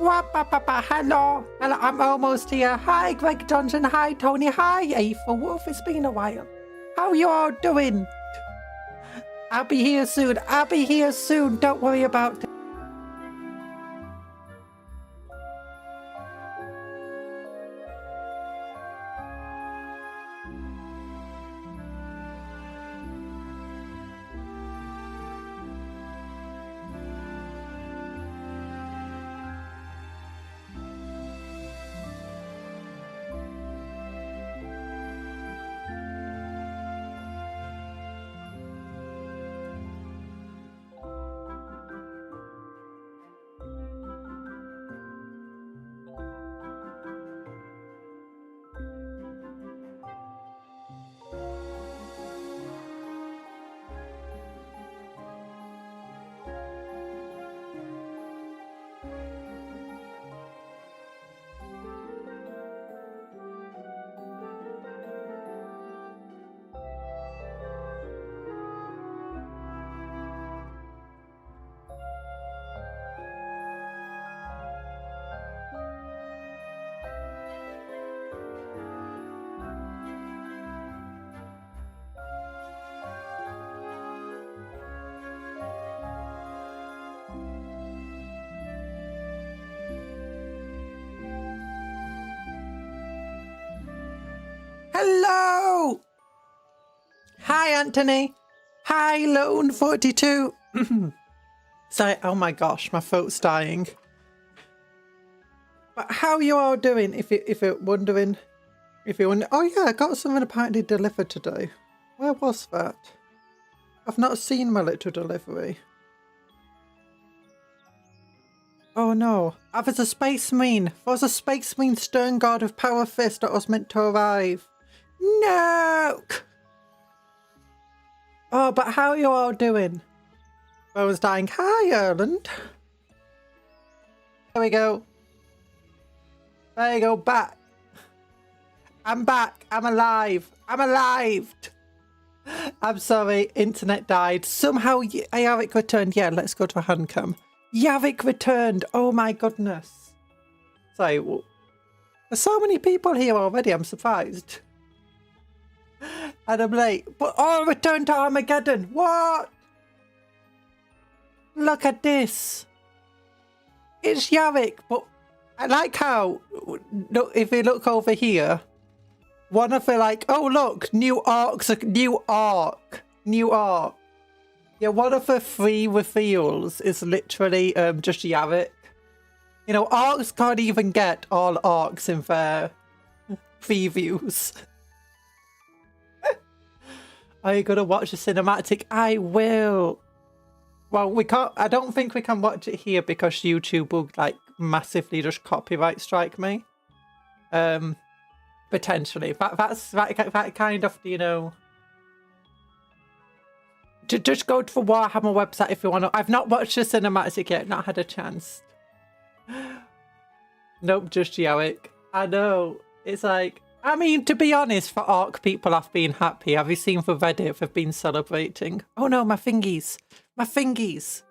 Hello, I'm almost here. Hi, Greg Johnson. Hi, Tony. Hi, Aethel Wolf. It's been a while. How you all doing? I'll be here soon. I'll be here soon. Don't worry about it. Hello! Hi, Anthony. Hi, Lone42. Sorry, oh my gosh, my throat's dying. But how are you all doing, if you're wondering? Oh yeah, I got something apparently delivered today. Where was that? I've not seen my little delivery. Oh no, there's a Space Marine. There's a Space Marine Stern Guard with Power Fist that was meant to arrive. No! Oh, but how are you all doing? I was dying. Hi, Erland. There we go. There you go, back. I'm back. I'm alive. I'm alive. I'm sorry, internet died. Somehow Yavik returned. Yeah, let's go to a hand cam. Yavik returned. Oh my goodness. Sorry, there's so many people here already. I'm surprised. And I'm late. But oh, return to Armageddon. What? Look at this. It's Yavik, but I like how, if you look over here, one of the like, oh look, new arc. Yeah, one of the 3 reveals is literally just Yavik. You know, arcs can't even get all arcs in their previews. Are you gonna watch the cinematic? I will. Well, we can't. I don't think we can watch it here because YouTube will like massively just copyright strike me. Potentially. That kind of, you know. Just go to the Warhammer website if you want to. I've not watched the cinematic yet. Not had a chance. Nope, just Yavik. I know. It's like. I mean, to be honest, for ARC people have been happy. Have you seen for Reddit they've been celebrating? Oh no, my fingies. My fingies.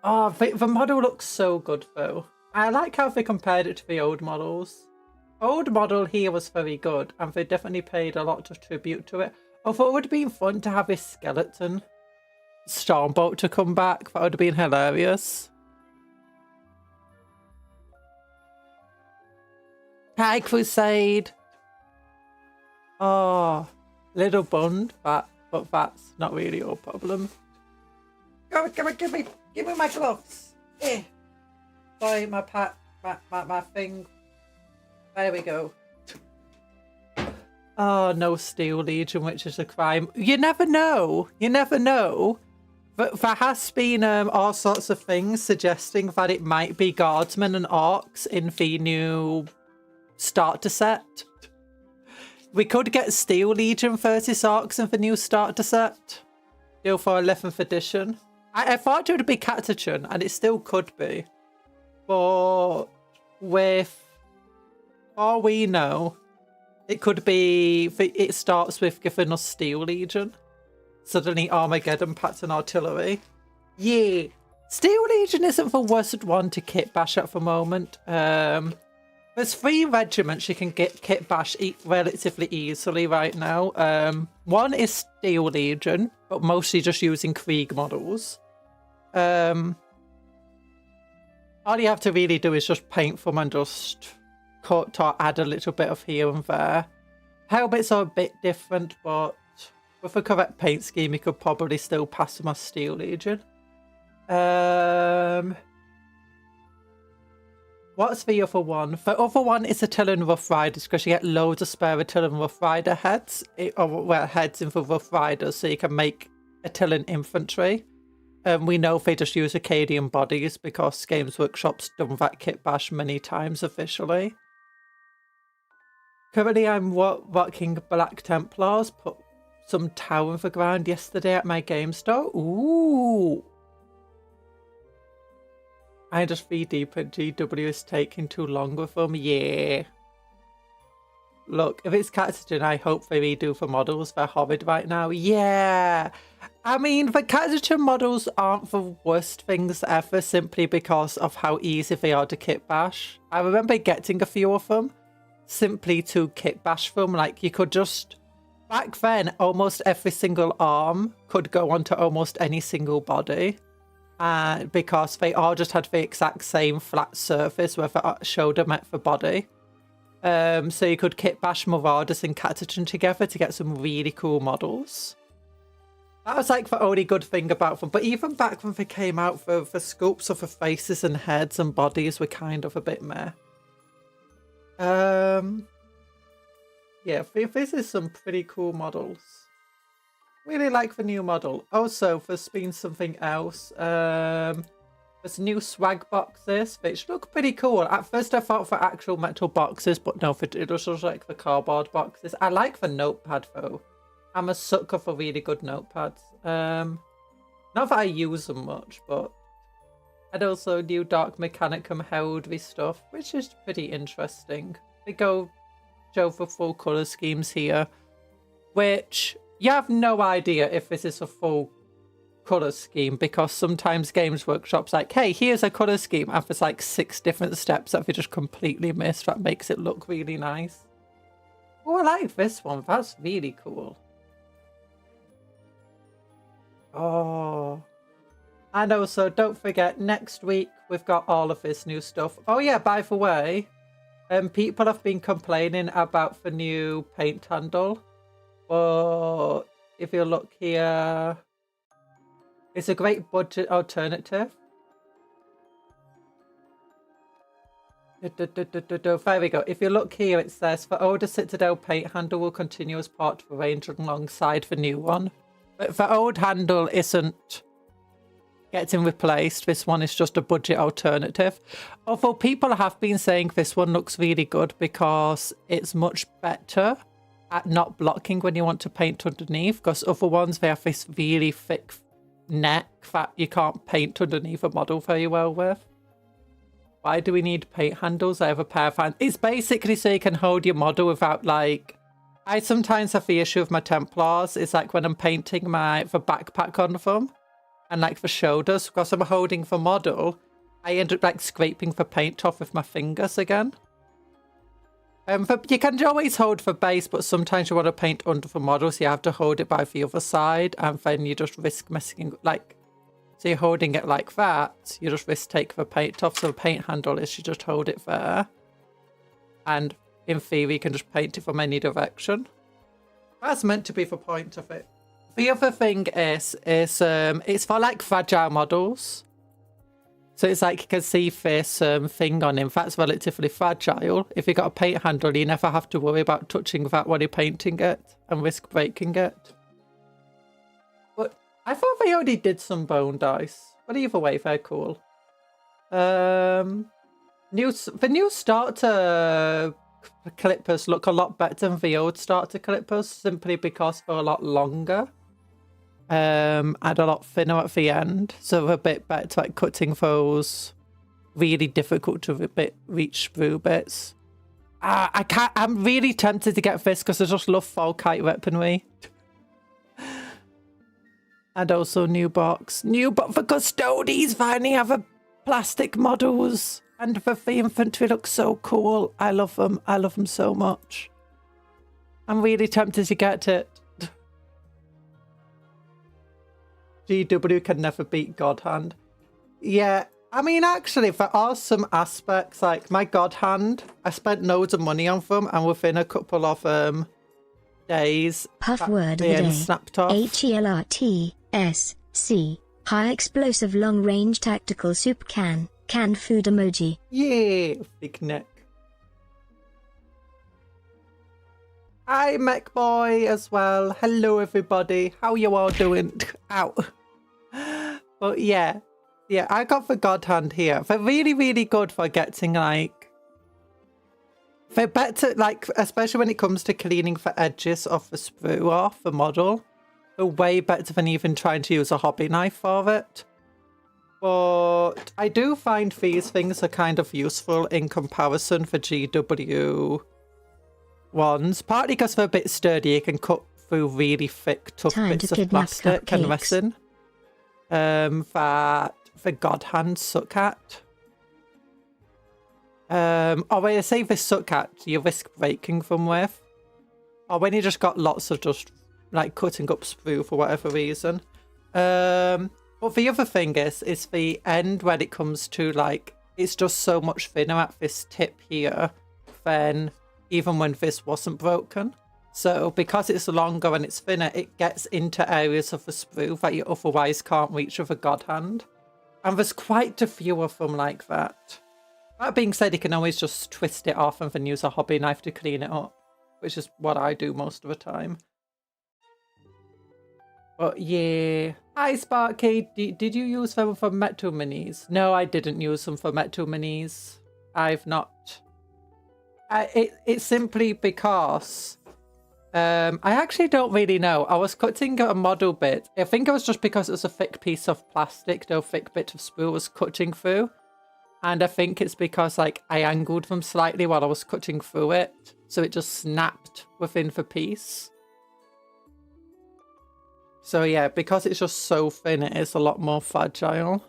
Oh, the model looks so good though. I like how they compared it to the old models. Old model here was very good and they definitely paid a lot of tribute to it. I thought it would have been fun to have this skeleton Stormbolt to come back. That would have been hilarious. Hi, Crusade. Oh, little bund, but that's not really your problem. Give me my gloves. Eh. Sorry, my thing. There we go. Oh, no Steel Legion, which is a crime. You never know. You never know. But there has been all sorts of things suggesting that it might be Guardsmen and Orcs in the new starter set. We could get Steel Legion versus Orcs in the new starter set. Deal for 11th edition. I thought it would be Catachan, and it still could be. But with all we know, it could be it starts with giving us Steel Legion. Suddenly Armageddon pattern artillery. Yeah. Steel Legion isn't the worst one to kit bash at the moment. There's 3 regiments you can get kit bash relatively easily right now. One is Steel Legion, but mostly just using Krieg models. All you have to really do is just paint them and just cut or add a little bit of here and there. Helmets are a bit different, but with a correct paint scheme, you could probably still pass them as Steel Legion. What's the other one? The other one is Attilan Rough Riders, because you get loads of spare Attilan Rough Rider heads, heads in the Rough Riders, so you can make Attilan infantry. We know they just use Acadian bodies because Games Workshop's done that kit bash many times officially. Currently, I'm rocking Black Templars. Put some tower in the ground yesterday at my game store. Ooh. I just 3D print GW is taking too long with them. Yeah. Look, if it's Catagen, I hope they redo the models. They're horrid right now. Yeah. I mean, the Catagen models aren't the worst things ever simply because of how easy they are to kit bash. I remember getting a few of them simply to kit bash them. Like, you could just... Back then, almost every single arm could go onto almost any single body. Because they all just had the exact same flat surface where the shoulder met the body. So you could kit bash Marauders and Catagen together to get some really cool models. That was like the only good thing about them. But even back when they came out, the sculpts of the faces and heads and bodies were kind of a bit meh. Yeah, this is some pretty cool models. Really like the new model. Also, there's been something else. There's new swag boxes, which look pretty cool. At first I thought for actual metal boxes, but no, it was just like the cardboard boxes. I like the notepad though. I'm a sucker for really good notepads. Not that I use them much, but... And also new Dark Mechanicum heraldry stuff, which is pretty interesting. They go show the full colour schemes here, which... You have no idea if this is a full colour scheme because sometimes Games Workshop's like, hey, here's a colour scheme. And there's like 6 different steps that we just completely missed that makes it look really nice. Oh, I like this one. That's really cool. Oh. And also, don't forget, next week we've got all of this new stuff. Oh yeah, by the way, people have been complaining about the new paint handle. But if you look here, it's a great budget alternative. There we go. If you look here, it says the older Citadel paint handle will continue as part of the range alongside the new one. But the old handle isn't getting replaced. This one is just a budget alternative. Although people have been saying this one looks really good because it's much better at not blocking when you want to paint underneath, because other ones, they have this really thick neck that you can't paint underneath a model very well with. Why do we need paint handles? I have a pair of hands. It's basically so you can hold your model without, like... I sometimes have the issue with my Templars. It's like when I'm painting the backpack on them and like the shoulders, because I'm holding the model, I end up like scraping the paint off with my fingers again. But you can always hold the base, but sometimes you want to paint under the model, so you have to hold it by the other side, and then you just risk messing, like, so you're holding it like that, you just risk take the paint off, so the paint handle is you just hold it there, and in theory you can just paint it from any direction. That's meant to be the point of it. The other thing is it's for like fragile models. So it's like you can see this thing on him. That's relatively fragile. If you got a paint handle, you never have to worry about touching that when you're painting it and risk breaking it. But I thought they already did some bone dice. But either way, they're cool. The new starter clippers look a lot better than the old starter clippers simply because they're a lot longer. And a lot thinner at the end, so they're a bit better at cutting those really difficult to reach through bits. I'm really tempted to get this because I just love fall kite weaponry. And also new box. New box for custodies. Finally have a plastic models. And the infantry looks so cool. I love them. I love them so much. I'm really tempted to get it. GW can never beat God Hand. Yeah, I mean, actually, there are some aspects, like my God Hand, I spent loads of money on them, and within a couple of days, Puff word of the day. Snapped off. HELRTSC. High explosive long range tactical soup can. Canned food emoji. Yeah, big neck. Hi, Mech Boy, as well. Hello, everybody. How you all doing? Ow. But yeah, I got the God Hand here. They're really, really good for getting, like... They're better, like, especially when it comes to cleaning the edges of the sprue off the model. They're way better than even trying to use a hobby knife for it. But I do find these things are kind of useful in comparison for GW ones. Partly because they're a bit sturdy, you can cut through really thick, tough bits of plastic and resin. That the God Hand suck at. Or when I say they suck at, you risk breaking them with. Or when you just got lots of just like cutting up sprue for whatever reason. But the other thing is the end when it comes to like, it's just so much thinner at this tip here than even when this wasn't broken. So because it's longer and it's thinner, it gets into areas of the sprue that you otherwise can't reach with a God Hand. And there's quite a few of them like that. That being said, you can always just twist it off and then use a hobby knife to clean it up, which is what I do most of the time. But yeah. Hi Sparky, did you use them for Metal Minis? No, I didn't use them for Metal Minis. I've not. It's simply because I actually don't really know. I was cutting a model bit. I think it was just because it was a thick piece of plastic, no thick bit of sprue was cutting through. And I think it's because like I angled them slightly while I was cutting through it. So it just snapped within the piece. So yeah, because it's just so thin, it is a lot more fragile.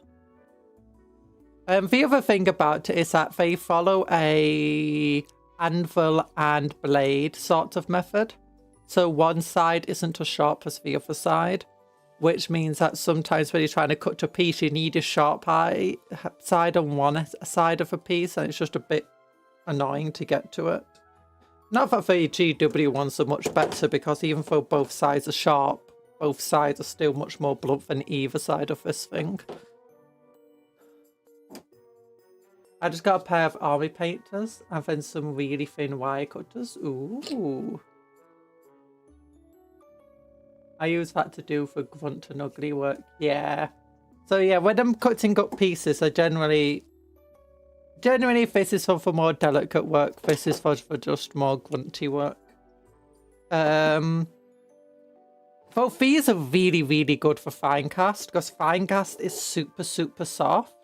The other thing about it is that they follow a anvil and blade sort of method. So one side isn't as sharp as the other side, which means that sometimes when you're trying to cut to a piece, you need a sharp side on one side of a piece, and it's just a bit annoying to get to it. Not that the GW ones are much better, because even though both sides are sharp, both sides are still much more blunt than either side of this thing. I just got a pair of army painters and then some really thin wire cutters. Ooh. I use that to do for grunt and ugly work. Yeah. So yeah, when I'm cutting up pieces, I generally this is for more delicate work. This is for just more grunty work. Both these are really, really good for fine cast, because fine cast is super, super soft.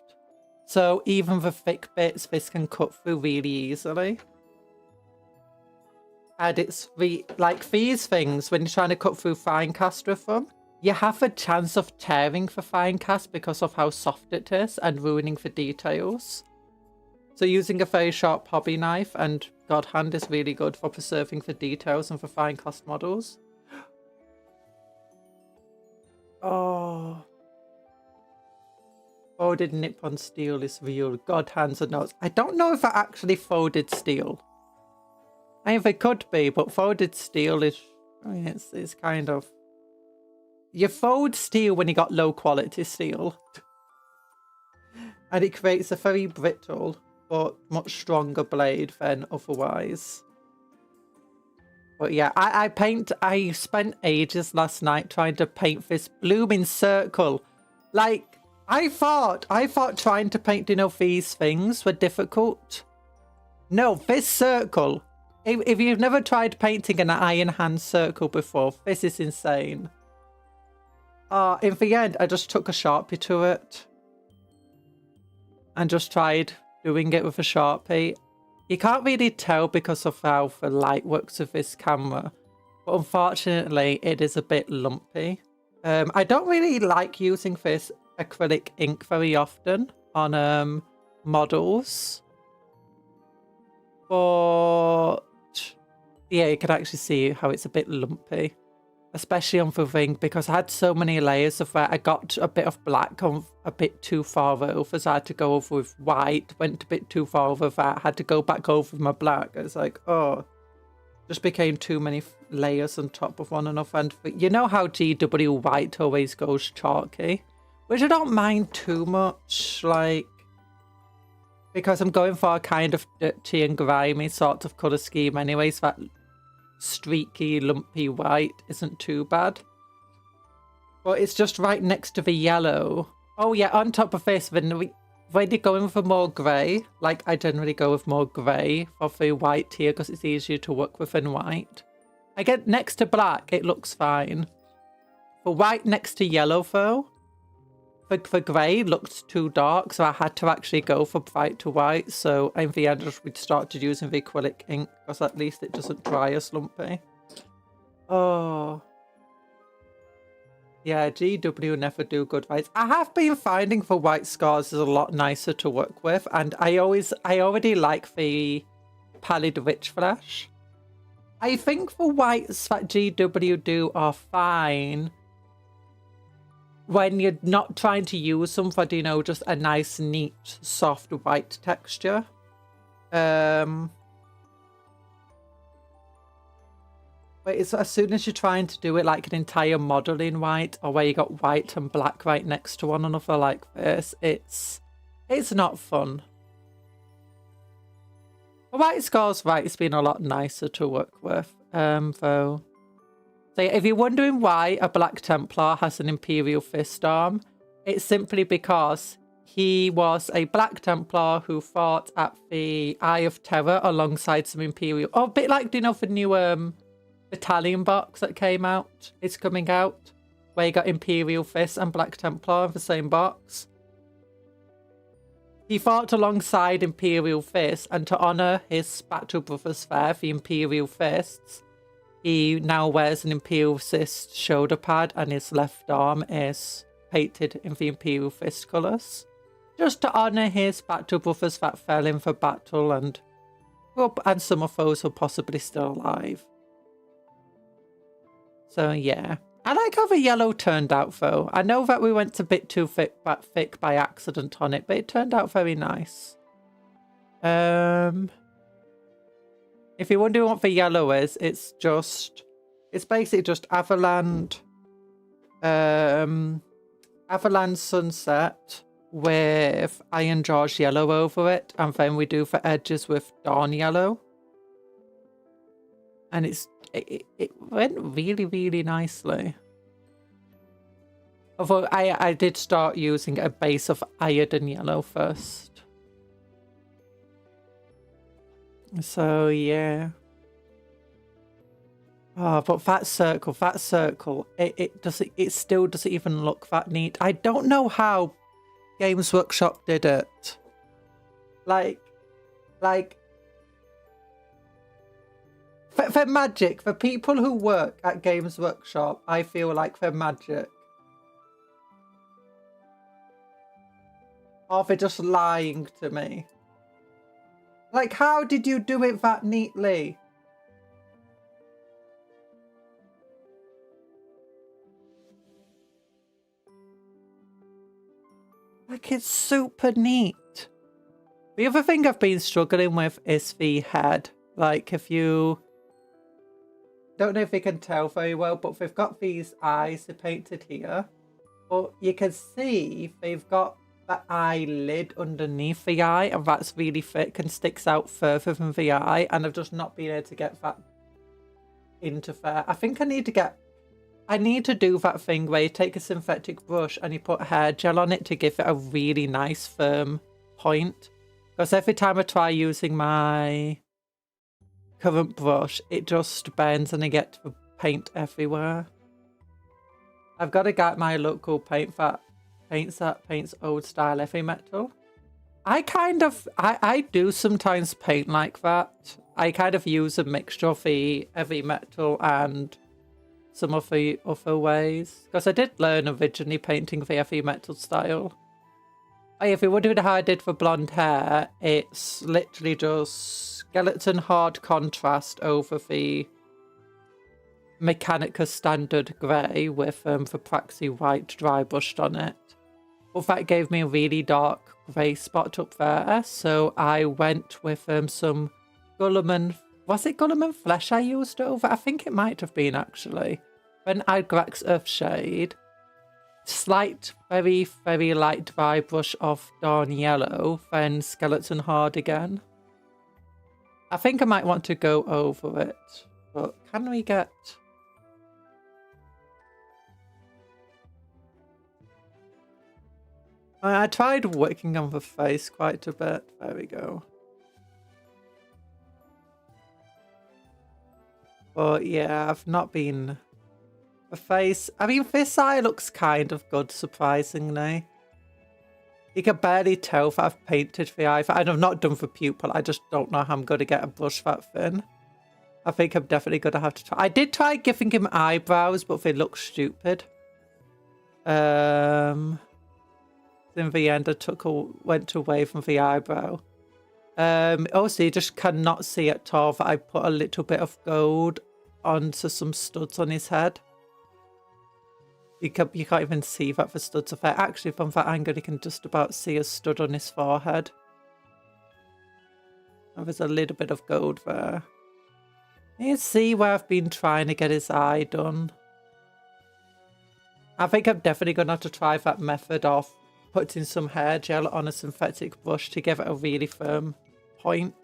So even the thick bits, this can cut through really easily. And it's like these things, when you're trying to cut through fine cast with them, you have a chance of tearing the fine cast because of how soft it is and ruining the details. So using a very sharp hobby knife and God Hand is really good for preserving the details and for fine cast models. Oh. Folded Nippon steel is real. God Hands and notes. I don't know if I actually folded steel. I mean, they could be, but folded steel is... I mean, it's kind of... You fold steel when you got low quality steel. And it creates a very brittle, but much stronger blade than otherwise. But yeah, I spent ages last night trying to paint this blooming circle. Like, I thought trying to paint, these things were difficult. No, this circle. If you've never tried painting an iron hand circle before, this is insane. In the end, I just took a Sharpie to it. And just tried doing it with a Sharpie. You can't really tell because of how the light works with this camera. But unfortunately, it is a bit lumpy. I don't really like using this acrylic ink very often on models. But yeah, you can actually see how it's a bit lumpy. Especially on the ring, because I had so many layers of where I got a bit of black on a bit too far over, so I had to go over with white, went a bit too far over that, had to go back over with my black. It's like, oh, just became too many layers on top of one another. And you know how GW white always goes chalky, which I don't mind too much, like, because I'm going for a kind of dirty and grimy sort of colour scheme anyway, so that streaky, lumpy white isn't too bad. But it's just right next to the yellow. Oh yeah, on top of this, when you're going for more grey, like I generally go with more grey for the white here because it's easier to work with than white. I get next to black, it looks fine. For white next to yellow though, for grey looked too dark, so I had to actually go from white to white. So in the end, we started using the acrylic ink because at least it doesn't dry as lumpy. Oh. Yeah, GW never do good whites. I have been finding the white scars is a lot nicer to work with, and I already like the pallid rich flash. I think the whites that GW do are fine when you're not trying to use them for, you know, just a nice, neat, soft white texture. But it's as soon as you're trying to do it like an entire model in white, or where you got white and black right next to one another like this, it's not fun. The white scars, right, it's been a lot nicer to work with, though. So if you're wondering why a Black Templar has an Imperial fist arm, it's simply because he was a Black Templar who fought at the Eye of Terror alongside some Imperial... Oh, a bit like, do you know, the new Italian box that came out? It's coming out, where you got Imperial Fist and Black Templar in the same box. He fought alongside Imperial Fist, and to honour his battle brothers there, the Imperial Fists, he now wears an Imperial Fist shoulder pad, and his left arm is painted in the Imperial Fist colours. Just to honour his battle brothers that fell in for battle, and some of those are possibly still alive. So yeah. I like how the yellow turned out though. I know that we went a bit too thick by accident on it, but it turned out very nice. If you're wondering what the yellow is, it's basically just Avaland, Avaland Sunset with Iron George yellow over it, and then we do the edges with Dawn yellow. And it went really, really nicely. Although I did start using a base of iodine yellow first. So yeah. Oh, but that circle, it still doesn't even look that neat. I don't know how Games Workshop did it. Like for magic, for people who work at Games Workshop, I feel like they're magic. Or they're just lying to me. Like, how did you do it that neatly? Like, it's super neat. The other thing I've been struggling with is the head. Like, if you... Don't know if you can tell very well, but they've got these eyes, they're painted here. But you can see they've got the eyelid underneath the eye, and that's really thick and sticks out further than the eye, and I've just not been able to get that into there. I think I need to do that thing where you take a synthetic brush and you put hair gel on it to give it a really nice firm point. Because every time I try using my current brush, it just bends and I get the paint everywhere. I've got a guy at my local paints old style heavy metal. I do sometimes paint like that. I kind of use a mixture of the heavy metal and some of the other ways. Because I did learn originally painting the heavy metal style. Oh, yeah, if you're wondering how I did for blonde hair, it's literally just skeleton hard contrast over the Mechanica standard grey with the Praxi white dry brushed on it. But that gave me a really dark grey spot up there, so I went with some Gulliman. Was it Gulliman Flesh I used over? I think it might have been actually. Then Agrax Earthshade. Slight, very, very light dry brush of Dawn Yellow, then Skeleton Hard again. I think I might want to go over it, but can we get... I tried working on the face quite a bit. There we go. But yeah, I've not been... The face... I mean, this eye looks kind of good, surprisingly. You can barely tell that I've painted the eye. And I've not done the pupil. I just don't know how I'm going to get a brush that thin. I think I'm definitely going to have to try. I did try giving him eyebrows, but they look stupid. In the end, went away from the eyebrow. Also, you just cannot see at all that I put a little bit of gold onto some studs on his head. You can't even see that the studs are there. Actually, from that angle, you can just about see a stud on his forehead. And there's a little bit of gold there. You can see where I've been trying to get his eye done. I think I'm definitely going to have to try that method of putting some hair gel on a synthetic brush to give it a really firm point.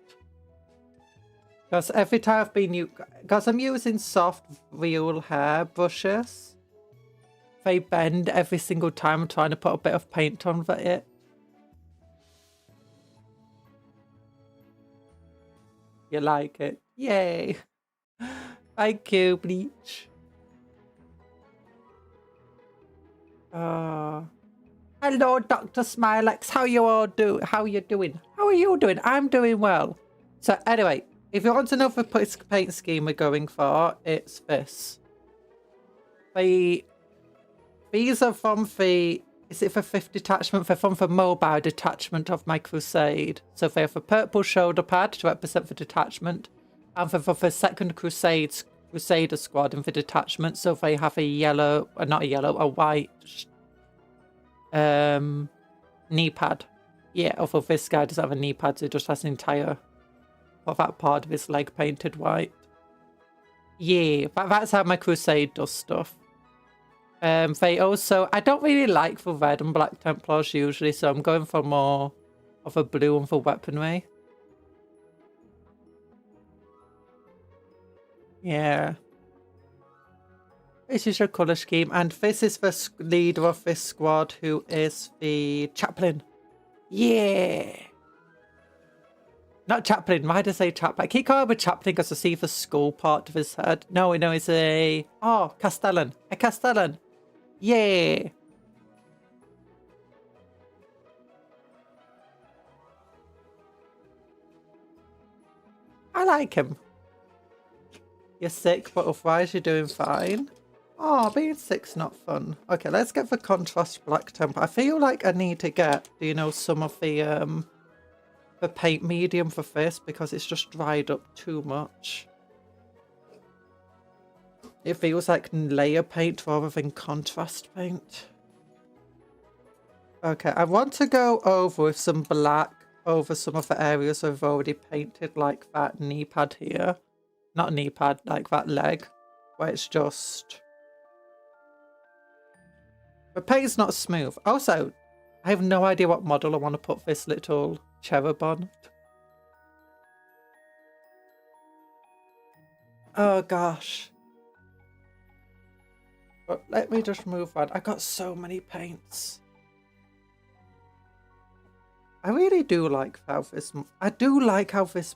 Because every time I've been... Because I'm using soft, real hair brushes. They bend every single time I'm trying to put a bit of paint on it. You like it? Yay! Thank you, Bleach. Hello, Dr. Smilex. How you all do? How you doing? How are you doing? I'm doing well. So anyway, if you want to know the paint scheme we're going for, it's this. These are from the, is it the 5th detachment? They're from the mobile detachment of my crusade. So they have a purple shoulder pad to represent the detachment. And for the 2nd Crusader squad in the detachment. So they have a yellow, not a yellow, a white knee pad. Yeah, although this guy doesn't have a knee pad, so he just has an entire, of that part of his leg painted white. Yeah, that's how my crusade does stuff. They also, I don't really like the red and black Templars usually, so I'm going for more of a blue one for weaponry. Yeah. This is your colour scheme, and this is the leader of this squad, who is the chaplain. Yeah. Not chaplain, why did I say chaplain? I keep calling him a chaplain because I see the skull part of his head. No, it's a... Oh, Castellan. A Castellan. Yeah. I like him. You're sick, but otherwise you're doing fine. Oh, being sick's not fun. Okay, let's get the contrast black temper. I feel like I need to get, some of the paint medium for this because it's just dried up too much. It feels like layer paint rather than contrast paint. Okay, I want to go over with some black over some of the areas I've already painted, like that knee pad here. Not knee pad, like that leg, where it's just... The paint's not smooth. Also, I have no idea what model I want to put this little cherub on. Oh gosh. But let me just move on. I got so many paints. I really do like how this... I do like how this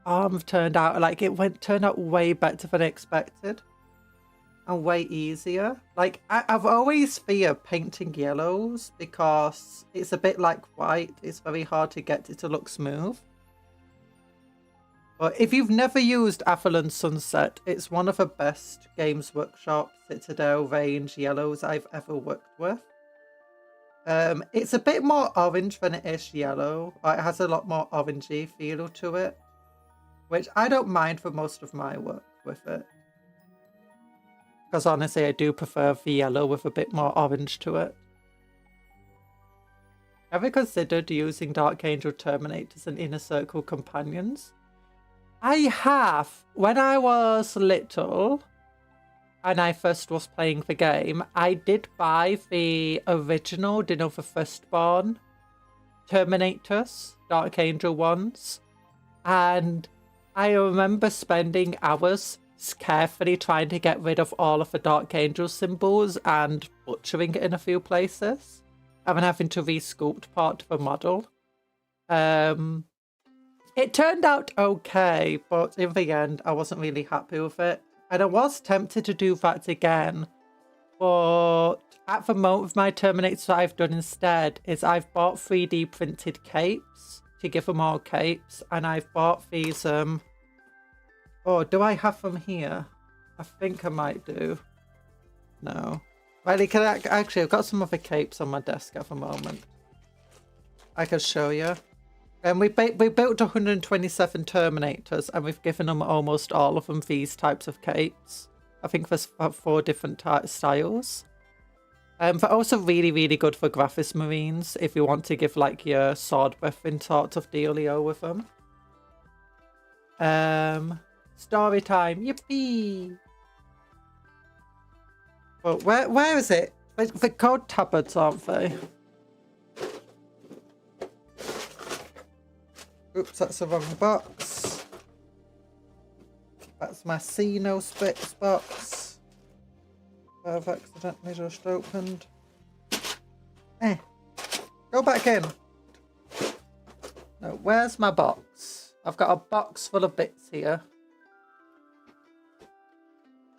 arm turned out. Like, it turned out way better than expected. And way easier. Like, I've always feared painting yellows because it's a bit like white. It's very hard to get it to look smooth. But if you've never used Avalon Sunset, it's one of the best Games Workshop Citadel range yellows I've ever worked with. It's a bit more orange than it is yellow. It has a lot more orangey feel to it, which I don't mind for most of my work with it. Because honestly, I do prefer the yellow with a bit more orange to it. Have you considered using Dark Angel Terminators and Inner Circle Companions? I have. When I was little and I first was playing the game, I did buy the original, the Firstborn Terminators, Dark Angel ones. And I remember spending hours carefully trying to get rid of all of the Dark Angel symbols and butchering it in a few places. And then having to re-sculpt part of the model. It turned out okay, but in the end, I wasn't really happy with it. And I was tempted to do that again. But at the moment, my Terminators that I've done instead is I've bought 3D printed capes to give them all capes. And I've bought these, oh, do I have them here? I think I might do. No. Well, actually, I've got some other capes on my desk at the moment. I can show you. And we built 127 Terminators, and we've given them almost all of them these types of capes. I think there's 4 different styles. They're also really, really good for Graphis Marines if you want to give like your sword weapon sort of dealio with them. Story time, yippee! But where is it? They're called tabards, aren't they? Oops, that's the wrong box. That's my See No Spits box. I've accidentally just opened. Go back in. No, where's my box? I've got a box full of bits here.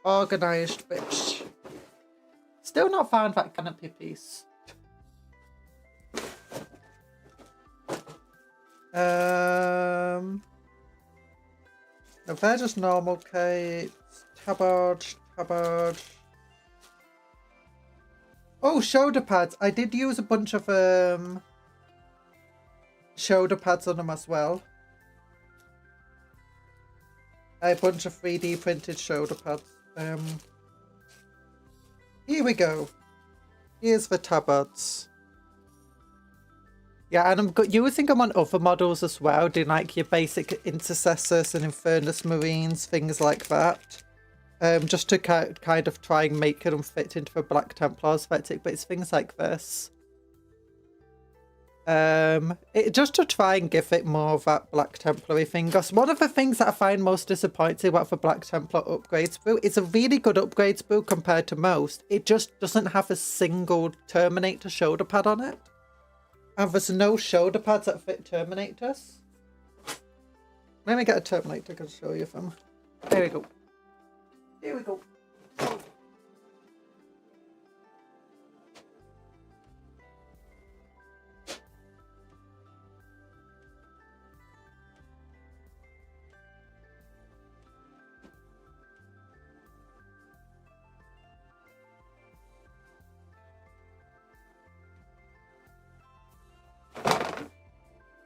Organised bitch. Still not found that canopy piece. No, they're just normal capes. Tabard. Oh, shoulder pads. I did use a bunch of shoulder pads on them as well. A bunch of 3D printed shoulder pads. Here we go. Here's the tabards. Yeah, and I'm using them on other models as well, doing like your basic Intercessors and Infernus Marines, things like that. Just to kind of try and make them fit into the Black Templar aesthetic, but it's things like this. Just to try and give it more of that Black Templar-y thing. Because one of the things that I find most disappointing about the Black Templar upgrade sprue, it's a really good upgrade sprue compared to most. It just doesn't have a single Terminator shoulder pad on it. And there's no shoulder pads that fit Terminators. Let me get a Terminator, I can show you them. There we go. Here we go.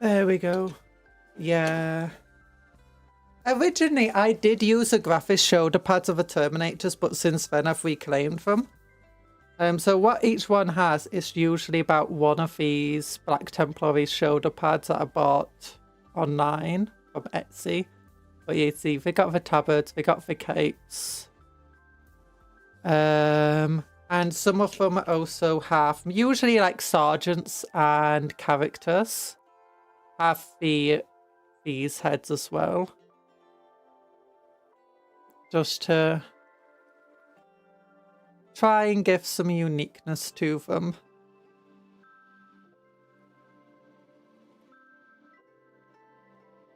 There we go. Yeah. Originally, I did use a Graphis shoulder pads of the Terminators, but since then I've reclaimed them. So what each one has is usually about one of these Black Templary shoulder pads that I bought online from Etsy. But you see, they got the tabards, they got the capes. And some of them also have, usually like sergeants and characters, have these heads as well. Just to try and give some uniqueness to them.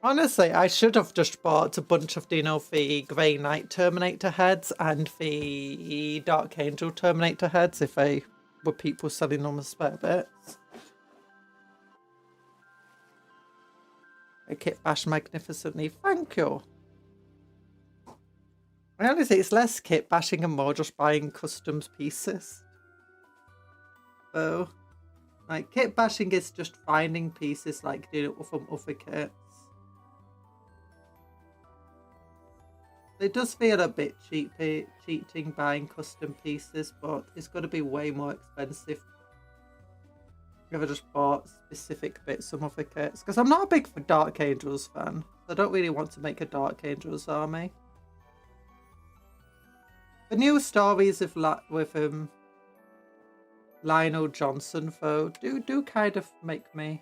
Honestly, I should have just bought a bunch of, you know, the Grey Knight Terminator heads and the Dark Angel Terminator heads if they were people selling them as spare bits. I kit bash magnificently. Thank you. I honestly, it's less kit bashing and more just buying customs pieces. So, like, kit bashing is just finding pieces like doing it from other kits. It does feel a bit cheating buying custom pieces, but it's going to be way more expensive if I just bought specific bits of other kits. Because I'm not a big Dark Angels fan. I don't really want to make a Dark Angels army. The new stories with Lionel Johnson, though, do kind of make me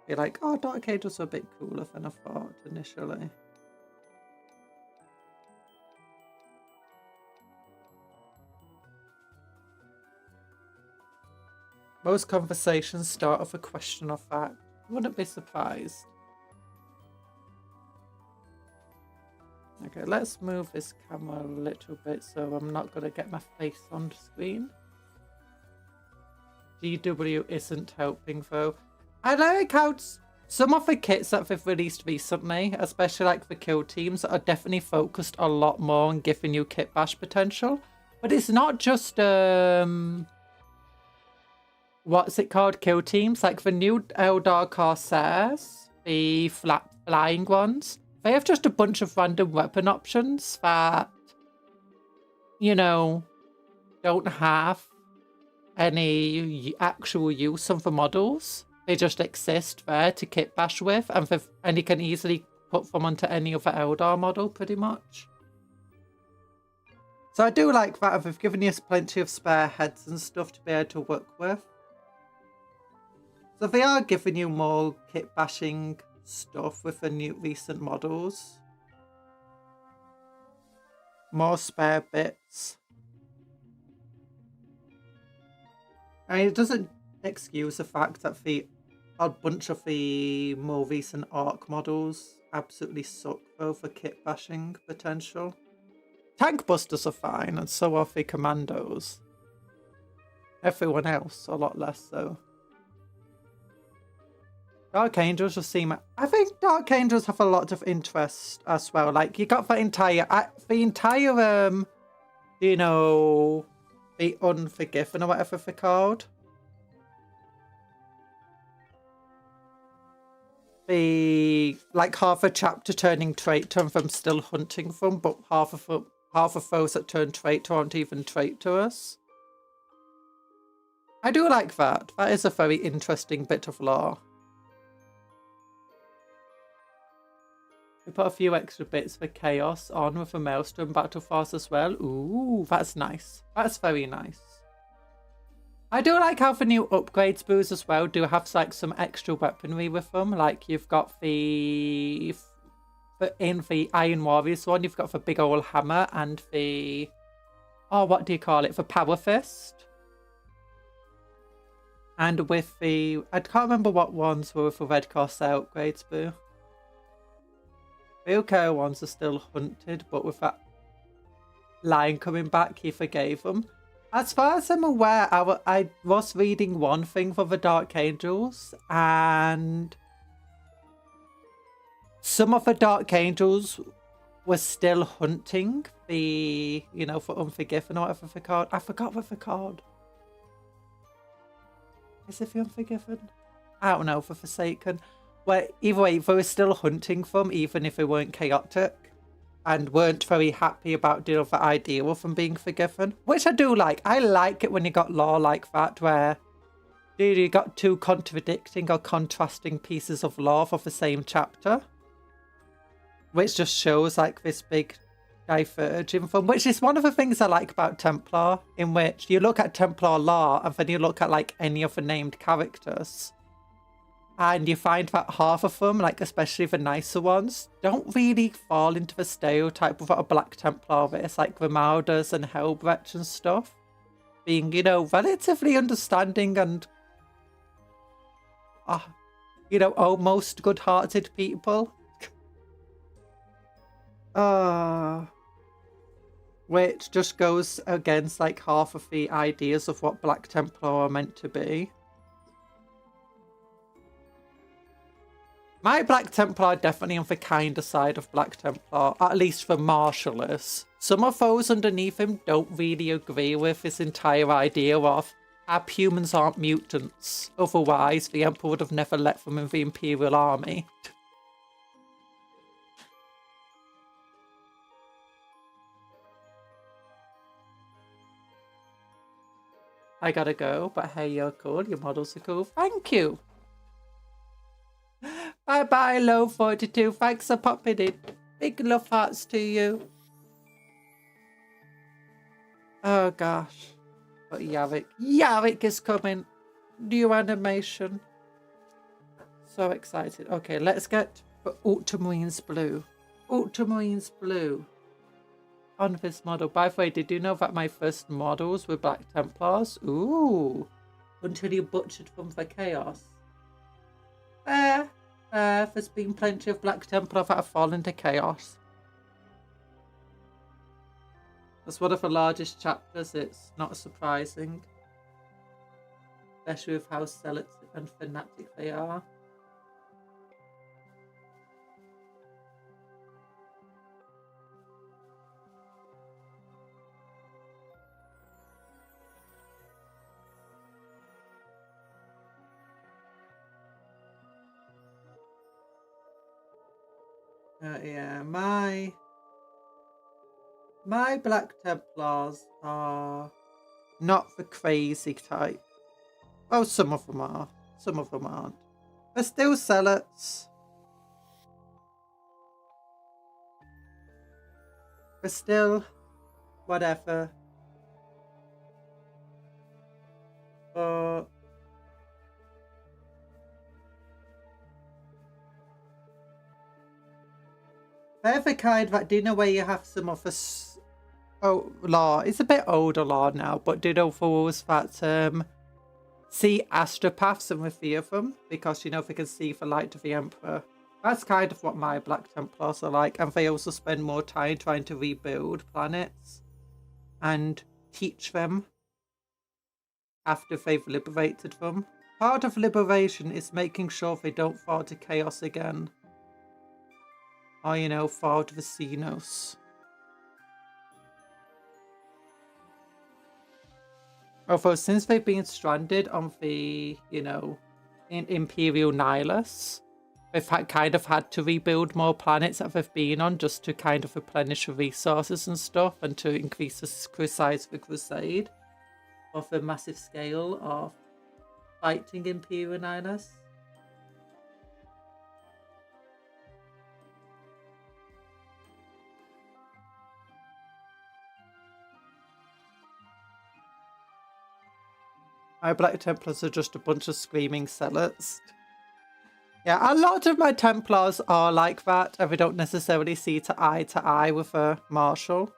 be like, oh, Dark Angels are a bit cooler than I thought initially. Most conversations start with a question or fact. I wouldn't be surprised. Okay, let's move this camera a little bit so I'm not going to get my face on the screen. GW isn't helping though. I like how some of the kits that they've released recently, especially like the kill teams, are definitely focused a lot more on giving you kit bash potential. But it's not just what's it called? Kill teams. Like the new Eldar Corsairs, the flying ones. They have just a bunch of random weapon options that, you know, don't have any actual use of the models. They just exist there to kit bash with, and you can easily put them onto any other Eldar model, pretty much. So I do like that they've given you plenty of spare heads and stuff to be able to work with. So they are giving you more kit bashing stuff with the new recent models. More spare bits. And it doesn't excuse the fact that a bunch of the more recent ARC models absolutely suck though for kit bashing potential. Tank busters are fine, and so are the commandos. Everyone else a lot less so. Dark Angels just seem... I think Dark Angels have a lot of interest as well. Like, you got the entire, you know, the Unforgiven or whatever they're called. The, like, half a chapter turning traitor and them still hunting them, but half of those that turn traitor aren't even traitors. I do like that. That is a very interesting bit of lore. We put a few extra bits for chaos on with the Maelstrom Battle Force as well. Ooh, that's nice. That's very nice. I do like how the new upgrades boos as well do have like some extra weaponry with them. Like you've got in the Iron Warriors one, you've got the big old hammer and the, oh, what do you call it? The Power Fist. And with the, I can't remember what ones were with the Red Corsair upgrades boo. The OK ones are still hunted, but with that line coming back, he forgave them. As far as I'm aware, I was reading one thing for the Dark Angels, and some of the Dark Angels were still hunting the, you know, for Unforgiven or whatever they're called. I forgot what they're called. Is it the Unforgiven? I don't know, for Forsaken. Well, either way, they were still hunting them, even if they weren't chaotic, and weren't very happy about the idea of them being forgiven, which I do like. I like it when you got lore like that, where you got two contradicting or contrasting pieces of lore for the same chapter, which just shows like this big diverging from, which is one of the things I like about Templar, in which you look at Templar lore and then you look at like any of the named characters, and you find that half of them, like especially the nicer ones, don't really fall into the stereotype of what a Black Templar is, like Grimalders and Hellbrecht and stuff. Being, you know, relatively understanding and, you know, almost good-hearted people. Which just goes against like half of the ideas of what Black Templar are meant to be. My Black Templar are definitely on the kinder side of Black Templar, at least for Marshallus. Some of those underneath him don't really agree with this entire idea of humans aren't mutants. Otherwise, the Emperor would have never let them in the Imperial Army. I gotta go, but hey, you're cool. Your models are cool. Thank you. Bye-bye, Low42. Thanks for popping in. Big love hearts to you. Oh, gosh. But Yavik is coming. New animation. So excited. Okay, let's get for Ultramarines Blue. Ultramarines Blue. On this model. By the way, did you know that my first models were Black Templars? Ooh. Until you butchered them for chaos. There's been plenty of Black Templar that have fallen to chaos. That's one of the largest chapters, it's not surprising. Especially with how zealot and fanatic they are. Yeah, my Black Templars are not the crazy type. Oh, some of them are. Some of them aren't. They're still zealots. They're still whatever. But they're the kind that, do you know where you have some of us? Oh, law. It's a bit older law now, but do you know those that see astropaths and reveal them because, you know, they can see the light of the Emperor. That's kind of what my Black Templars are like, and they also spend more time trying to rebuild planets and teach them after they've liberated them. Part of liberation is making sure they don't fall to chaos again. Or, you know, fall to the Xenos. Although since they've been stranded on the, you know, in Imperial Nihilus, they've kind of had to rebuild more planets that they've been on just to kind of replenish the resources and stuff and to increase the size of the Crusade of the massive scale of fighting Imperial Nihilus. My Black Templars are just a bunch of screaming zealots. Yeah, a lot of my Templars are like that, and we don't necessarily see to eye with a Marshal.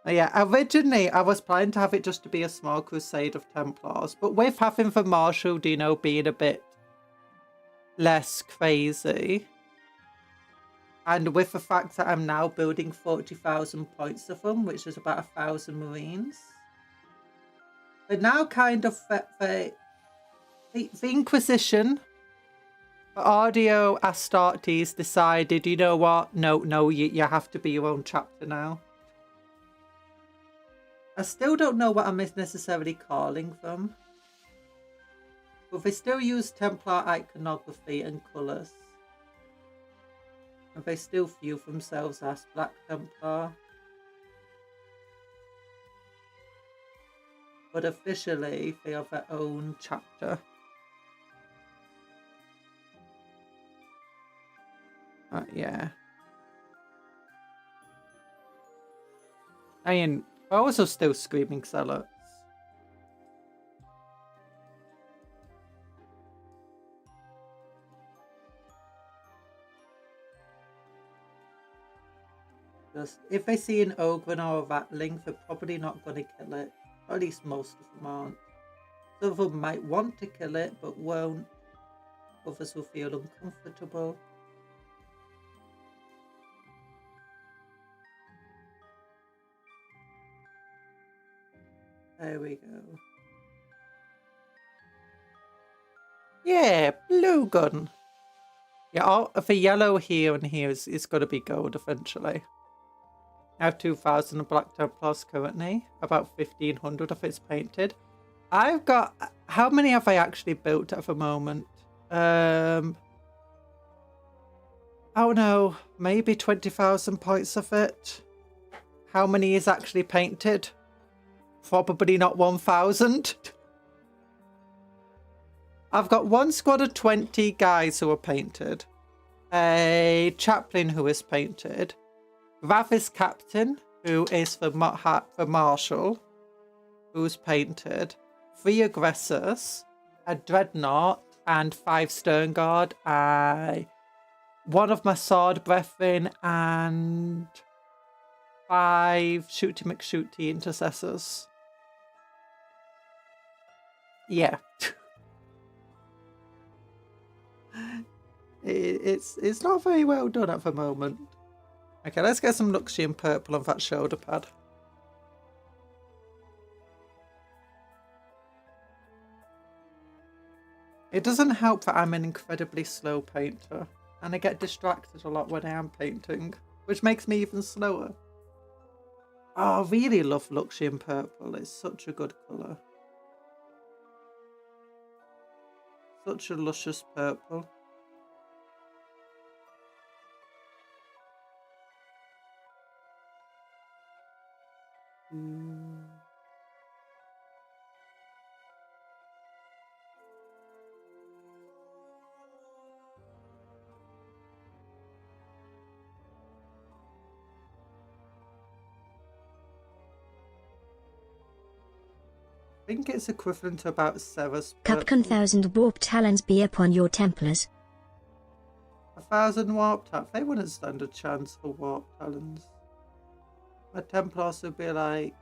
Yeah, originally I was planning to have it just to be a small crusade of Templars, but with having the Marshal, you know, being a bit less crazy, and with the fact that I'm now building 40,000 points of them, which is about 1,000 Marines, but now kind of the Inquisition, Audio Astartes decided, you know what? No, you have to be your own chapter now. I still don't know what I'm necessarily calling them. But they still use Templar iconography and colours. And they still view themselves as Black Templar. But officially, they are their own chapter. Yeah. I mean, they're also still screaming zealots. Just, if they see an Ogren or a Ratling, they're probably not going to kill it. Or at least most of them aren't. Some of them might want to kill it, but won't. Others will feel uncomfortable. There we go. Yeah, blue gun. Yeah, all, the yellow here and here is going to be gold eventually. I have 2,000 Black Templars currently. About 1,500 if it's painted. I've got... How many have I actually built at the moment? Oh no, maybe 20,000 points of it. How many is actually painted? Probably not 1,000. I've got one squad of 20 guys who are painted. A chaplain who is painted. Ravis captain, who is the marshal, who's painted. 3 aggressors, a dreadnought, and 5 stern guard. One of my sword brethren, and 5 shooty McShooty intercessors. Yeah. It's not very well done at the moment. Okay, let's get some Luxian purple on that shoulder pad. It doesn't help that I'm an incredibly slow painter, and I get distracted a lot when I am painting, which makes me even slower. Oh, I really love Luxian purple. It's such a good colour. Such a luscious purple. I think it's equivalent to about Ceres purple. Cupcake 1,000 warp talons be upon your Templars. 1,000 warp talons. They wouldn't stand a chance for warp talons. My Templars would be like,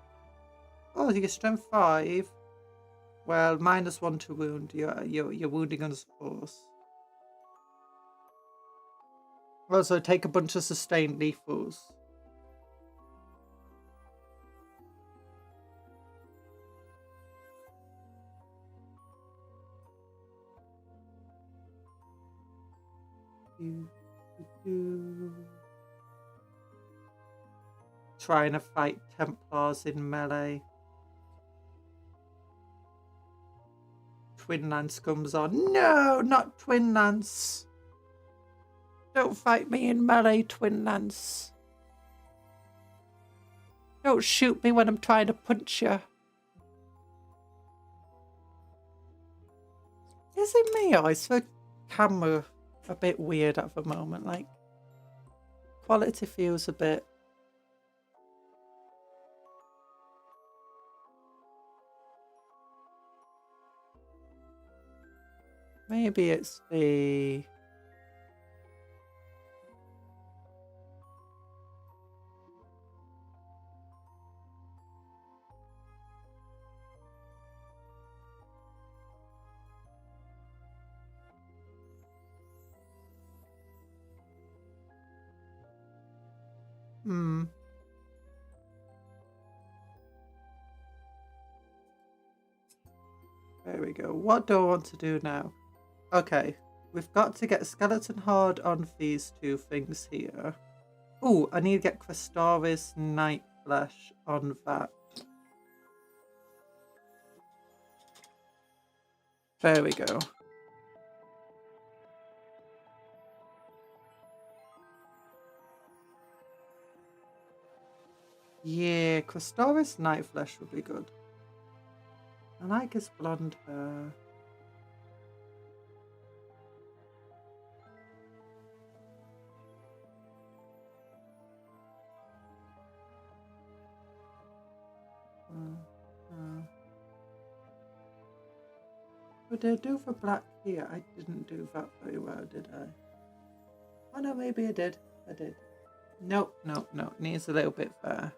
oh, you get strength 5. Well, -1 to wound. You're wounding on force. Also, take a bunch of sustained lethals. Trying to fight Templars in melee. Twin Lance comes on. No, not Twin Lance. Don't fight me in melee, Twin Lance. Don't shoot me when I'm trying to punch you. Is it me or is the camera a bit weird at the moment? Like, quality feels a bit... Maybe it's the... There we go. What do I want to do now? Okay, we've got to get Skeleton Horde on these 2 things here. Oh, I need to get Crestaris Night Flesh on that. There we go. Yeah, Crestaris Night Flesh would be good. I like his blonde hair. What did I do for black here? I didn't do that very well, did I? Oh no, maybe I did. I did. Nope, nope, nope. Needs a little bit there.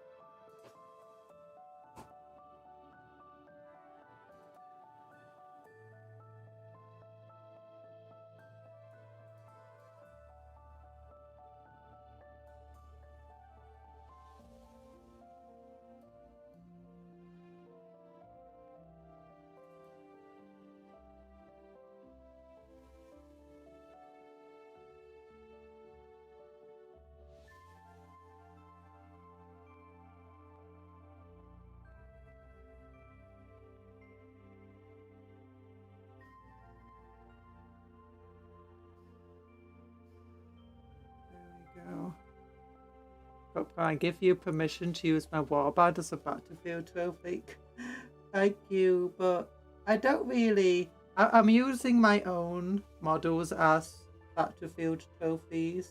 But I give you permission to use my warband as a battlefield trophy. Thank you, but I don't really... I'm using my own models as battlefield trophies.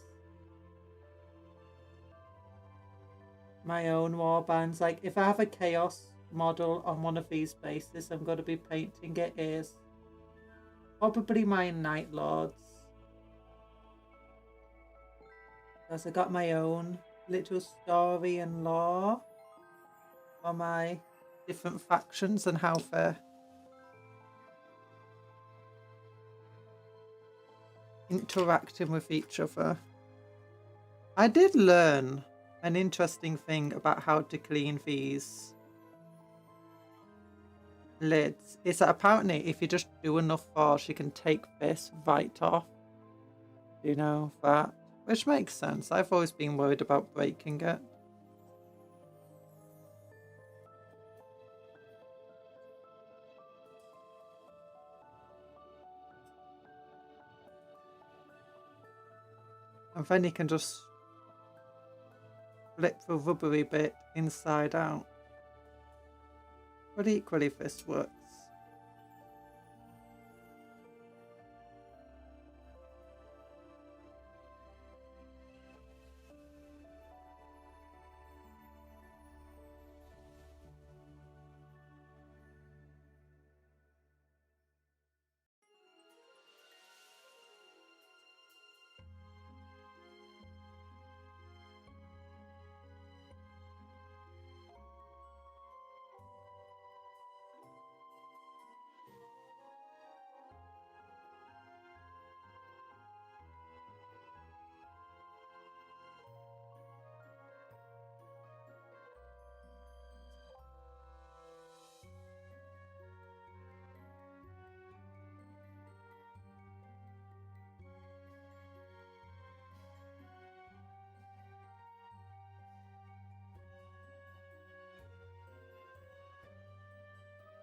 My own warbands. Like, if I have a chaos model on one of these bases, I'm going to be painting it as probably my Night Lords. Because I got my own little story and lore for my different factions and how they're interacting with each other. I did learn an interesting thing about how to clean these lids. Is that apparently if you just do enough force, you can take this right off. Do you know that? Which makes sense. I've always been worried about breaking it. And then you can just flip the rubbery bit inside out. But equally this works.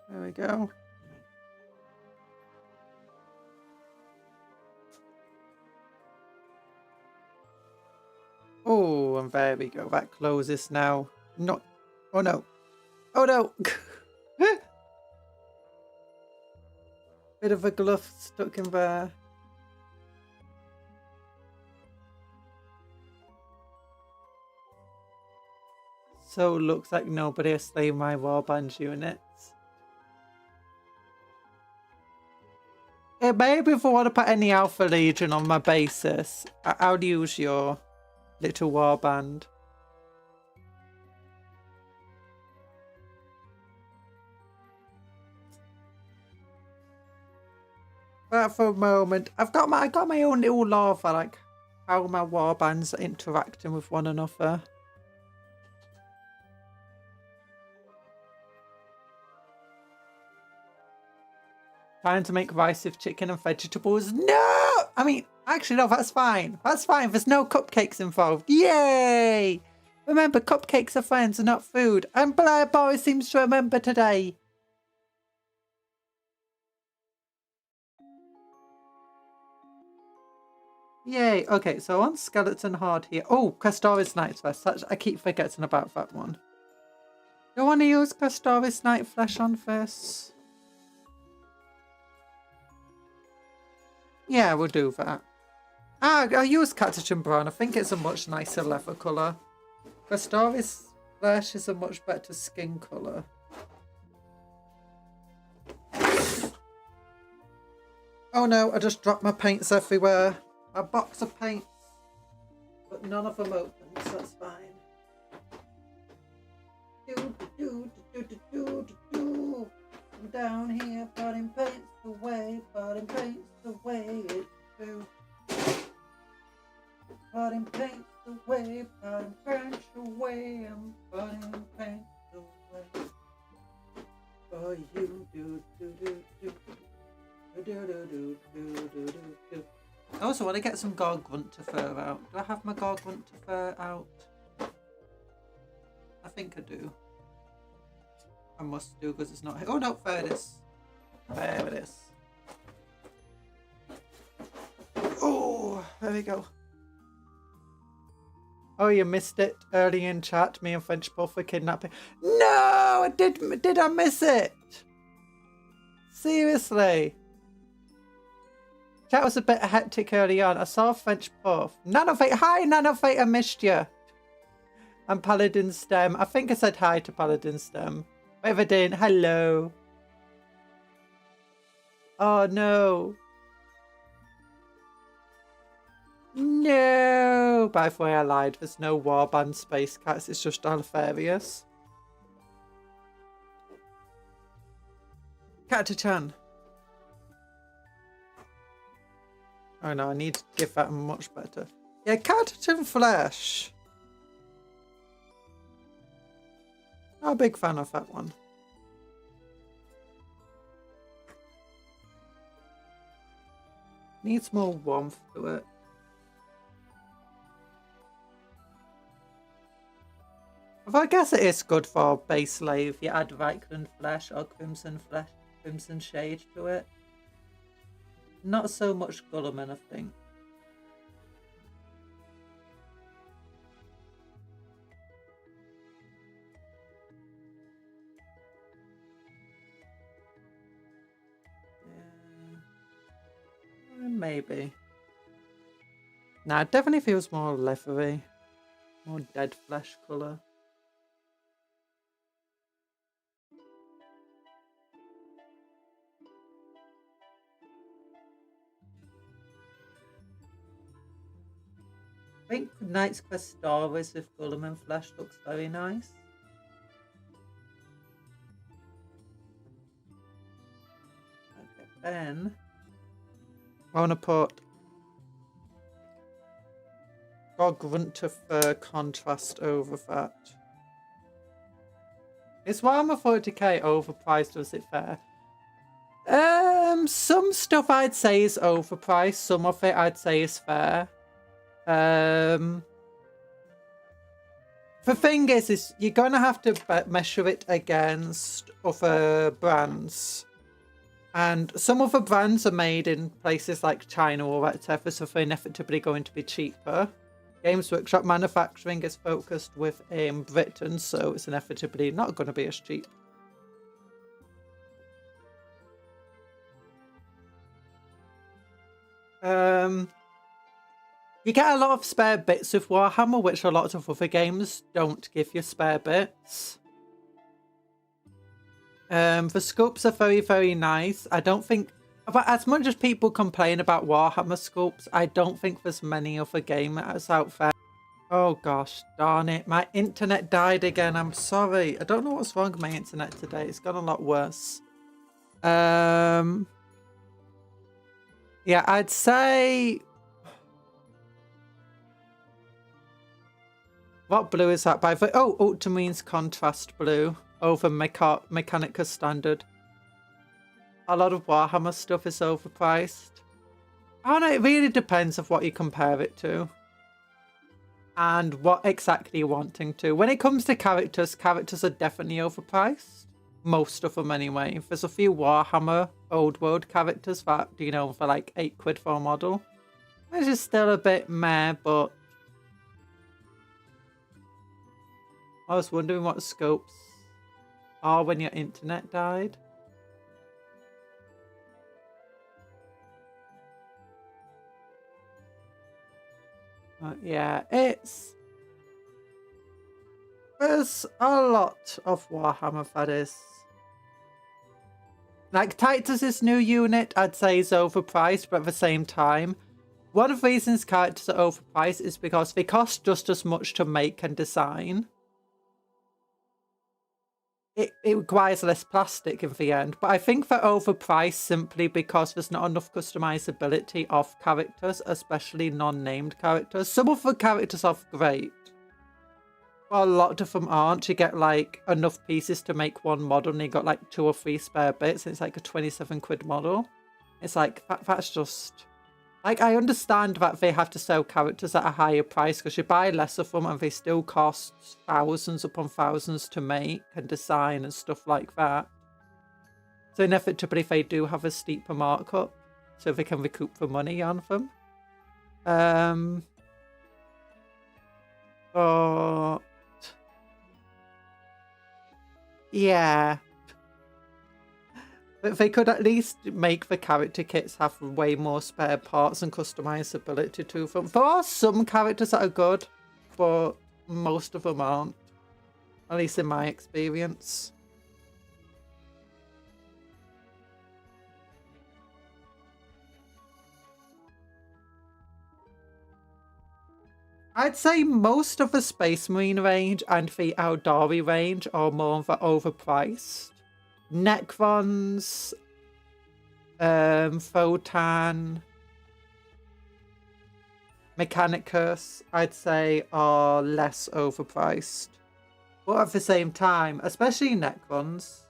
There we go. Oh, and there we go. That closes now. Not. Oh no. Oh no. Bit of a glove stuck in there. So looks like nobody has slain my warband units. Maybe if I want to put any Alpha Legion on my basis, I'll use your little warband. But for a moment, I got my own little lore for like how my warbands are interacting with one another. Trying to make rice with chicken and vegetables. No! I mean, actually, no, that's fine. That's fine. There's no cupcakes involved. Yay! Remember, cupcakes are friends and not food. And Blair Boris seems to remember today. Yay. Okay, so on Skeleton Horde here. Oh, Castoris Night Flesh. I keep forgetting about that one. You want to use Castoris Night Flesh on this? Yeah, we'll do that. I use Catechin Brown. I think it's a much nicer leather colour. Castoris Flesh is a much better skin colour. Oh no, I just dropped my paints everywhere. A box of paints. But none of them open, so that's fine. I'm down here, putting paints away, putting paints away, it's true. Putting paints away, putting paints away, I'm putting paints away. For you, do. I also want to get some Gargrunt fur out. Do I have my Gargrunt fur out? I think I do. I must do because it's not here. Oh no, there it is. There it is. Oh, there we go. Oh, you missed it early in chat. Me and French Puff were kidnapping. No, did I miss it? Seriously. Chat was a bit hectic early on. I saw French Puff. Nanofate. Hi, Nanofate. I missed you. And Paladin Stem. I think I said hi to Paladin Stem. But if I didn't, hello. Oh, no. No. By the way, I lied. There's no warband space cats. It's just Alfarius. Cata-chan. Oh no, I need to give that much better. Yeah, Cata-chan Flesh. Not a big fan of that one. Needs more warmth to it. Well, I guess it is good for base layer if you add Reichland Flesh or Crimson Flesh, Crimson Shade to it. Not so much Gulliman, I think. Yeah. Maybe. Nah, it definitely feels more leathery. More dead flesh colour. I think Knight's Quest Stories with Gulliman Flesh looks very nice. Okay, then I want to put Grunter Fur contrast over that. Is Warhammer 40k overpriced or is it fair? Some stuff I'd say is overpriced, some of it I'd say is fair. The thing is you're gonna have to measure it against other brands, and some other brands are made in places like China or whatever, so they're inevitably going to be cheaper. Games Workshop manufacturing is focused within Britain, so it's inevitably not going to be as cheap. You get a lot of spare bits with Warhammer, which a lot of other games don't give you spare bits. The sculpts are very, very nice. I don't think, as much as people complain about Warhammer sculpts, I don't think there's many other gamers out there. Oh gosh, darn it. My internet died again. I'm sorry. I don't know what's wrong with my internet today. It's gone a lot worse. Yeah, I'd say... What blue is that by the way? Oh, Ultramarines Contrast Blue over Mechanica Standard. A lot of Warhammer stuff is overpriced. I don't know, it really depends of what you compare it to. And what exactly you're wanting to. When it comes to characters, characters are definitely overpriced. Most of them anyway. There's a few Warhammer Old World characters that, you know, for like £8 for a model. Which is still a bit meh, but... I was wondering what scopes are when your internet died. Yeah, there's a lot of Warhammer that is. Like Titus's new unit, I'd say is overpriced, but at the same time, one of the reasons characters are overpriced is because they cost just as much to make and design. It requires less plastic in the end, but I think they're overpriced simply because there's not enough customizability of characters, especially non-named characters. Some of the characters are great, but a lot of them aren't. You get like enough pieces to make one model and you got like 2 or 3 spare bits and it's like a £27 model. It's like, that's just... Like, I understand that they have to sell characters at a higher price because you buy less of them and they still cost thousands upon thousands to make and design and stuff like that. So inevitably they do have a steeper markup so they can recoup the money on them. But yeah. But they could at least make the character kits have way more spare parts and customizability to them. There are some characters that are good, but most of them aren't. At least in my experience. I'd say most of the Space Marine range and the Eldari range are more overpriced. Necrons, Photon, Mechanicus, I'd say, are less overpriced. But at the same time, especially Necrons,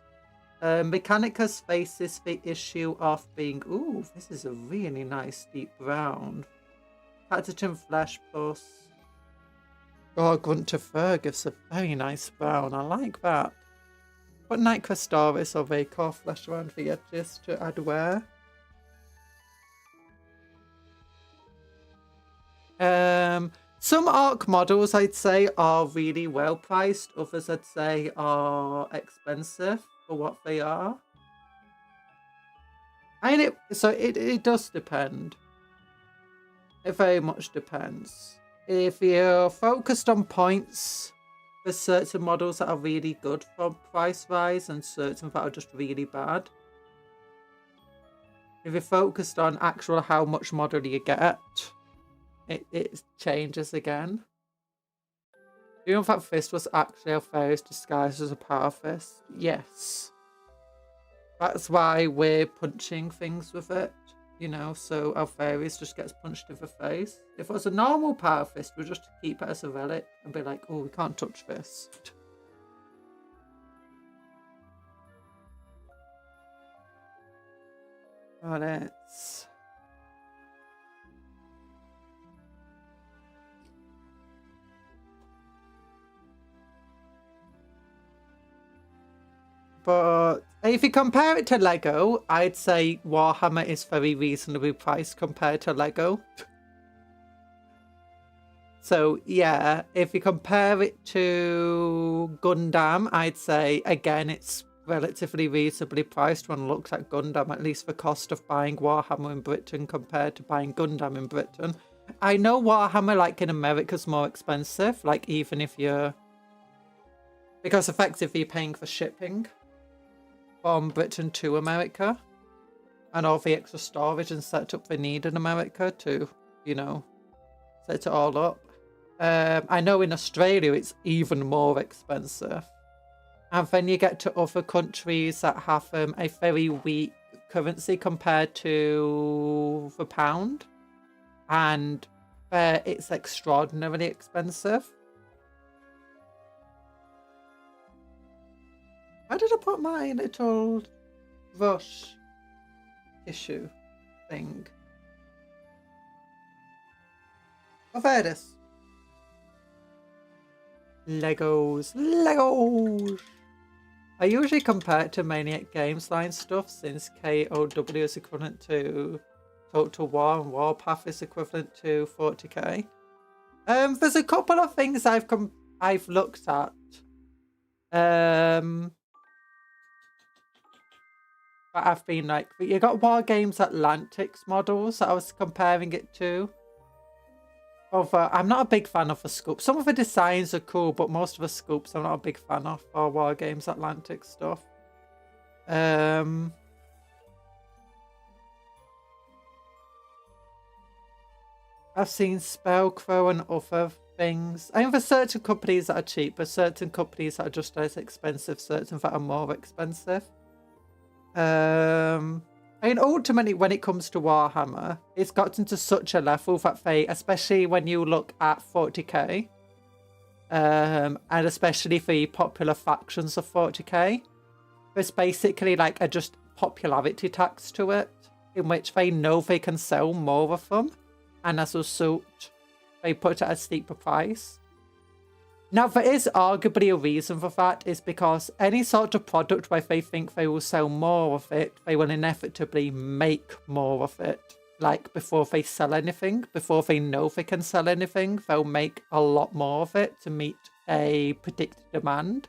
Mechanicus faces the issue of being, ooh, this is a really nice deep brown. Pathogen Flesh Plus. Oh, Grunter Fur gives a very nice brown. I like that. Put Night Crustaris or Vacor flesh around the edges to add wear. Some Arc models I'd say are really well priced. Others I'd say are expensive for what they are. I mean, it does depend. It very much depends. If you're focused on points, there's certain models that are really good for price rise and certain that are just really bad. If you're focused on actual how much model you get, it changes again. Do you know if that fist was actually Alfarius disguised as a power fist? Yes. That's why we're punching things with it. You know, so Alfarius just gets punched in the face. If it was a normal power fist, we'd just keep it as a relic and be like, oh, we can't touch this. Oh, let's... But if you compare it to Lego, I'd say Warhammer is very reasonably priced compared to Lego. So yeah, if you compare it to Gundam, I'd say, again, it's relatively reasonably priced when looked at Gundam, at least the cost of buying Warhammer in Britain compared to buying Gundam in Britain. I know Warhammer, like in America, is more expensive, like even if you're... Because effectively you're paying for shipping from Britain to America and all the extra storage and setup they need in America to, you know, set it all up. I know in Australia it's even more expensive. And then you get to other countries that have a very weak currency compared to the pound. And it's extraordinarily expensive. Where did I put my little rush tissue thing? Oh, there it is. Legos. I usually compare it to Maniac Games line stuff since KOW is equivalent to Total War and Warpath is equivalent to 40k. There's a couple of things I've looked at. But I've been like, you got War Games Atlantic's models that I was comparing it to. I'm not a big fan of the sculpts. Some of the designs are cool, but most of the sculpts I'm not a big fan of for War Games Atlantic stuff. I've seen Spellcrow and other things. I mean, there's certain companies that are cheap, but certain companies that are just as expensive, certain that are more expensive. I mean, ultimately, when it comes to Warhammer, it's gotten to such a level that they, especially when you look at 40k, and especially the popular factions of 40k, there's basically like a just popularity tax to it, in which they know they can sell more of them, and as a result, they put it at a steeper price. Now, there is arguably a reason for that, is because any sort of product where they think they will sell more of it, they will inevitably make more of it. like before they sell anything, before they know they can sell anything, they'll make a lot more of it to meet a predicted demand.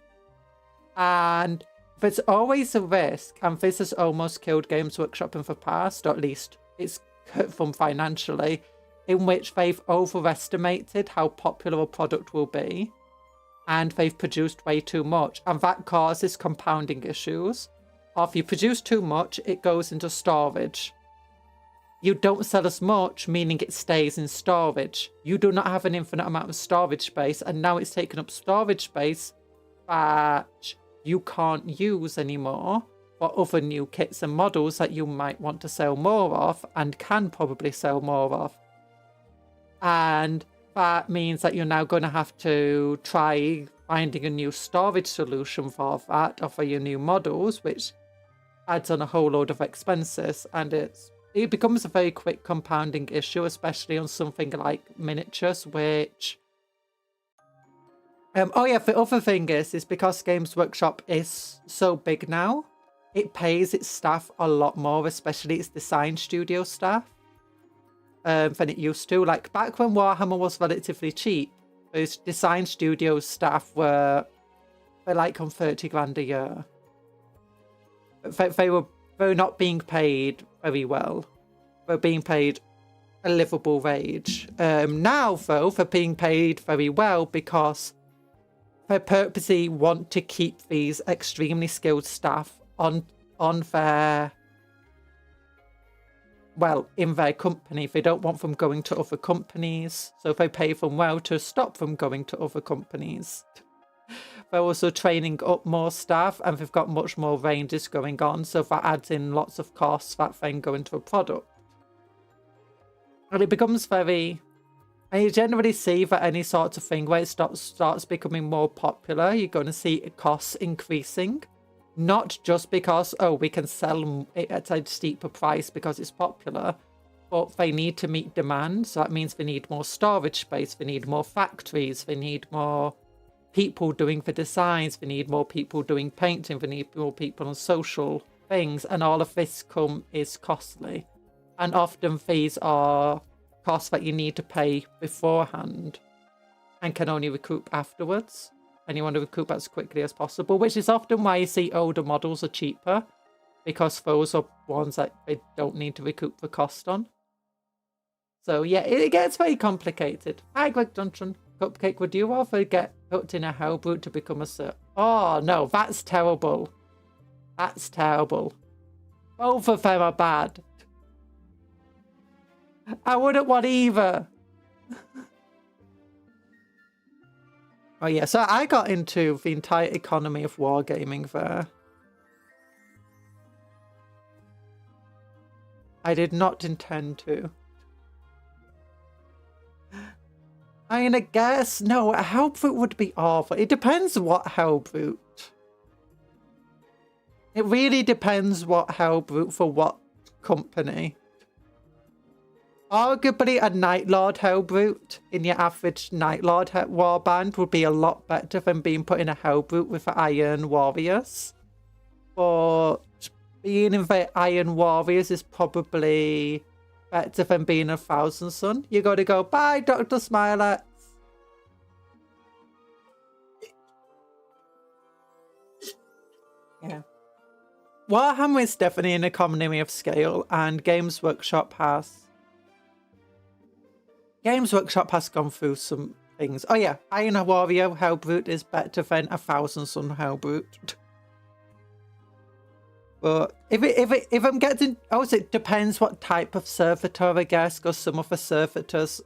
And there's always a risk, and this has almost killed Games Workshop in the past, or at least it's hurt them financially, in which they've overestimated how popular a product will be, and they've produced way too much, and that causes compounding issues. Or if you produce too much, it goes into storage. You don't sell as much, meaning it stays in storage. You do not have an infinite amount of storage space, and now it's taken up storage space that you can't use anymore for other new kits and models that you might want to sell more of and can probably sell more of. And that means that you're now going to have to try finding a new storage solution for that or for your new models, which adds on a whole load of expenses, and it becomes a very quick compounding issue, especially on something like miniatures, which oh yeah, the other thing is because Games Workshop is so big now, it pays its staff a lot more, especially its design studio staff, than it used to. Like back when Warhammer was relatively cheap, those design studio staff were like on 30 grand a year. They were not being paid very well. They were being paid a livable wage. Now, though, they're being paid very well because they purposely want to keep these extremely skilled staff on their, well, in their company. They don't want them going to other companies, so they pay them well to stop them going to other companies. They're also training up more staff, and they've got much more ranges going on, so that adds in lots of costs that then go into a product. And it becomes very... And you generally see that any sort of thing where it starts becoming more popular, you're going to see costs increasing. Not just because, oh, we can sell it at a steeper price because it's popular, but they need to meet demand. So that means they need more storage space, they need more factories, they need more people doing the designs, they need more people doing painting, they need more people on social things, and all of this is costly. And often these are costs that you need to pay beforehand and can only recoup afterwards. And you want to recoup as quickly as possible, which is often why you see older models are cheaper, because those are ones that they don't need to recoup the cost on. So yeah, it gets very complicated. Hi, Greg Dungeon. Cupcake, would you rather get hooked in a hell brute to become a sir? Oh no, that's terrible. That's terrible. Both of them are bad. I wouldn't want either. Oh yeah, so I got into the entire economy of wargaming there. I did not intend to. I mean, I guess, no, a hell brute would be awful. It depends what hell brute. It really depends what hell brute for what company. Arguably, a Night Lord Hellbrute in your average Night Lord warband would be a lot better than being put in a Hellbrute with the Iron Warriors. But being in the Iron Warriors is probably better than being a Thousand Sun. You gotta go, bye, Dr. Smilex. Yeah. Warhammer is definitely an economy of scale, and Games Workshop has gone through some things. Oh yeah, Iron Warrior Hellbrute is better than a Thousand Sun Hellbrute. But if I'm getting... Oh, it depends what type of servitor, I guess, because some of the servitors,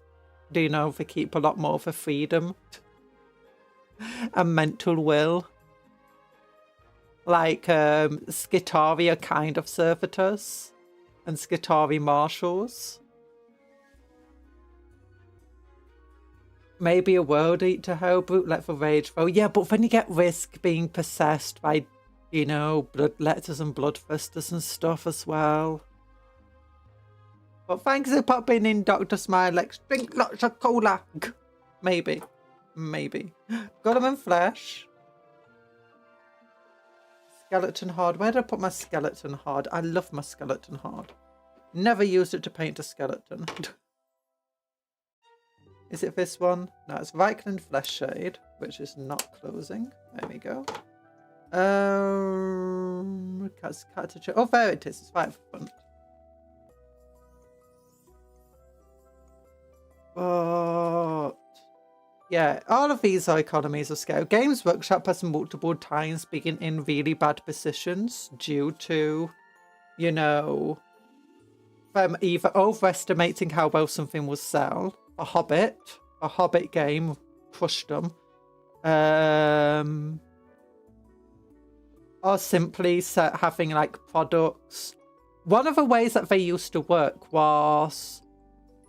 do you know, they keep a lot more of a freedom and mental will. Like Skitaria kind of servitors and Skitari marshals. Maybe a World Eater Hellbrute, let the rage flow. Yeah, but then you get risk being possessed by, you know, bloodletters and bloodthirsters and stuff as well. But thanks for popping in, Dr. Smilex. Drink lots of cola. Maybe. Maybe. Golem and Flesh. Skeleton Horde. Where did I put my Skeleton Horde? I love my Skeleton Horde. Never used it to paint a skeleton. Is it this one? No, it's Viking Flesh Shade, which is not closing. There we go. Oh, there it is. It's right at the front. But yeah, all of these are economies of scale. Games Workshop has multiple times been in really bad positions due to, you know, them either overestimating how well something will sell. A Hobbit game crushed them. Or simply having like products. One of the ways that they used to work was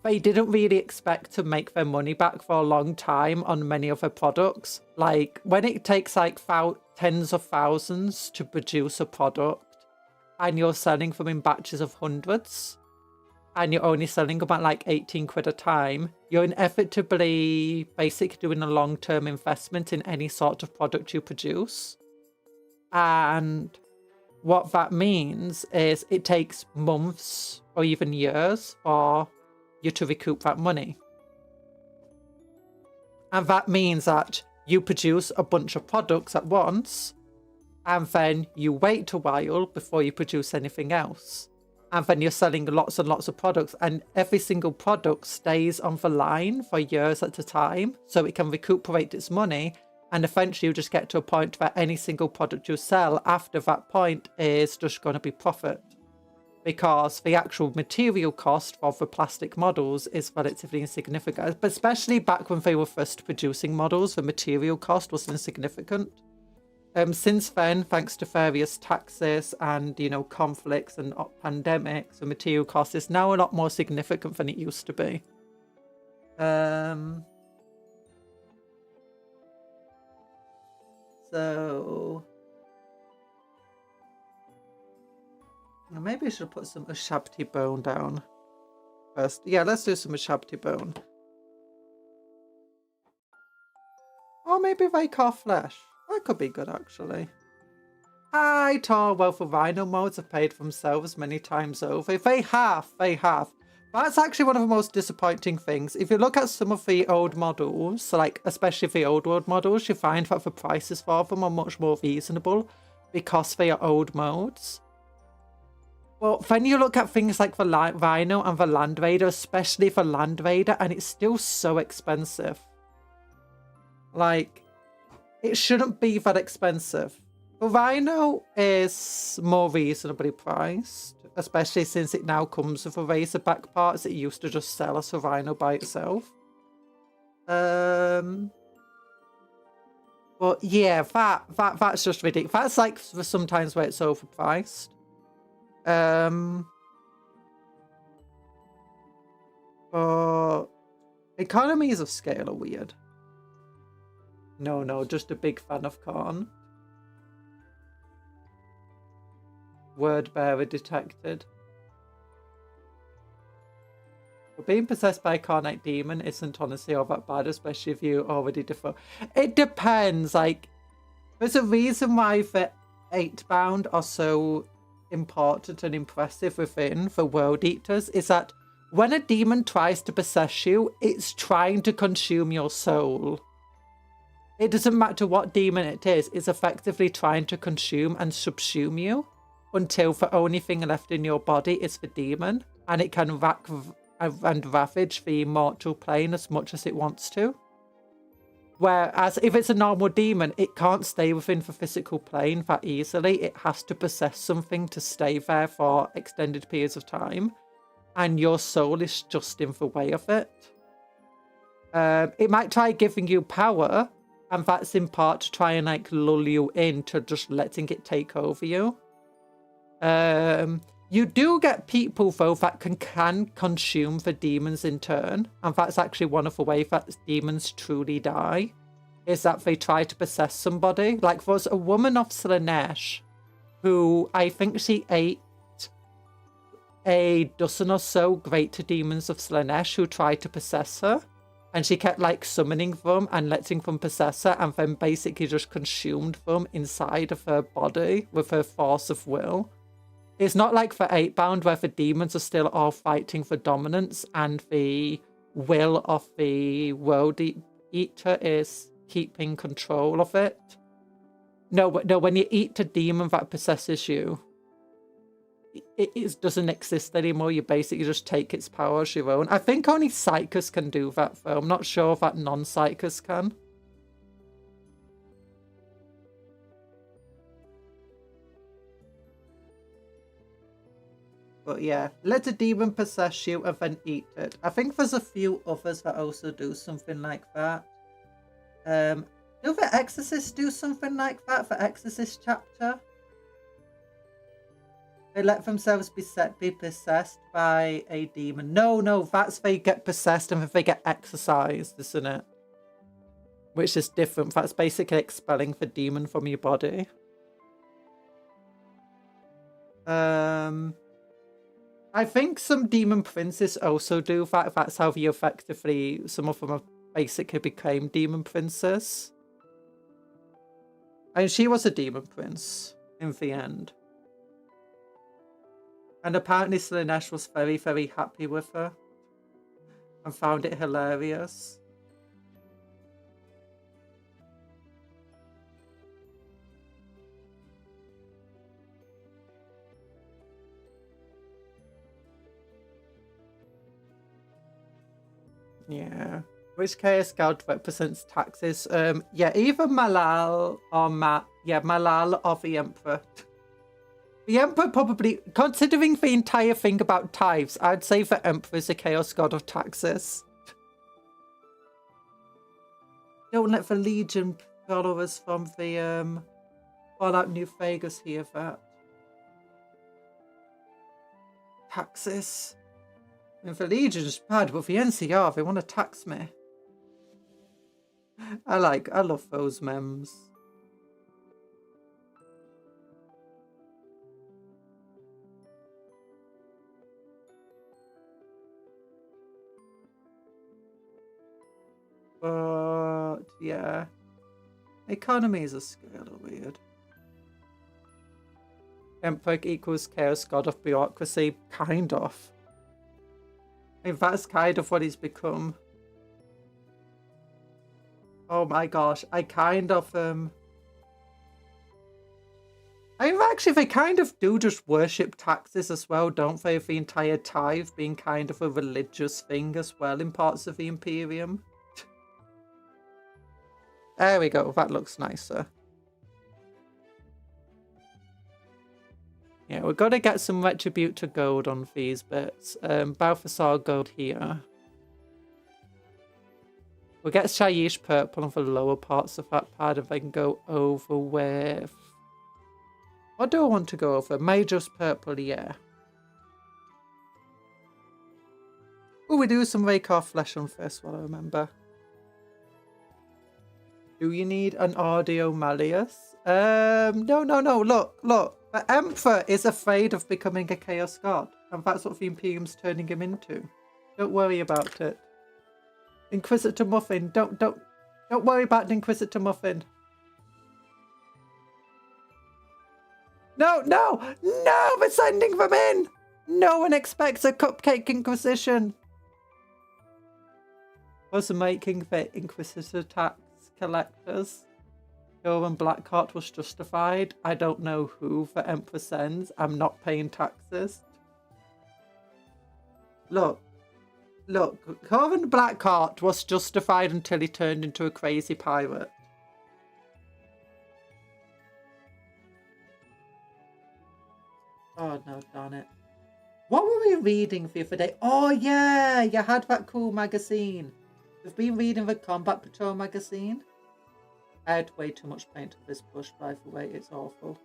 they didn't really expect to make their money back for a long time on many of their products. Like when it takes like tens of thousands to produce a product and you're selling them in batches of hundreds and you're only selling about like 18 quid a time, you're inevitably basically doing a long-term investment in any sort of product you produce. And what that means is it takes months or even years for you to recoup that money. And that means that you produce a bunch of products at once and then you wait a while before you produce anything else. And then you're selling lots and lots of products, and every single product stays on the line for years at a time so it can recuperate its money. And eventually you just get to a point where any single product you sell after that point is just going to be profit. Because the actual material cost of the plastic models is relatively insignificant. But especially back when they were first producing models, the material cost was insignificant. Since then, thanks to various taxes and, you know, conflicts and pandemics, the material cost is now a lot more significant than it used to be. So maybe I should put some Ushabti bone down first. Yeah, let's do some Ushabti bone. Or maybe Vaikar flesh. That could be good, actually. Hi, Tor. Well, for Rhino modes have paid for themselves many times over. They have. That's actually one of the most disappointing things. If you look at some of the old models, so like especially the old world models, you find that the prices for them are much more reasonable because they are old modes. Well, then you look at things like the Rhino and the Land Raider, especially the Land Raider, and it's still so expensive. Like, it shouldn't be that expensive. The Rhino is more reasonably priced, especially since it now comes with a Razorback parts. It used to just sell as a Rhino by itself. But yeah, that's just ridiculous. That's like sometimes where it's overpriced. But economies of scale are weird. No, just a big fan of corn. Word bearer detected. But being possessed by a Cornite demon isn't honestly all that bad, especially if you already default. It depends. Like, there's a reason why the 8-bound are so important and impressive within the World Eaters, is that when a demon tries to possess you, it's trying to consume your soul. It doesn't matter what demon it is, it's effectively trying to consume and subsume you until the only thing left in your body is the demon, and it can rack and ravage the mortal plane as much as it wants to. Whereas if it's a normal demon, it can't stay within the physical plane that easily. It has to possess something to stay there for extended periods of time, and your soul is just in the way of it. It might try giving you power, and that's in part to try and like lull you into just letting it take over you. You do get people though that can consume the demons in turn, and that's actually one of the ways that demons truly die, is that they try to possess somebody. Like there's a woman of Slaanesh who I think she ate a dozen or so greater demons of Slaanesh who tried to possess her. And she kept like summoning them and letting them possess her, and then basically just consumed them inside of her body with her force of will. It's not like for 8-bound where the demons are still all fighting for dominance and the will of the world eater is keeping control of it. No, when you eat a demon that possesses you, it doesn't exist anymore. You basically just take its power as your own. I think only Psychers can do that, though. I'm not sure that non-Psychers can. But yeah, let a demon possess you and then eat it. I think there's a few others that also do something like that. Do the Exorcists do something like that? The Exorcist chapter? They let themselves be possessed by a demon. No, that's they get possessed and then they get exorcised, isn't it? Which is different. That's basically expelling the demon from your body. I think some demon princes also do that. That's how they effectively, some of them have basically became demon princes. And she was a demon prince in the end. And apparently Slaanesh was very, very happy with her. And found it hilarious. Yeah. Which Chaos God represents taxes? Yeah, either Malal or Malal or the Emperor. The Emperor probably, considering the entire thing about tithes, I'd say the Emperor is a Chaos God of taxes. Don't let the Legion followers from the Fallout New Vegas hear that. Taxes. And the Legion is bad, but the NCR, they want to tax me. I love those memes. But yeah, economies are scale are weird. Emperor equals Chaos God of bureaucracy, kind of. I mean, that's kind of what he's become. Oh my gosh, I kind of I mean, actually, they kind of do just worship taxes as well, don't they? The entire tithe being kind of a religious thing as well in parts of the Imperium. There we go, that looks nicer. Yeah, we've got to get some Retributor gold on these bits. Balthasar gold here. We'll get Shyish purple on the lower parts of that pad if I can go over with... What do I want to go over? Major's purple, yeah. Oh, we do some Rakear flesh on first while I remember. Do you need an audio Malleus? No. Look. The Emperor is afraid of becoming a Chaos God. And that's what the Imperium's turning him into. Don't worry about it. Inquisitor Muffin, don't worry about the Inquisitor Muffin. No, we're sending them in! No one expects a cupcake Inquisition. Was making the Inquisitor tax collectors. Joe Blackheart was justified. I don't know who the Emperor sends. I'm not paying taxes. Look, Corbin Blackheart was justified until he turned into a crazy pirate. Oh no, darn it. What were we reading the other day? Oh yeah, you had that cool magazine. We've been reading the Combat Patrol magazine. I had way too much paint on this brush, by the way, it's awful.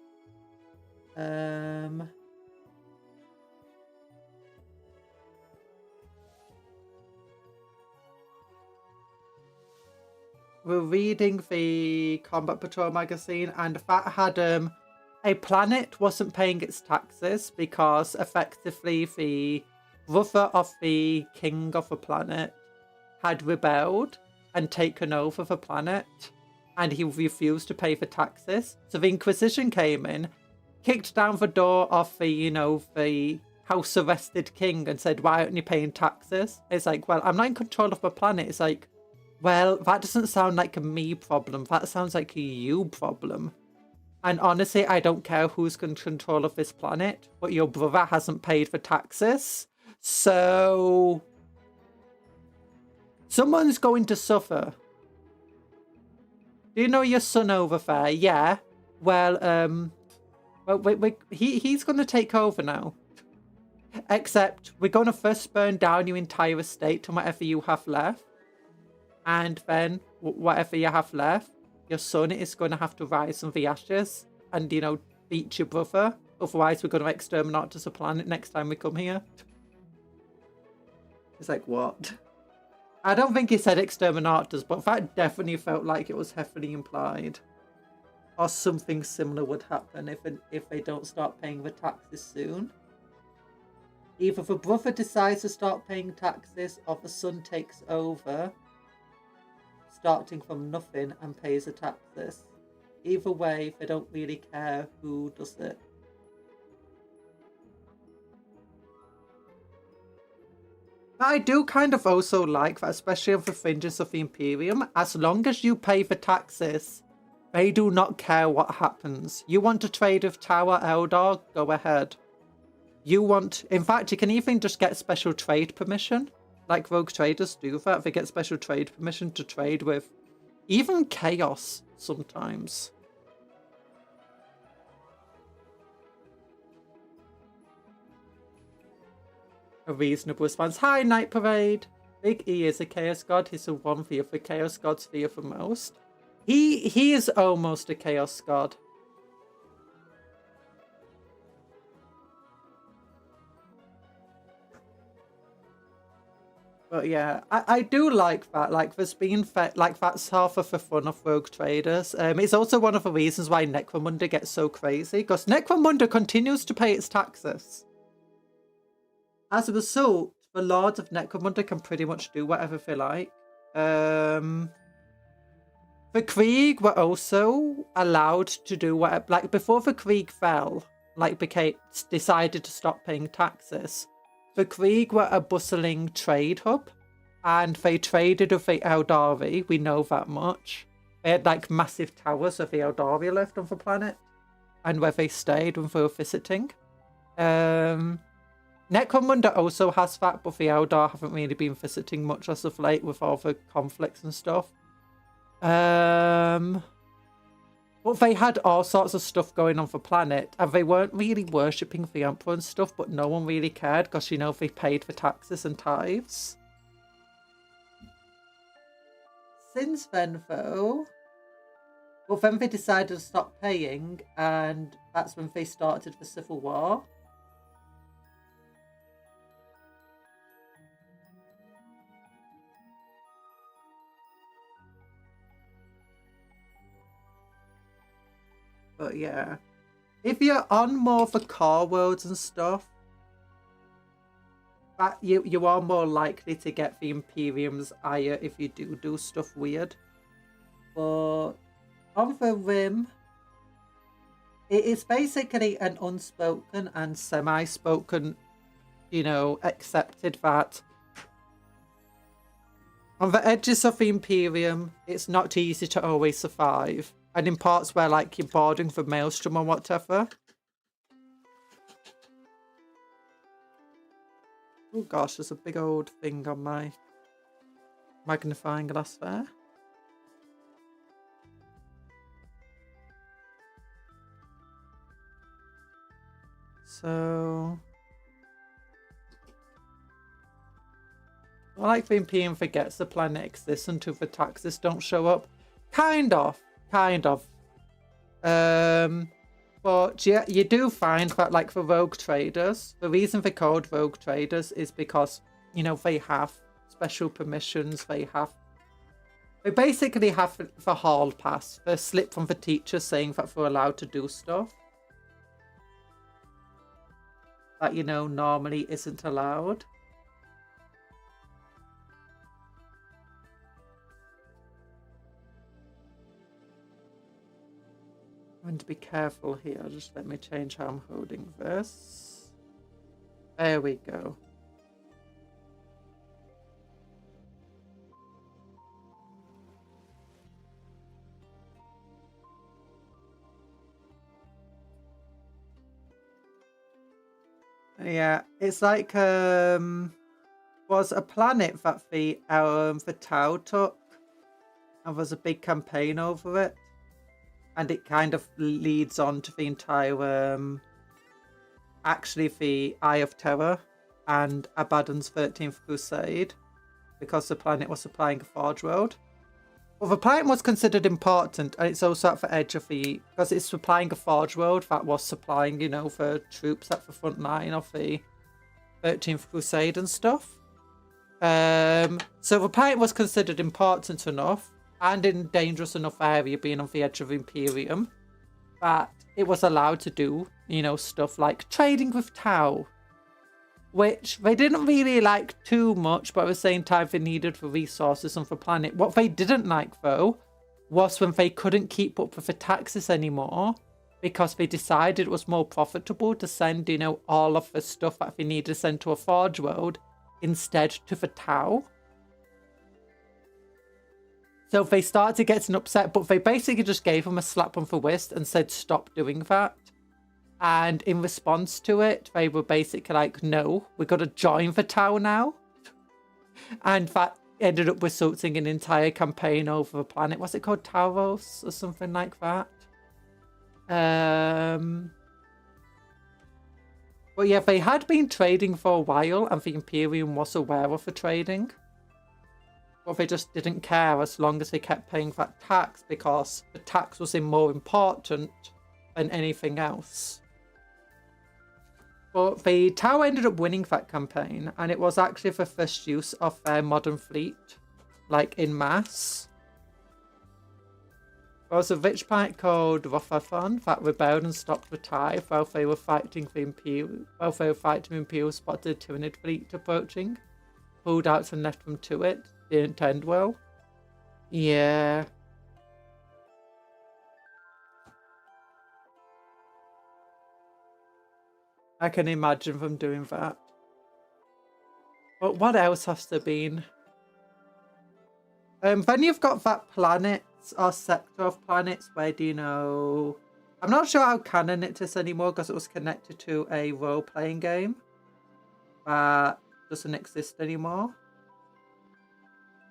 We're reading the Combat Patrol magazine, and that had a planet wasn't paying its taxes because effectively the brother of the king of the planet had rebelled and taken over the planet, and he refused to pay for taxes. So the Inquisition came in, kicked down the door of the, you know, the house arrested king and said, why aren't you paying taxes? It's like, well, I'm not in control of my planet. It's like, well, that doesn't sound like a me problem. That sounds like a you problem. And honestly, I don't care who's in control of this planet, but your brother hasn't paid for taxes. So someone's going to suffer. Do you know your son over there? Yeah. Well, he's going to take over now. Except we're going to first burn down your entire estate and whatever you have left. And then whatever you have left, your son is going to have to rise from the ashes and, you know, beat your brother. Otherwise, we're going to exterminate the planet next time we come here. It's like, what? I don't think he said exterminators, but that definitely felt like it was heavily implied. Or something similar would happen if they don't start paying the taxes soon. Either the brother decides to start paying taxes or the son takes over, starting from nothing and pays the taxes. Either way, they don't really care who does it. But I do kind of also like that, especially of the fringes of the Imperium, as long as you pay the taxes, they do not care what happens. You want to trade with Tower Eldar? Go ahead. You want... In fact, you can even just get special trade permission. Like rogue traders do that. They get special trade permission to trade with even Chaos sometimes. A reasonable response. Hi, Night Parade. Big E is a Chaos God. He's a one fear for Chaos Gods fear for most. He is almost a Chaos God. But yeah, I do like that. Like, there's been like that's half of the fun of rogue traders. It's also one of the reasons why Necromunda gets so crazy, because Necromunda continues to pay its taxes. As a result, the Lords of Necromunda can pretty much do whatever they like. The Krieg were also allowed to do whatever. Like, before the Krieg fell, like decided to stop paying taxes. The Krieg were a bustling trade hub, and they traded with the Eldari, we know that much. They had like massive towers of the Eldari left on the planet, and where they stayed when they were visiting. Necromunda also has that, but the Eldar haven't really been visiting much as of late with all the conflicts and stuff. But they had all sorts of stuff going on the planet, and they weren't really worshipping the Emperor and stuff, but no one really cared because, you know, they paid for taxes and tithes. Since then, though, well, then they decided to stop paying, and that's when they started the Civil War. But yeah, if you're on more of the core worlds and stuff, that you are more likely to get the Imperium's ire if you do stuff weird. But on the Rim, it is basically an unspoken and semi-spoken, you know, accepted that on the edges of the Imperium, it's not easy to always survive. And in parts where, like, you're boarding for Maelstrom or whatever. Oh gosh, there's a big old thing on my magnifying glass there. So... I like the Imperium forgets the planet exists until the taxes don't show up. Kind of. But yeah, you do find that, like, for rogue traders, the reason they're called rogue traders is because, you know, they have special permissions. They basically have the hall pass, the slip from the teacher saying that they're allowed to do stuff that, you know, normally isn't allowed. And be careful here. Just let me change how I'm holding this. There we go. Yeah, it's like was a planet that the Tau took, and there's a big campaign over it, and it kind of leads on to the entire actually the Eye of Terror and Abaddon's 13th Crusade, because the planet was supplying a forge world. Well, the planet was considered important, and it's also at the edge of because it's supplying a forge world that was supplying, you know, the troops at the front line of the 13th Crusade and stuff. So the planet was considered important enough and in dangerous enough area, being on the edge of Imperium, that it was allowed to do, you know, stuff like trading with Tau, which they didn't really like too much, but at the same time they needed the resources on the planet. What they didn't like, though, was when they couldn't keep up with the taxes anymore, because they decided it was more profitable to send, you know, all of the stuff that they needed to send to a forge world instead to the Tau. So they started getting upset, but they basically just gave them a slap on the wrist and said, stop doing that. And in response to it, they were basically like, no, we've got to join the Tau now. And that ended up resulting in an entire campaign over the planet. Was it called Tauros or something like that? But yeah, they had been trading for a while, and the Imperium was aware of the trading. But they just didn't care as long as they kept paying that tax, because the tax was more important than anything else. But the Tau ended up winning that campaign, and it was actually the first use of their modern fleet, like in mass. There was a rich planet called Rothathon that rebelled and stopped the tide while they were fighting the Imperial spotted a Tyranid fleet approaching, pulled out and left them to it. Didn't end well. Yeah. I can imagine them doing that. But what else has there been? Then you've got that planet or sector of planets where, do you know... I'm not sure how canon it is anymore because it was connected to a role-playing game that doesn't exist anymore.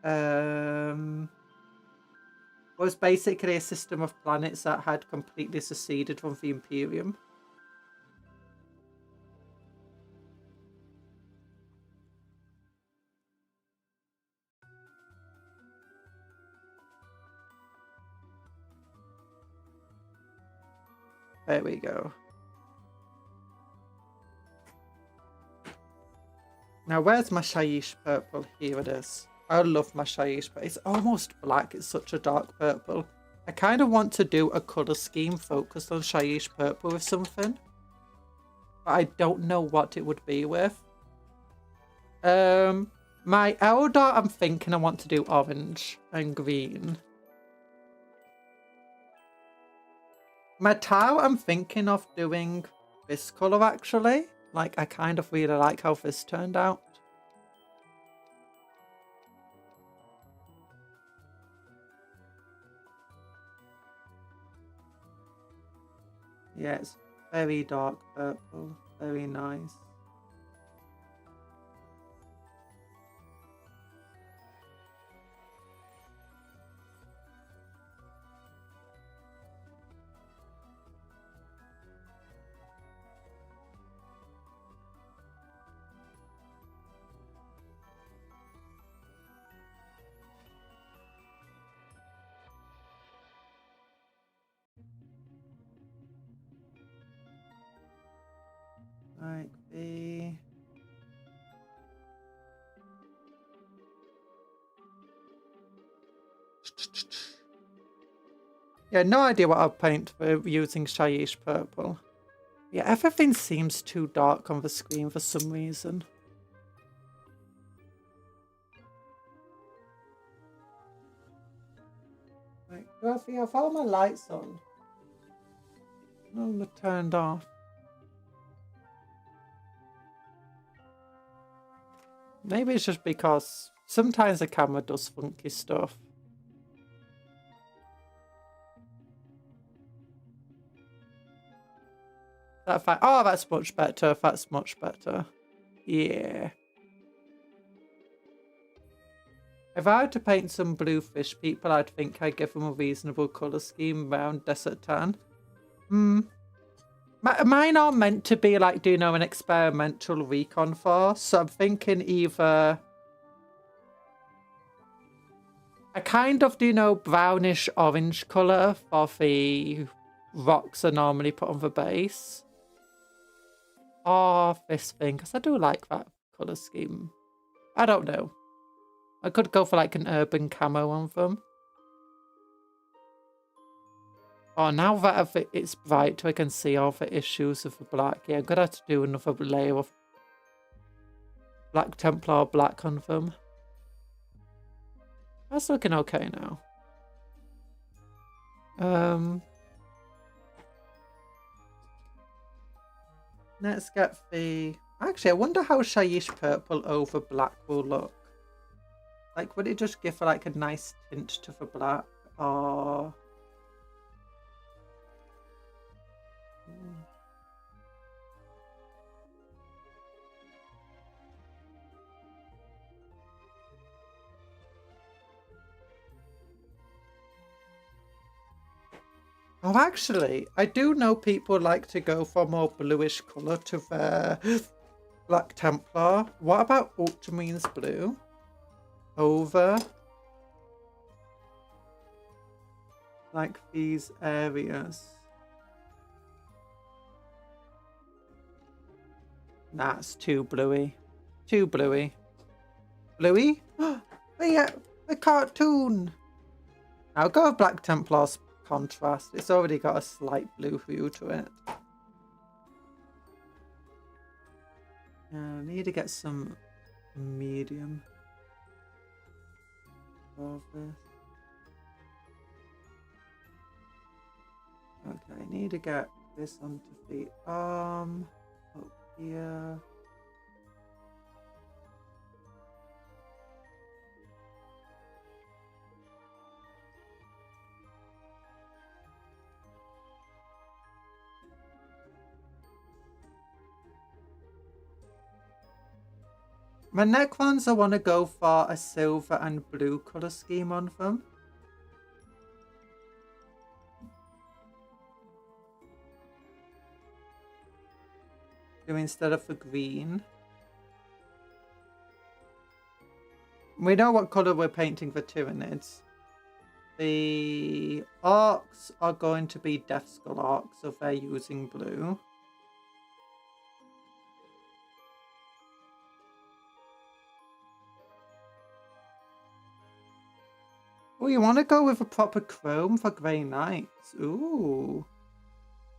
It was basically a system of planets that had completely seceded from the Imperium. There we go. Now, where's my Shyish purple? Here it is. I love my Shyish, but it's almost black. It's such a dark purple. I kind of want to do a colour scheme focused on Shyish purple with something. But I don't know what it would be with. My Eldar, I'm thinking I want to do orange and green. My Tau, I'm thinking of doing this colour actually. Like, I kind of really like how this turned out. Yeah, it's very dark purple. Very nice. Like the... Yeah, no idea what I'll paint for using Shyish purple. Yeah, everything seems too dark on the screen for some reason. Right, Ruffy, I've all my lights on. No, they're turned off. Maybe it's just because sometimes the camera does funky stuff. That fine. Oh, that's much better. That's much better. Yeah. If I had to paint some blue fish people, I'd think I'd give them a reasonable colour scheme around desert tan. Mine are meant to be like, do you know, an experimental recon force. So I'm thinking either... I kind of do know brownish orange colour for the rocks are normally put on the base. Or this thing, because I do like that colour scheme. I don't know. I could go for like an urban camo on them. Oh, now that it's bright, I can see all the issues of the black. Yeah, I'm going to have to do another layer of Black Templar black on them. That's looking okay now. Let's get the... Actually, I wonder how Shyish purple over black will look. Like, would it just give like a nice tint to the black? Or... Oh, actually, I do know people like to go for more bluish colour to their Black Templar. What about Ultramarines blue? Over like these areas. Nah, it's too bluey. Too bluey. Bluey? The cartoon! I'll go with Black Templar's contrast. It's already got a slight blue hue to it. I need to get some medium of this. Okay, I need to get this onto the arm up here. My neck ones, I want to go for a silver and blue colour scheme on them. Do instead of the green. We know what colour we're painting the Tyranids. The Orcs are going to be Death Skull Orcs, so they're using blue. Oh, you want to go with a proper chrome for Grey Knights? Ooh.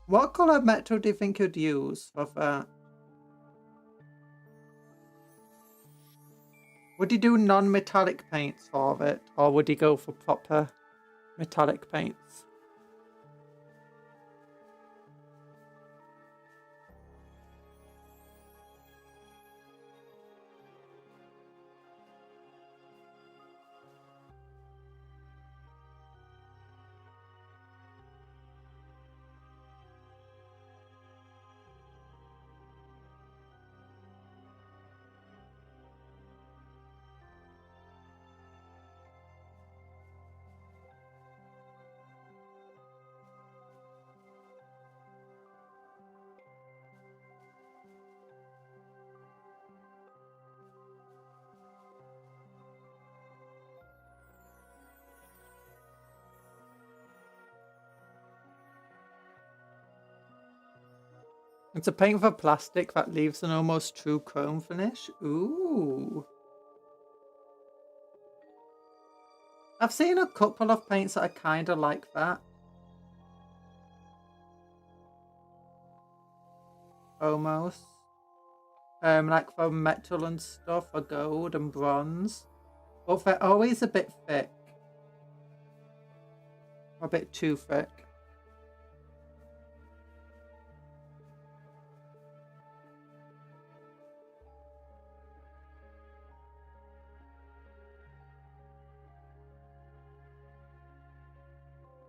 What colour metal do you think you'd use for that? Would you do non-metallic paints for it? Or would you go for proper metallic paints? It's a paint for plastic that leaves an almost true chrome finish. Ooh. I've seen a couple of paints that are kind of like that. Almost. Like for metal and stuff, or gold and bronze. But they're always a bit thick. A bit too thick.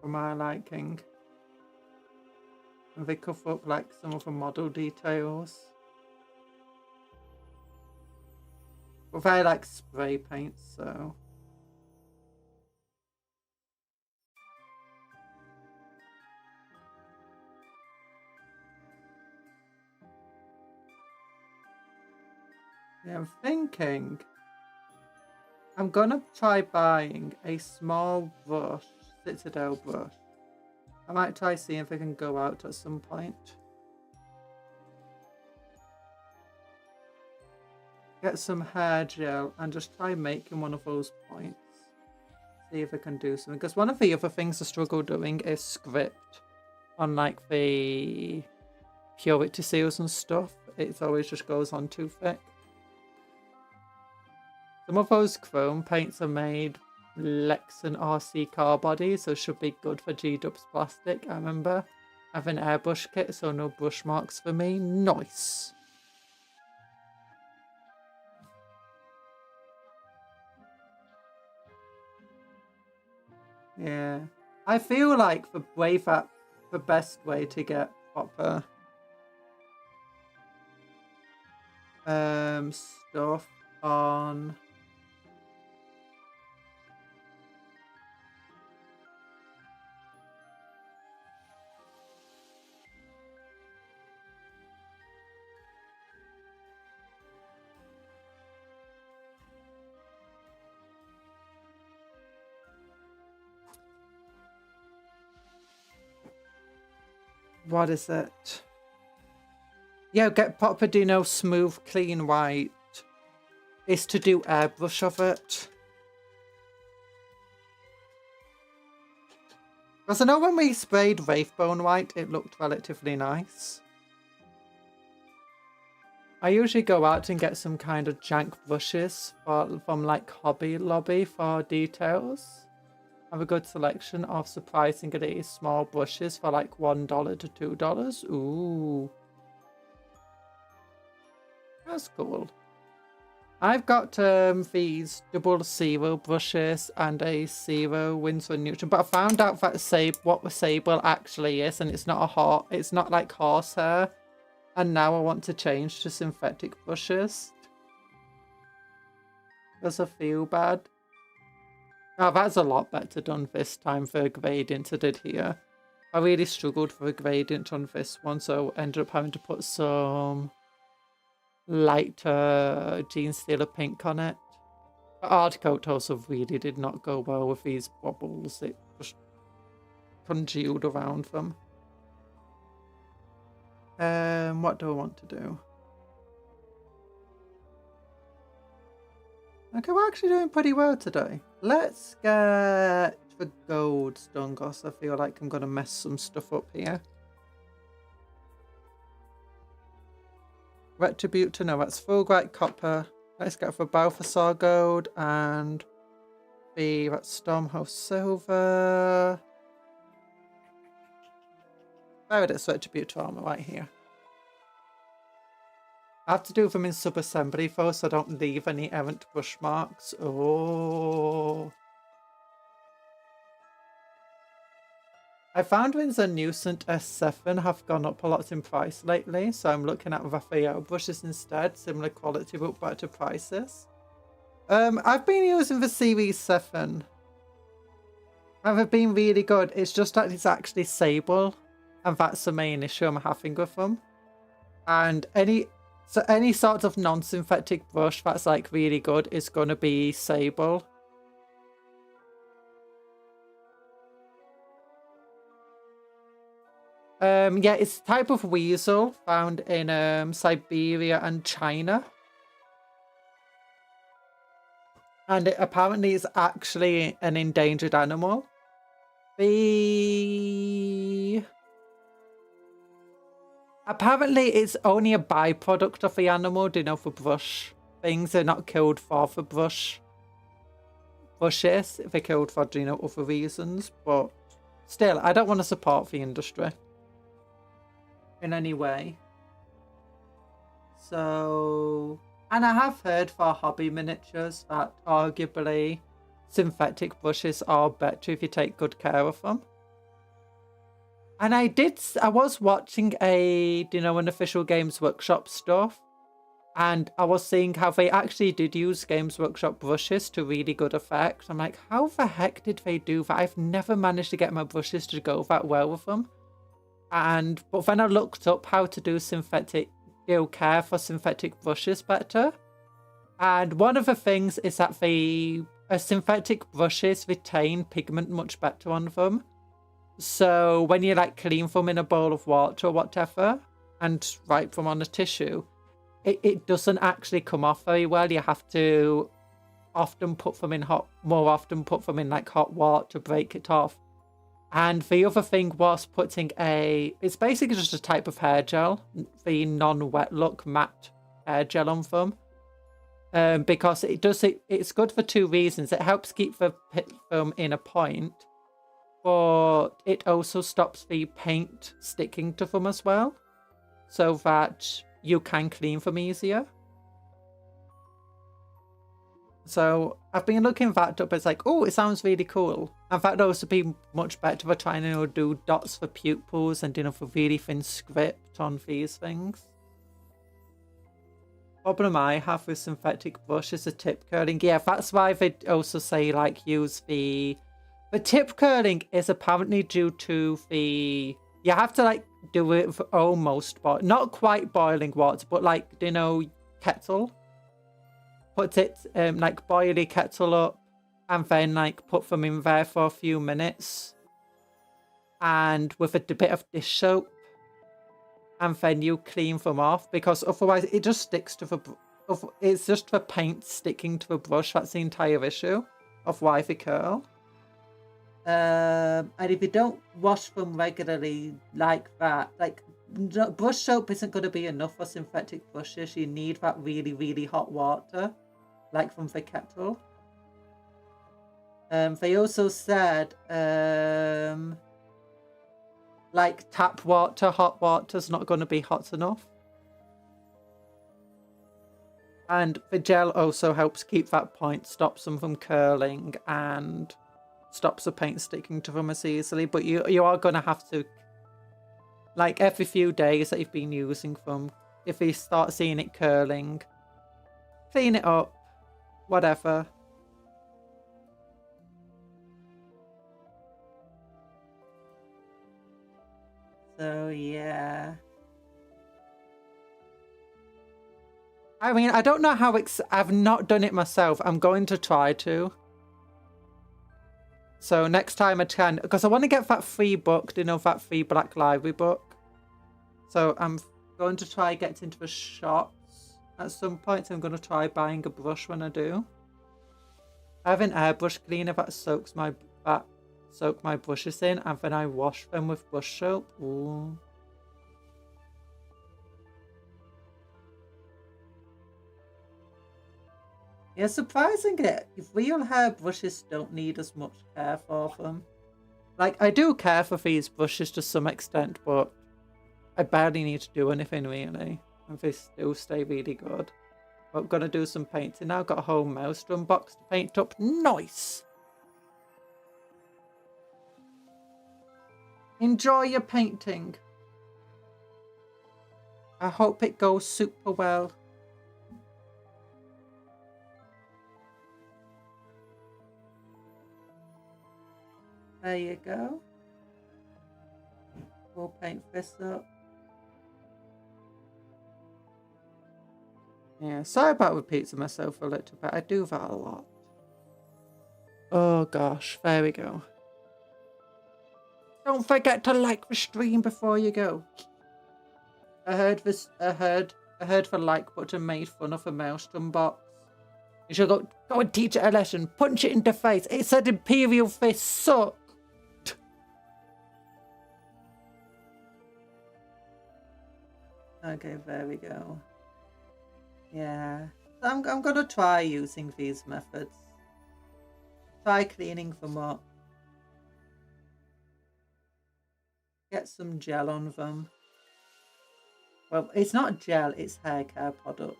for my liking. And they cover up like some of the model details. But they like spray paints, so. Yeah, I'm thinking I'm gonna try buying a small brush, Citadel brush. I might try seeing if I can go out at some point. Get some hair gel and just try making one of those points. See if I can do something. Because one of the other things I struggle doing is script on like the purity seals and stuff. It always just goes on too thick. Some of those chrome paints are made Lexan RC car body, so should be good for G-Dubs plastic. I remember having an airbrush kit, so no brush marks for me. Nice. Yeah, I feel like the best way to get proper stuff on what is it? Yeah, get proper, do you know, smooth, clean white. Is to do airbrush of it. Because I know when we sprayed Wraithbone white, it looked relatively nice. I usually go out and get some kind of jank brushes from like Hobby Lobby for details. Have a good selection of surprisingly small brushes for like $1 to $2. Ooh. That's cool. I've got these double zero brushes and a zero Winsor Newton, but I found out that what the sable actually is, and it's not like horsehair. And now I want to change to synthetic brushes. Because I feel bad. Oh, that's a lot better done this time for a gradient I did here. I really struggled for a gradient on this one, so I ended up having to put some lighter Jean Steeler pink on it. The art coat also really did not go well with these bubbles. It just congealed around them. What do I want to do? Okay, we're actually doing pretty well today. Let's get the gold done, because I feel like I'm going to mess some stuff up here. Retributor, no, that's full white copper. Let's get for Balthasar gold and that's Stormhouse silver. There it is, Retributor armor right here. I have to do them in sub-assembly though, so I don't leave any errant brush marks. Oh. I found Windsor Newsant S7 have gone up a lot in price lately, so I'm looking at Raphael brushes instead, similar quality but better prices. I've been using the Series 7. They've been really good. It's just that it's actually sable, and that's the main issue I'm having with them. And any sort of non-synthetic brush that's like really good is going to be sable. Yeah, it's a type of weasel found in Siberia and China. And it apparently is actually an endangered animal. Apparently it's only a byproduct of the animal, do you know, for brush things. They're not killed for brushes. They're killed for, you know, other reasons. But still, I don't want to support the industry in any way. So, and I have heard for hobby miniatures that arguably synthetic brushes are better if you take good care of them. And I was watching an official Games Workshop stuff, and I was seeing how they actually did use Games Workshop brushes to really good effect. I'm like, how the heck did they do that? I've never managed to get my brushes to go that well with them. But then I looked up how to do care for synthetic brushes better. And one of the things is that synthetic brushes retain pigment much better on them. So when you like clean them in a bowl of water or whatever and wipe them on a tissue, it doesn't actually come off very well. You have to often put them in hot water to break it off. And the other thing was putting it's basically just a type of hair gel, the non-wet look matte hair gel on them. Because it's good for two reasons. It helps keep the film in a point, but it also stops the paint sticking to them as well, so that you can clean them easier. So I've been looking that up. It's like, oh, it sounds really cool. In fact, also be much better for trying to do dots for pupils and for really thin script on these things. Problem I have with synthetic brush is the tip curling. Yeah, that's why they also say like use the tip curling is apparently due to you have to like do it for almost not quite boiling water, but like kettle. Put it like boil your kettle up and then like put them in there for a few minutes and with a bit of dish soap, and then you clean them off, because otherwise it just sticks to it's just the paint sticking to the brush. That's the entire issue of why they curl. And if you don't wash them regularly like that, like brush soap isn't going to be enough for synthetic brushes. You need that really, really hot water, like from the kettle. They also said like tap water, hot water's not going to be hot enough. And the gel also helps keep that point, stops them from curling and stops the paint sticking to them as easily. But you are going to have to, like every few days that you've been using them, if you start seeing it curling, clean it up, whatever. So yeah, I mean, I don't know how I've not done it myself. I'm going to try to. So next time I can, because I want to get that free book, that free Black Library book. So I'm going to try get into the shops at some point. So I'm going to try buying a brush when I do. I have an airbrush cleaner that soak my brushes in, and then I wash them with brush soap. Ooh. Yeah, surprisingly, real hair brushes don't need as much care for them. Like, I do care for these brushes to some extent, but I barely need to do anything really. And they still stay really good. But I'm going to do some painting now. Got a whole Maelstrom box to paint up. Nice! Enjoy your painting. I hope it goes super well. There you go. We'll paint this up. Yeah, sorry about repeating myself a little bit. I do that a lot. Oh gosh, there we go. Don't forget to like the stream before you go. I heard the like button made fun of a Maelstrom box. You should go and teach it a lesson. Punch it in the face. It said Imperial Fist suck. Okay, there we go. Yeah, I'm gonna try using these methods. Try cleaning them up. Get some gel on them. Well, it's not gel, it's hair care product.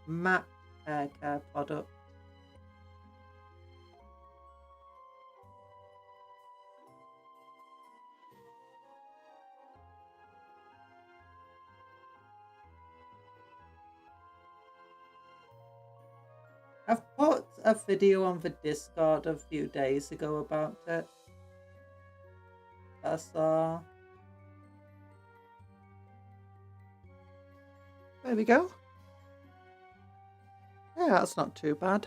Matte hair care product. a video on the Discord a few days ago about it. I saw. There we go. Yeah, that's not too bad.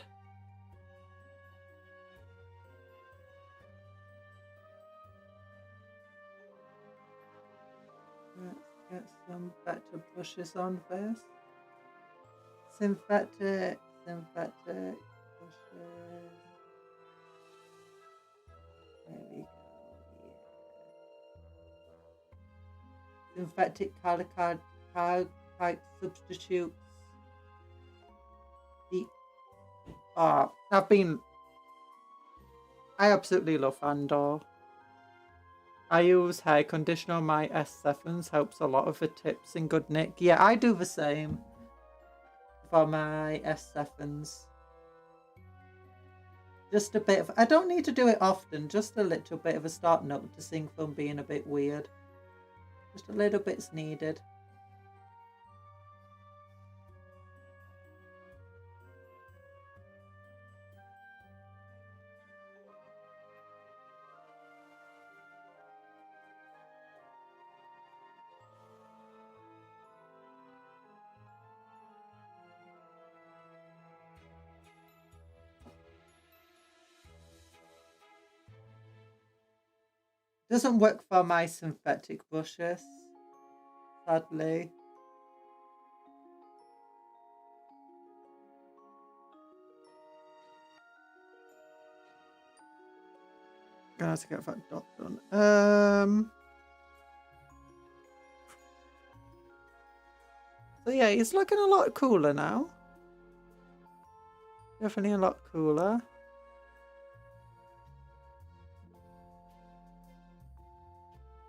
Let's get some better brushes on first. Synthetic brushes. There we go. Yeah. Synthetic color type substitutes. I absolutely love Andor. I use hair conditioner on my S7s, helps a lot of the tips in good nick. Yeah, I do the same for my S7s. Just a bit of, I don't need to do it often, just a little bit of a start note to sing from being a bit weird. Just a little bit's needed. Doesn't work for my synthetic brushes, sadly. Gonna have to get that dot done. So yeah, it's looking a lot cooler now. Definitely a lot cooler.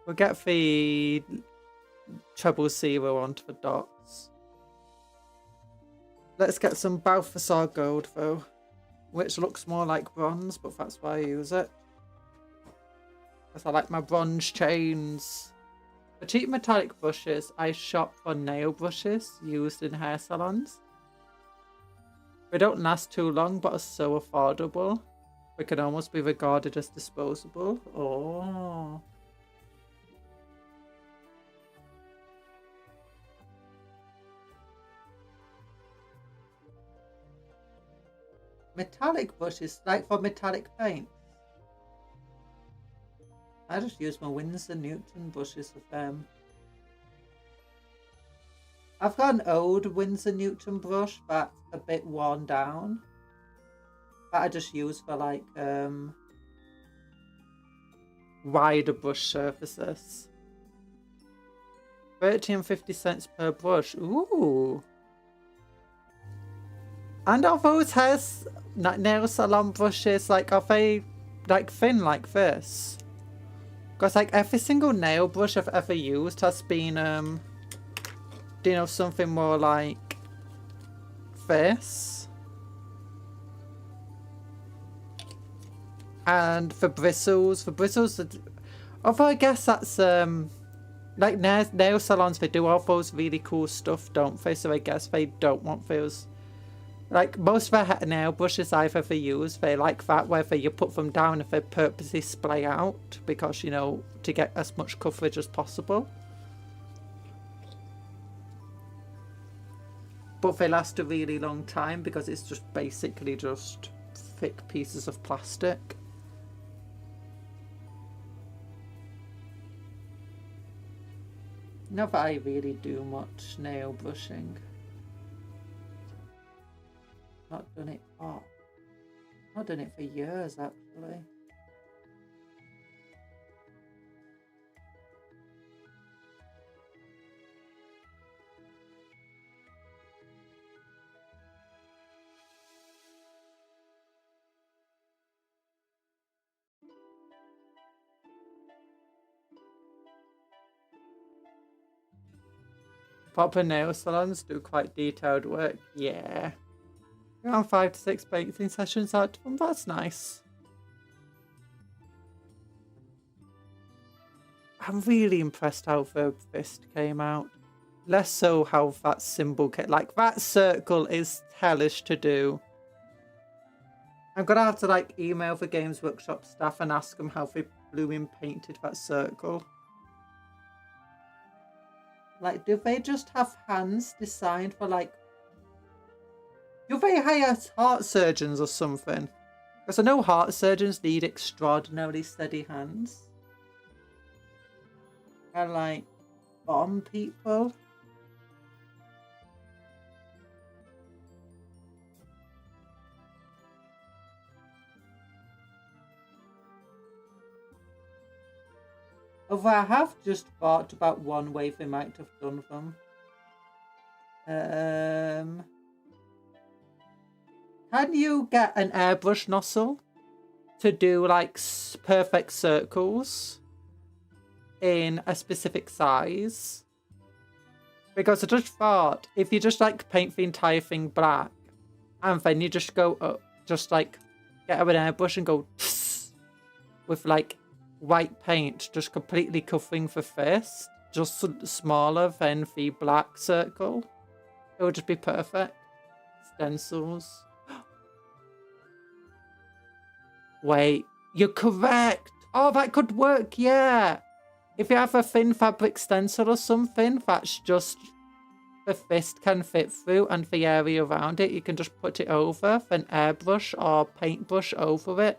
We'll get the treble zero onto the dots. Let's get some Balthasar gold though, which looks more like bronze, but that's why I use it. Because I like my bronze chains. For cheap metallic brushes, I shop for nail brushes used in hair salons. They don't last too long, but are so affordable. They can almost be regarded as disposable. Oh. Metallic brushes, like for metallic paints. I just use my Winsor Newton brushes with them. I've got an old Winsor Newton brush that's a bit worn down, that I just use for like wider brush surfaces. 30 and 50 cents per brush. Ooh. And are those nail salon brushes, like, are they like thin like this? Because like every single nail brush I've ever used has been you know, something more like this. And for bristles, although I guess that's like nail salons, they do all those really cool stuff, don't they? So I guess they don't want those. Like most of the nail brushes I've ever used, they like that, whether you put them down if they purposely splay out, because, you know, to get as much coverage as possible. But they last a really long time because it's just basically just thick pieces of plastic. Not that I really do much nail brushing. Not done it for years actually. Proper nail salons do quite detailed work, yeah. Around 5 to 6 painting sessions out of them, that's nice. I'm really impressed how the fist came out. Less so how that symbol came, like that circle is hellish to do. I'm gonna have to like email the Games Workshop staff and ask them how they blew and painted that circle. Like, do they just have hands designed for like... Do they hire heart surgeons or something? Because I know heart surgeons need extraordinarily steady hands. And like, bomb people. Although I have just thought about one way they might have done them. Can you get an airbrush nozzle to do like perfect circles in a specific size? Because I just thought if you just like paint the entire thing black and then you just go up, just like get an airbrush and go with like white paint, just completely covering the face, just smaller than the black circle, it would just be perfect. Stencils. Wait, you're correct. Oh, that could work, yeah. If you have a thin fabric stencil or something that's just the fist can fit through and the area around it, you can just put it over, then airbrush or paintbrush over it.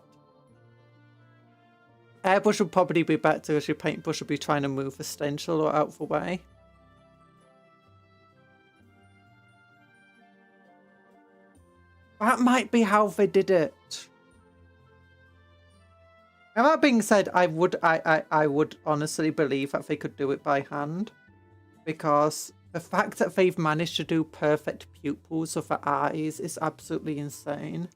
Airbrush would probably be better as your paintbrush would be trying to move the stencil or out of the way. That might be how they did it. Now that being said, I would honestly believe that they could do it by hand, because the fact that they've managed to do perfect pupils of the eyes is absolutely insane.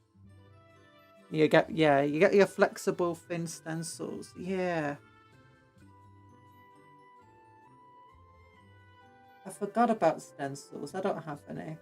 You get your flexible thin stencils. Yeah. I forgot about stencils. I don't have any.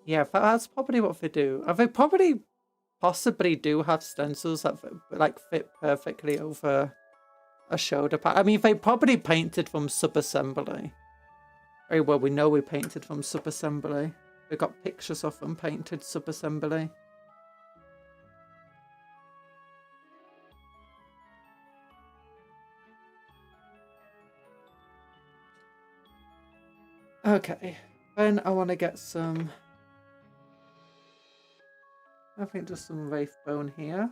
Yeah, that's probably what they do. And they probably possibly do have stencils that like fit perfectly over a shoulder pad. I mean, they probably painted from sub-assembly. Very well, we know we painted from sub-assembly. We got pictures of them painted sub-assembly. Okay, then I want to get some... I think just some wraith bone here.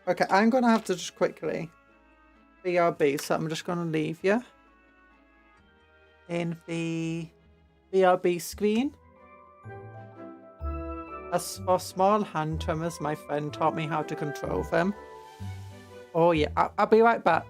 Okay, I'm gonna have to just quickly BRB, so I'm just gonna leave you in the BRB screen. As for small hand tremors, my friend taught me how to control them. Oh yeah, I'll be right back.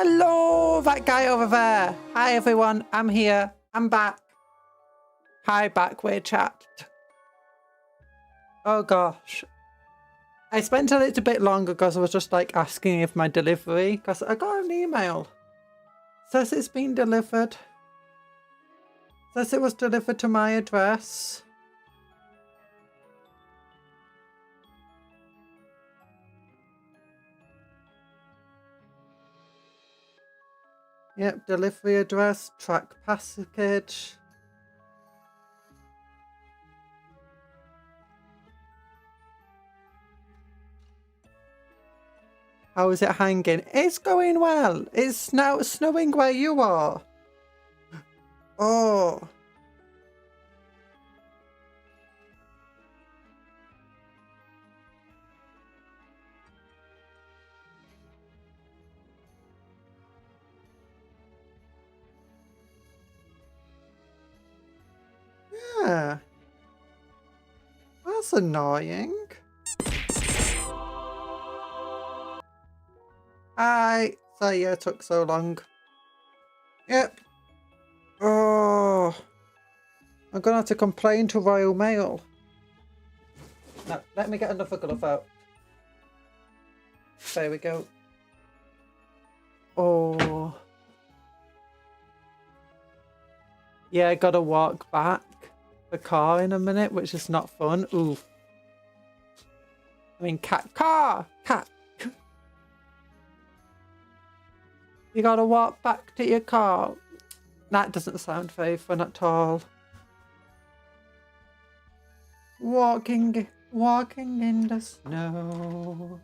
Hello, that guy over there. Hi, everyone. I'm here. I'm back. Hi, back. We're chat. Oh, gosh. I spent a little bit longer because I was just like asking if my delivery, because I got an email. Says it's been delivered. Says it was delivered to my address. Yep, delivery address, track package. How is it hanging? It's going well. It's now snowing where you are. Oh. Yeah. That's annoying. Hi. Sorry it took so long. Yep. Oh. I'm gonna have to complain to Royal Mail. No, let me get another glove out. There we go. Oh. Yeah, I gotta walk back the car in a minute, which is not fun. Ooh. I mean, cat. You gotta walk back to your car. That doesn't sound very fun at all. Walking in the snow.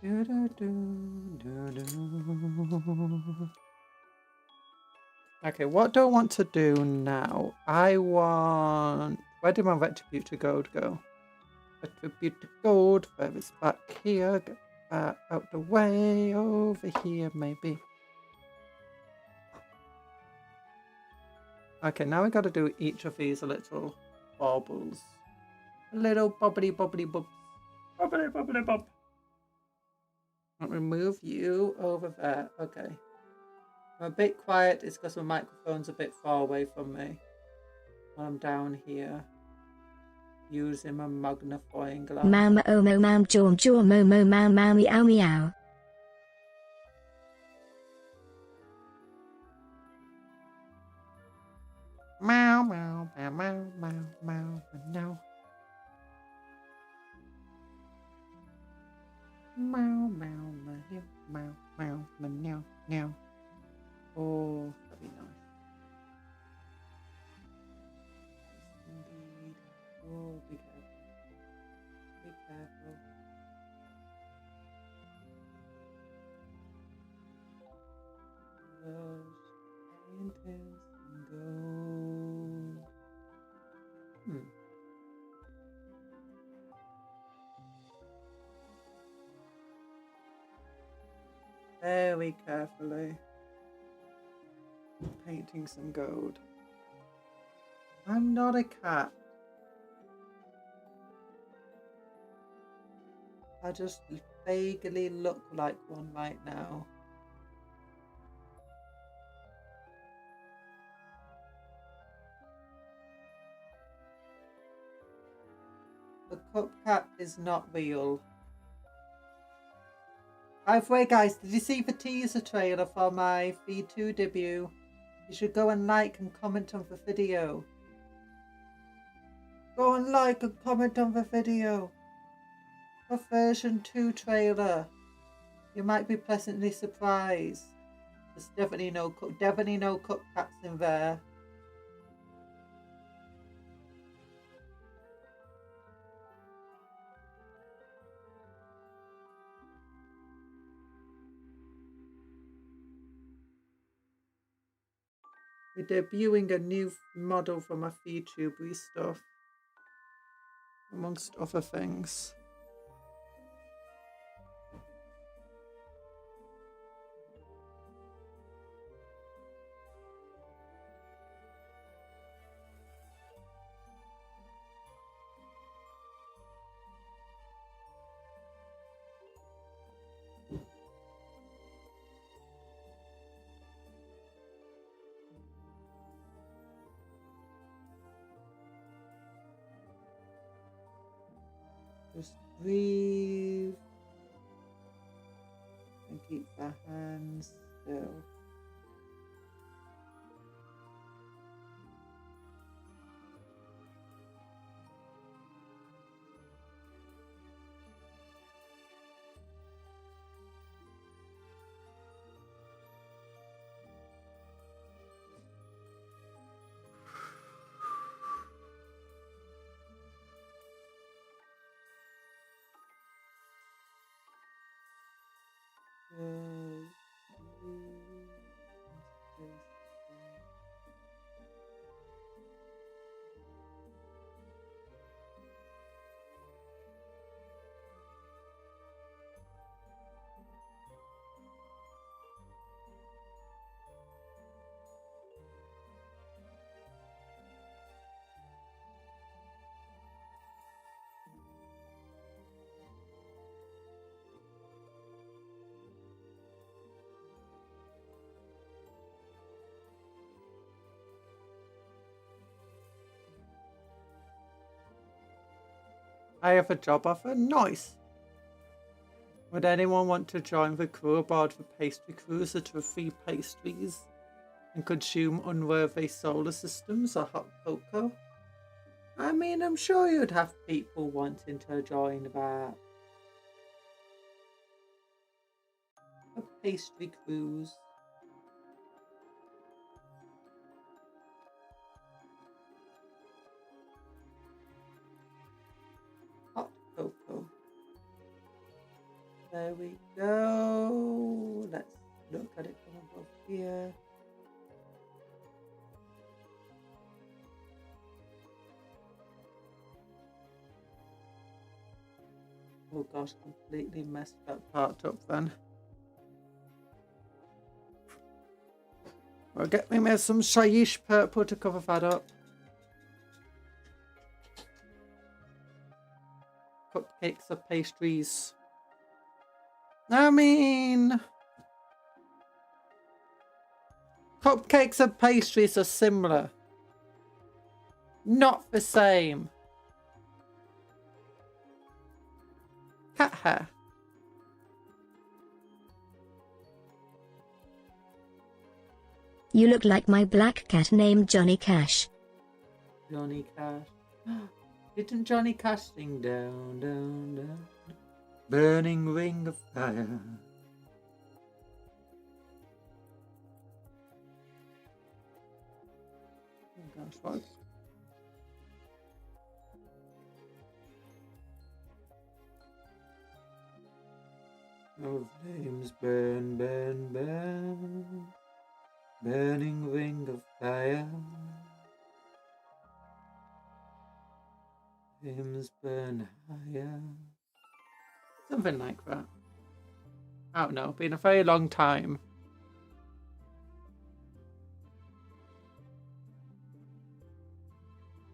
Do, do, do, do, do. Okay, what do I want to do now? I want... Where did my Vtuber gold go? Vtuber gold, where is back here? Get that out the way, over here maybe. Okay, now we got to do each of these little baubles. Little bobbly bobbly bob. Bobbly bobbly bob. I'll remove you over there. Okay. I'm a bit quiet. It's because my microphone's a bit far away from me. I'm down here. Using my magnifying glass. Mama oh mo mam jaw jaw mo mo mau mau meow meow. Meow meow meow meow meow meow meow. Meow meow meow meow meow meow meow. Oh, that'd be nice. Indeed. Oh, be careful. Be careful. Those paintings and gold. Very carefully. Painting some gold. I'm not a cat. I just vaguely look like one right now. The cup cat is not real. By the way, guys, did you see the teaser trailer for my V2 debut? You should go and like and comment on the video. Go and like and comment on the video. For version 2 trailer. You might be pleasantly surprised. There's definitely no cupcakes in there. We're debuting a new model for my Vtuber stuff, amongst other things. Just breathe and keep the hands still. I have a job offer. Nice. Would anyone want to join the crew aboard the pastry cruiser to free pastries and consume unworthy solar systems or hot cocoa? I mean, I'm sure you'd have people wanting to join that. A pastry cruise. Hot cocoa. There we go. Let's look at it from above here. Oh gosh, completely messed that part up then. Well, get me some Shyish purple to cover that up. Cupcakes or pastries. I mean, cupcakes and pastries are similar. Not the same. Cat hair. You look like my black cat named Johnny Cash. Johnny Cash. Didn't Johnny Cash sing down, down, down? Burning ring of fire. Oh gosh, what? Oh, flames burn, burn, burn. Burning ring of fire. Flames burn higher. Something like that. I don't know. Been a very long time.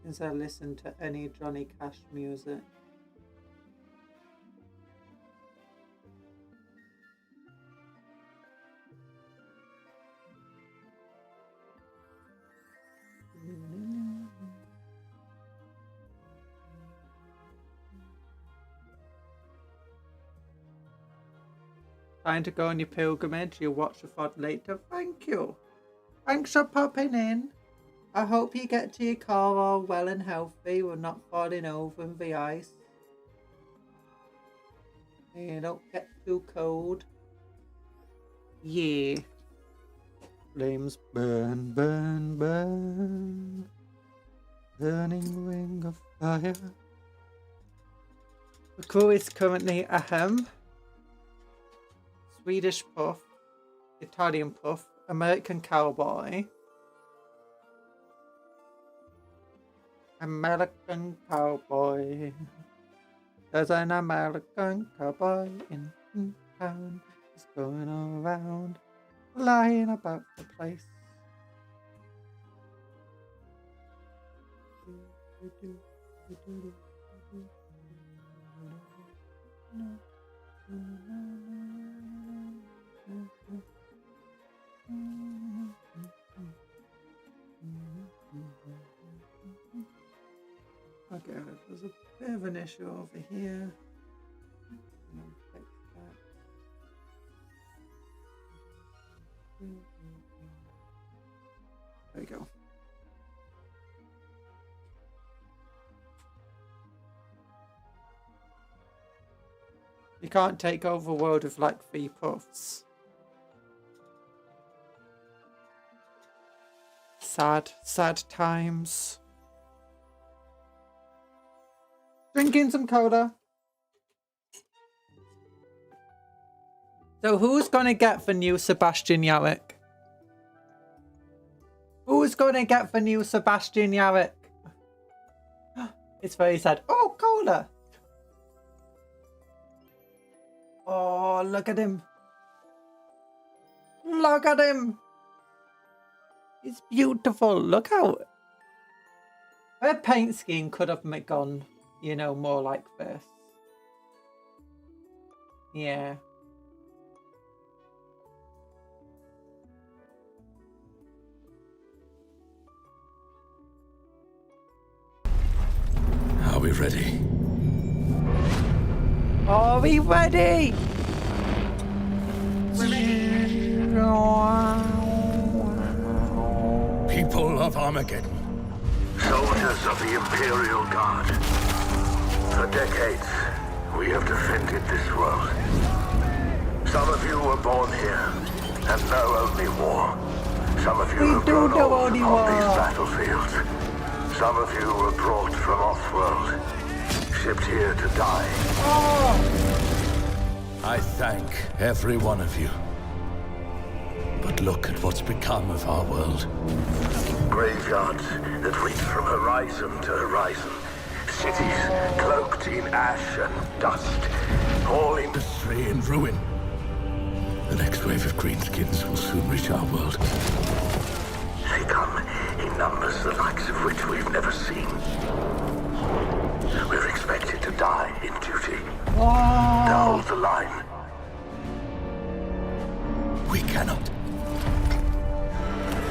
Since I listened to any Johnny Cash music. Trying to go on your pilgrimage, you'll watch the VOD later. Thank you. Thanks for popping in. I hope you get to your car all well and healthy. We're not falling over in the ice. You don't get too cold. Yeah. Flames burn, burn, burn. Burning ring of fire. The crew is currently ahem. Swedish puff, Italian puff, American cowboy, American cowboy. There's an American cowboy in town. He's going around, lying about the place. Okay, there's a bit of an issue over here. There we go. You can't take over a world with like 3 puffs. Sad, sad times. Drinking some cola. So who's gonna get the new Sebastian Yarrick? Who's gonna get the new Sebastian Yarrick? It's very sad. Oh, cola! Oh, look at him. Look at him. He's beautiful. Look how... Her paint scheme could have gone, you know, more like this. Yeah. Are we ready? Are we ready? People of Armageddon. Soldiers of the Imperial Guard. For decades, we have defended this world. Some of you were born here and know only war. Some of you have grown old on these battlefields. Some of you were brought from off-world, shipped here to die. I thank every one of you. But look at what's become of our world. Graveyards that reach from horizon to horizon. Cities cloaked in ash and dust. All Industry in ruin. The next wave of greenskins will soon reach our world. They come in numbers the likes of which we've never seen. We're expected to die in duty. To hold the line. We cannot.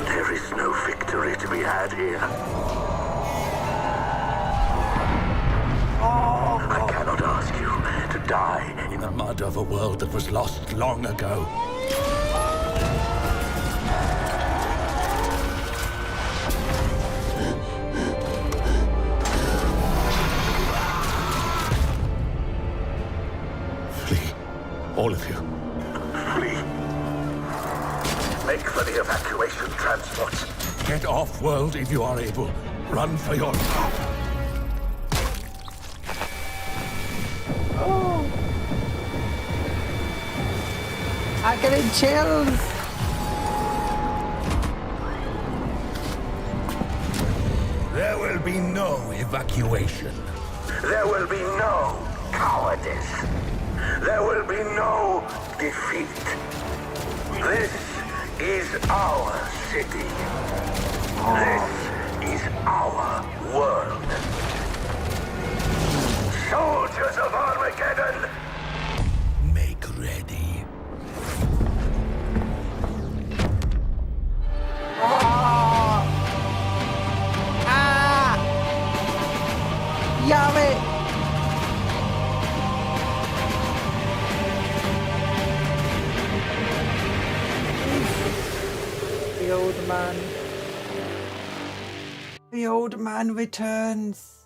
There is no victory to be had here. I cannot ask you to die In the mud of a world that was lost long ago. Flee, all of you. Flee. Make for the evacuation transports. Get off world if you are able. Run for your life. I'm getting chills. There will be no evacuation. There will be no cowardice. There will be no defeat. This is our city. This is our world. Soldiers of Armageddon! Make ready. Yarrick! The old man. The old man returns.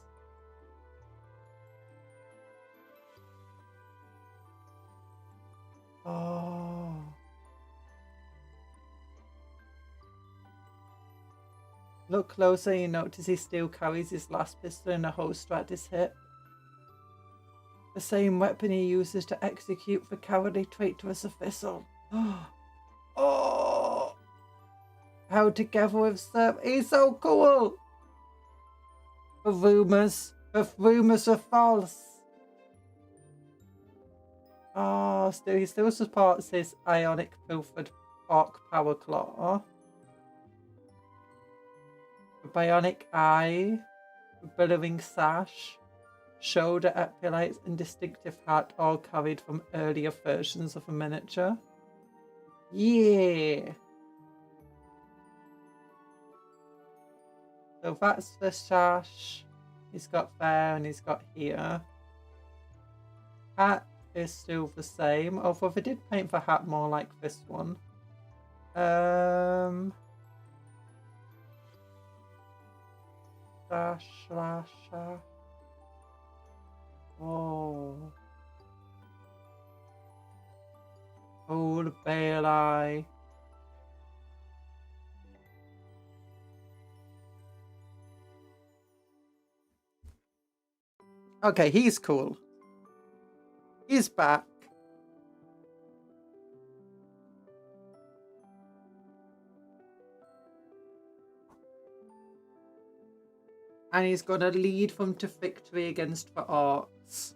Oh. Look closer, you notice he still carries his last pistol in a holster at his hip. The same weapon he uses to execute the cowardly traitorous official. Oh! Held together with Sir. He's so cool! The rumors are false. Oh, he still supports his ionic pilfered arc power claw. A bionic eye, a billowing sash, shoulder epaulets, and distinctive hat, all carried from earlier versions of a miniature. Yeah. So that's the sash he's got there and he's got here. Hat is still the same, although they did paint the hat more like this one. Slash, slash, slash. Oh. Old Bailey. Okay, he's cool. He's back. And he's gonna lead them to victory against the orcs.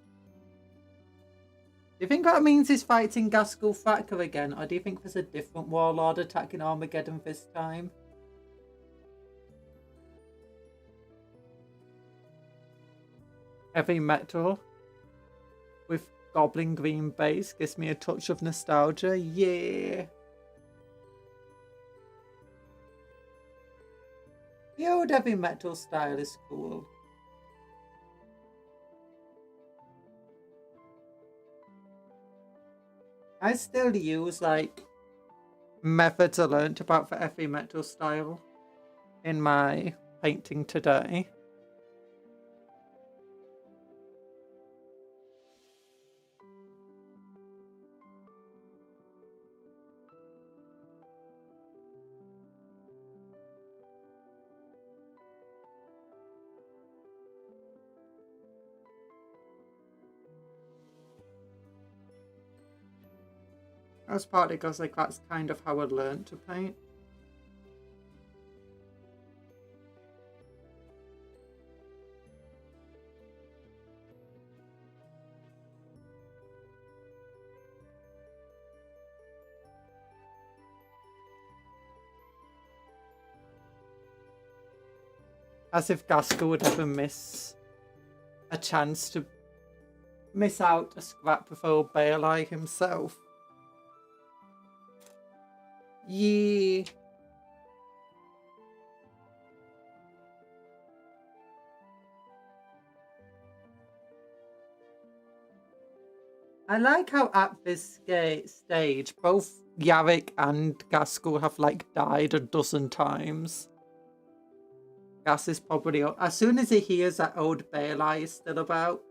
Do you think that means he's fighting Gaskell Thacker again, or do you think there's a different warlord attacking Armageddon this time? Heavy metal with goblin green base gives me a touch of nostalgia. Yeah. The old heavy metal style is cool. I still use like methods I learnt about the heavy metal style in my painting today. That's partly because like that's kind of how I learned to paint. As if Gaskell would ever miss a chance to miss out a scrap with old Bailey himself. Yeah. I like how at this stage, both Yarrick and Gaskell have like died a dozen times. Gas is probably, as soon as he hears that old Bailey is still about.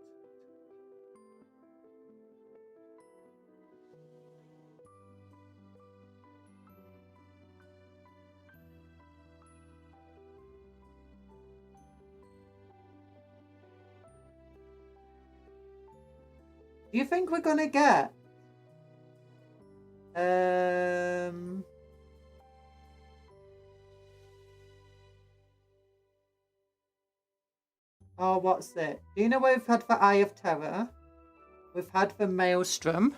Do you think we're gonna get oh, what's it? Do you know where we've had the Eye of Terror? We've had the Maelstrom.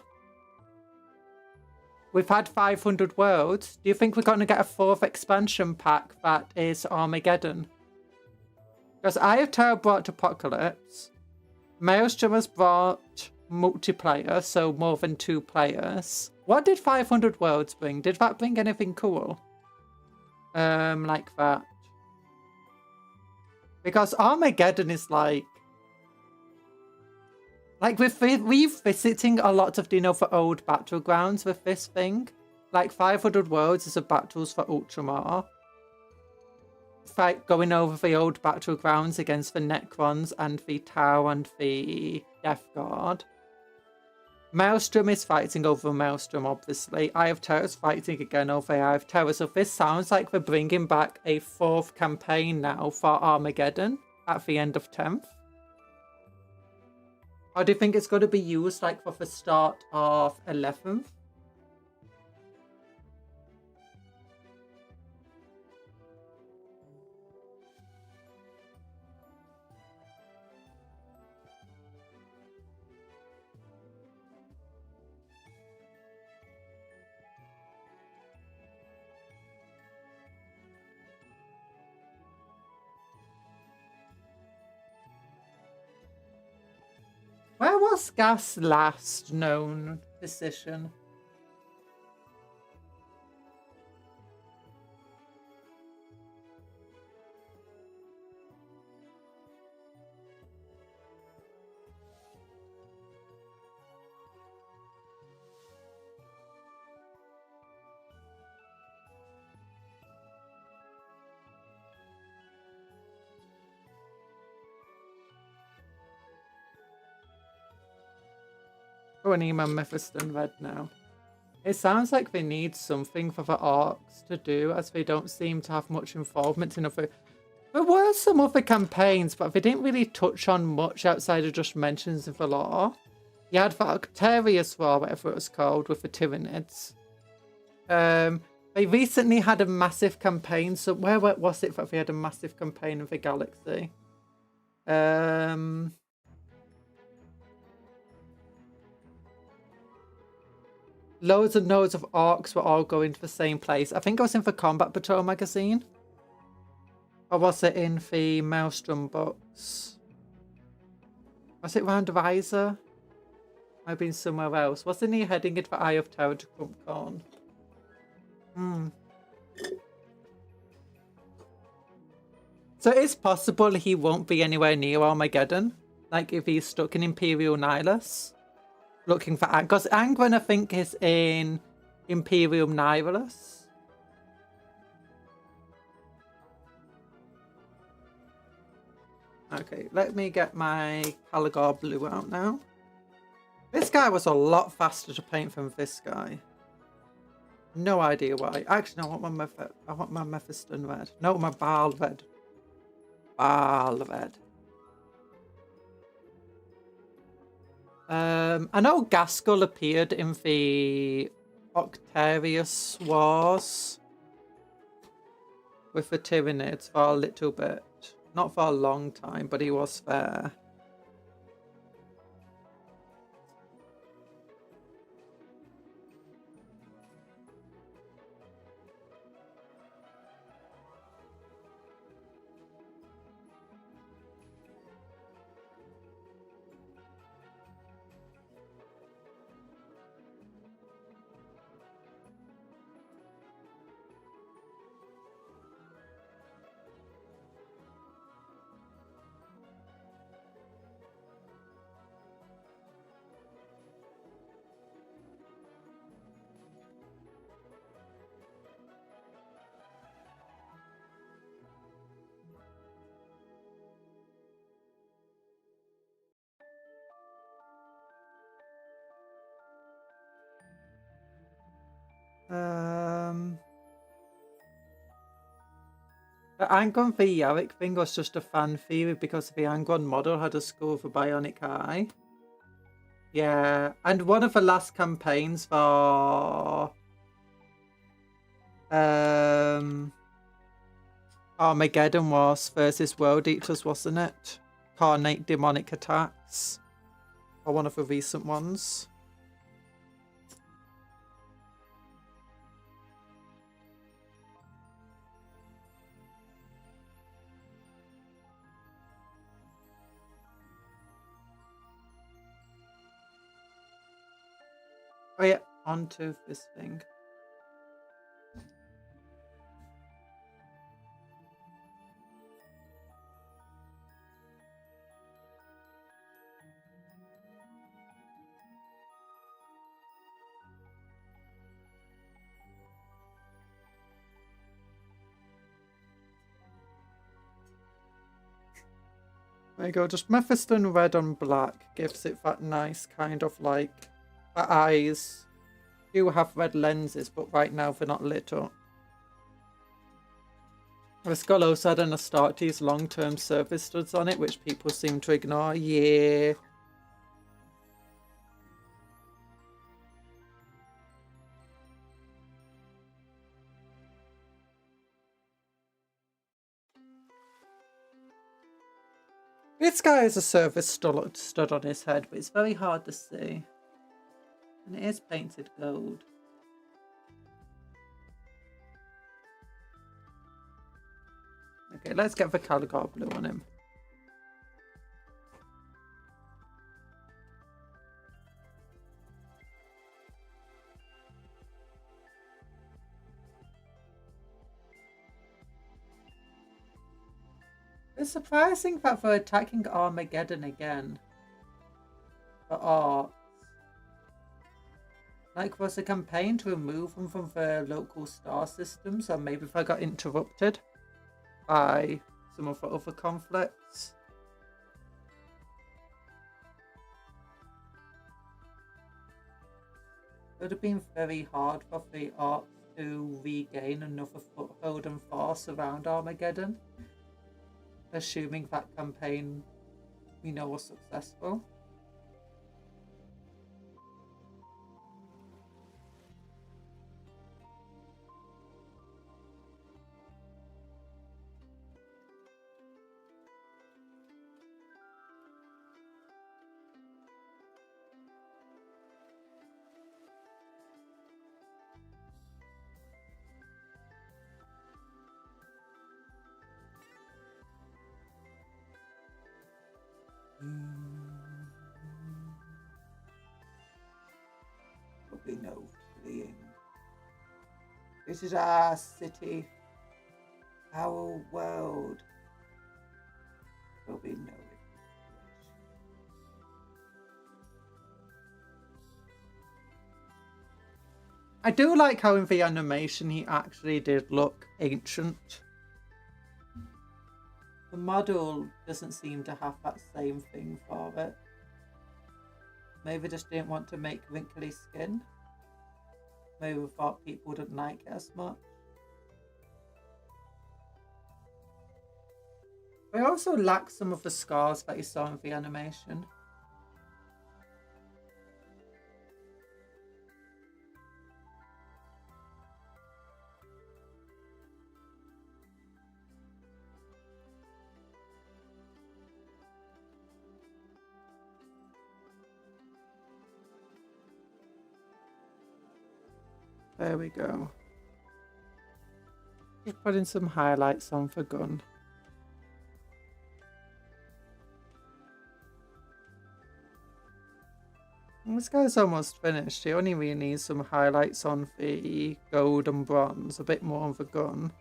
We've had 500 worlds. Do you think we're going to get a 4th expansion pack that is Armageddon? Because Eye of Terror brought Apocalypse. Maelstrom has brought multiplayer, so more than 2 players. What did 500 worlds bring? Did that bring anything cool? Like that. Because Armageddon is like we're visiting a lot of, you know, for old battlegrounds with this thing. Like 500 worlds is a battles for Ultramar. Fight going over the old battlegrounds against the Necrons and the Tau and the Death Guard. Maelstrom is fighting over Maelstrom, obviously. Eye of Terror is fighting again over Eye of Terror. So this sounds like we're bringing back a 4th campaign now for Armageddon at the end of 10th. Or do you think it's going to be used like for the start of 11th? Where was Gas' last known position? Oh, an email Mephiston read now. It sounds like they need something for the orcs to do, as they don't seem to have much involvement in other... There were some other campaigns, but they didn't really touch on much outside of just mentions of the lore. You had the Octarius War, whatever it was called, with the Tyranids. They recently had a massive campaign, so where was it that they had a massive campaign in the galaxy? Loads and loads of orcs were all going to the same place. I think it was in the Combat Patrol magazine. Or was it in the Maelstrom books? Was it round Visor? Might have been somewhere else. Wasn't he heading into the Eye of Terror to Crumpcorn? So it's possible he won't be anywhere near Armageddon. Like if he's stuck in Imperial Nihilus. Looking for Angwin. Because Angwin, I think, is in Imperium Nihilus. Okay, let me get my Caligor Blue out now. This guy was a lot faster to paint than this guy. No idea why. Actually, no, I want my Mephiston red. No, my Baal red. Baal red. I know Gaskell appeared in the Octarius Wars with the Tyranids for a little bit. Not for a long time, but he was there. The Angon v Yarick thing was just a fan theory because the Angon model had a skull with a bionic eye. Yeah, and one of the last campaigns for Armageddon was versus World Eaters, wasn't it? Carnate demonic attacks. Or one of the recent ones. Oh yeah, onto this thing. There you go, just Mephiston red on black gives it that nice kind of like... The eyes do have red lenses, but right now they're not lit up. The skull also had an Astartes long-term service studs on it, which people seem to ignore. Yeah. This guy has a service stud on his head, but it's very hard to see. And it is painted gold. Okay, let's get the Caligor Blue on him. It's surprising that they're attacking Armageddon again. For art. Like, was a campaign to remove them from the local star systems, or maybe if I got interrupted by some of the other conflicts. It would have been very hard for the orcs to regain another foothold and force around Armageddon, assuming that campaign, was successful. There'll be no fleeing. This is our city, our world. There'll be no evacuation. I do like how in the animation he actually did look ancient. The model doesn't seem to have that same thing for it. Maybe they just didn't want to make wrinkly skin. Maybe we thought people wouldn't like it as much. But I also lack some of the scars that you saw in the animation. There we go. Just putting some highlights on for gun. This guy's almost finished. He only really needs some highlights on the gold and bronze, a bit more on the gun,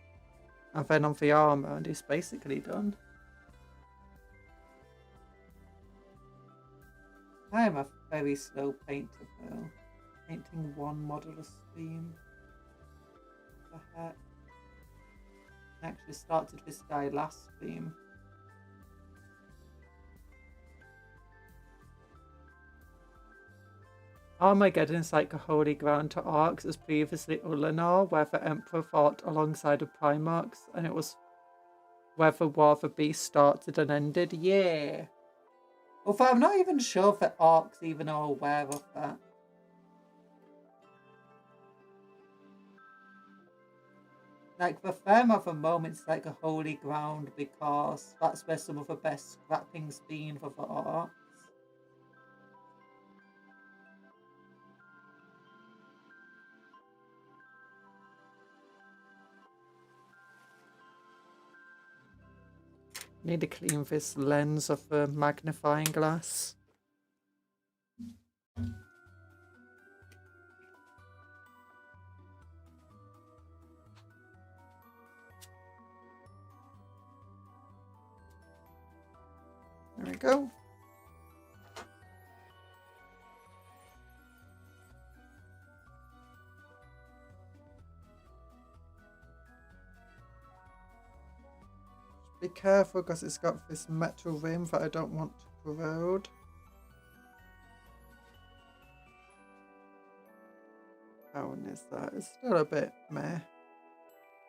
and then on the armor, and he's basically done. I am a very slow painter though. Painting one model a stream. What the heck? I actually started this guy last stream. Armageddon's like a holy ground to orcs as previously Ulanor, where the Emperor fought alongside the Primarchs, and it was where the War of the Beast started and ended. Yeah. Although I'm not even sure if the orcs even are aware of that. Like, the Fair of a moment's like a holy ground because that's where some of the best scrapping's been for the orcs. Need to clean this lens of the magnifying glass. There we go. Be careful because it's got this metal rim that I don't want to corrode. How is that? It's still a bit meh.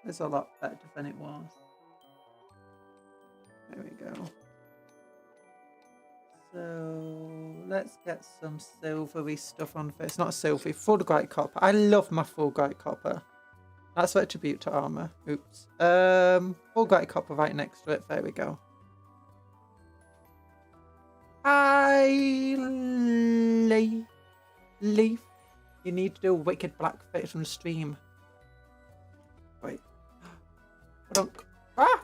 It's a lot better than it was. There we go. So let's get some silvery stuff on this. Not silvery, full bright copper. I love my full bright copper. That's what attribute to armor. Oops. Full bright copper right next to it. There we go. Leaf. You need to do a wicked blackface on stream. Wait. Hold on. Ah!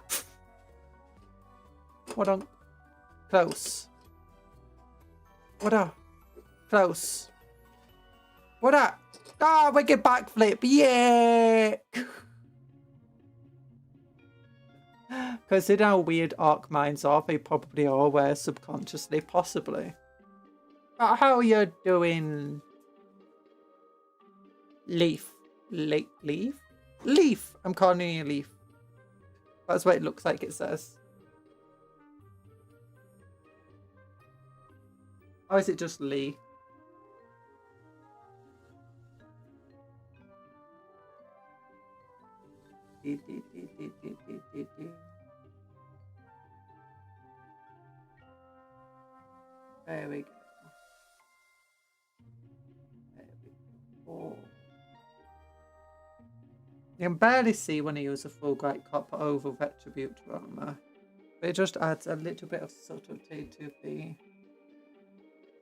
Hold on. Close. What up? Close. What up? Ah, wicked backflip. Yeah! Considering how weird orc minds are, they probably are aware subconsciously, possibly. How you doing? Leaf. Leaf. I'm calling you Leaf. That's what it looks like it says. Or is it just Lee? There we go. There we go. You can barely see when I use a full great copper over Vtuber armor, but it just adds a little bit of subtlety to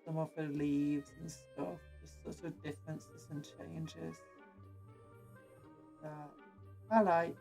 some of the leaves and stuff, just sort of differences and changes that I like.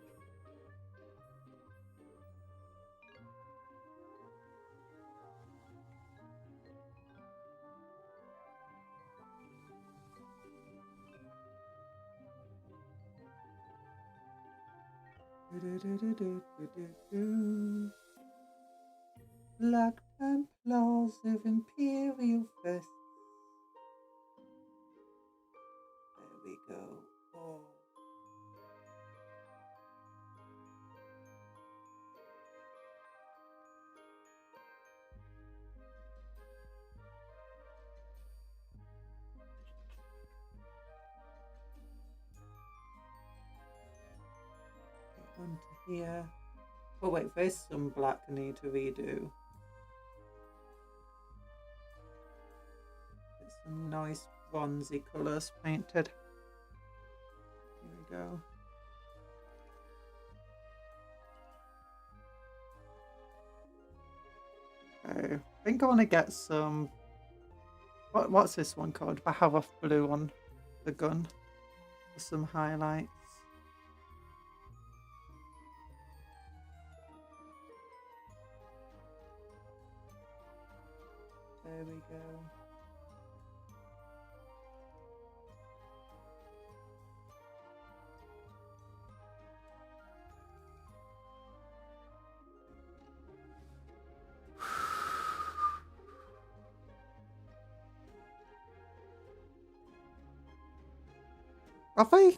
Black Templars of Imperial Fists. There we go. Oh. Onto here. Oh wait, there's some black I need to redo. Get some nice bronzy colours painted. Here we go. Okay, I think I want to get some. What's this one called? I have off blue on the gun for some highlights. There we go.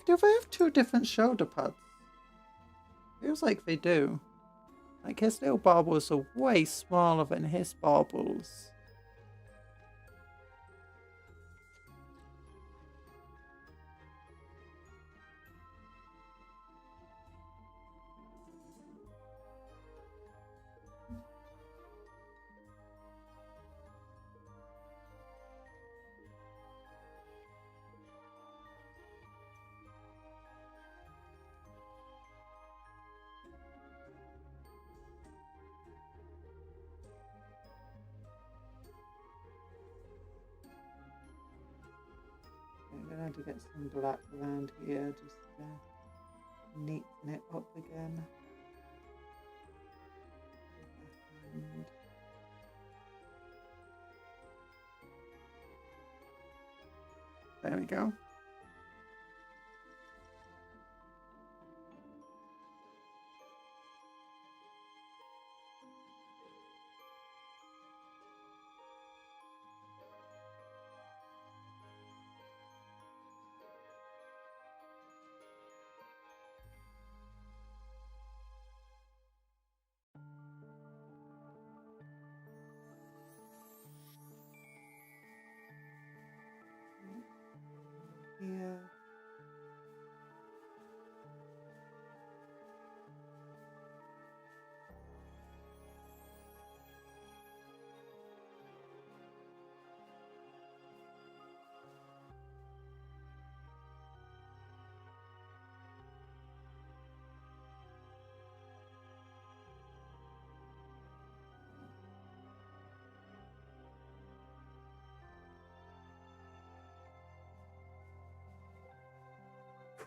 Do they have two different shoulder pads? Feels like they do. Like his little baubles are way smaller than his baubles. I'm gonna have to get some black around here just to neaten it up again. And there we go. Here.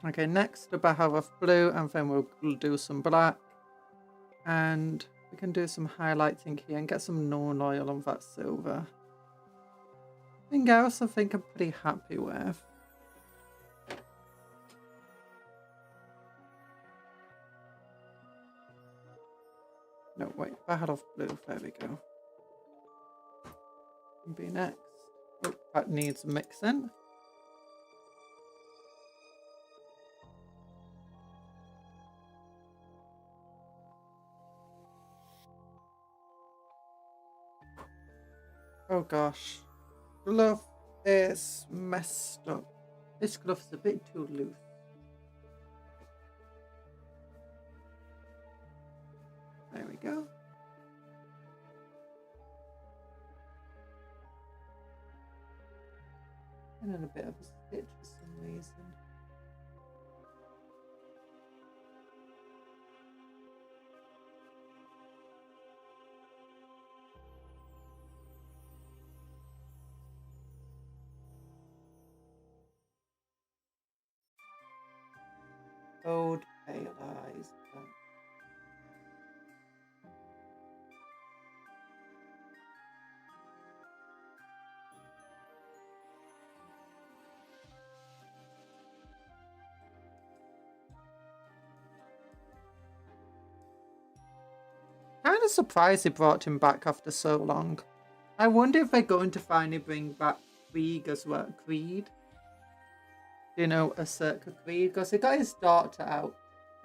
Okay, next a bar of blue, and then we'll do some black, and we can do some highlighting here and get some known oil on that silver. Anything else I think I'm pretty happy with. No, wait, bar of blue, there we go. Be next. Oh, that needs mixing. Oh gosh, glove is messed up. This glove's a bit too loose. There we go. And then a bit of a stitch for some reason. Gold pale eyes. Kind of surprised they brought him back after so long. I wonder if they're going to finally bring back Krieg as well. Creed? You know, a Circa Creed, because he got his daughter out,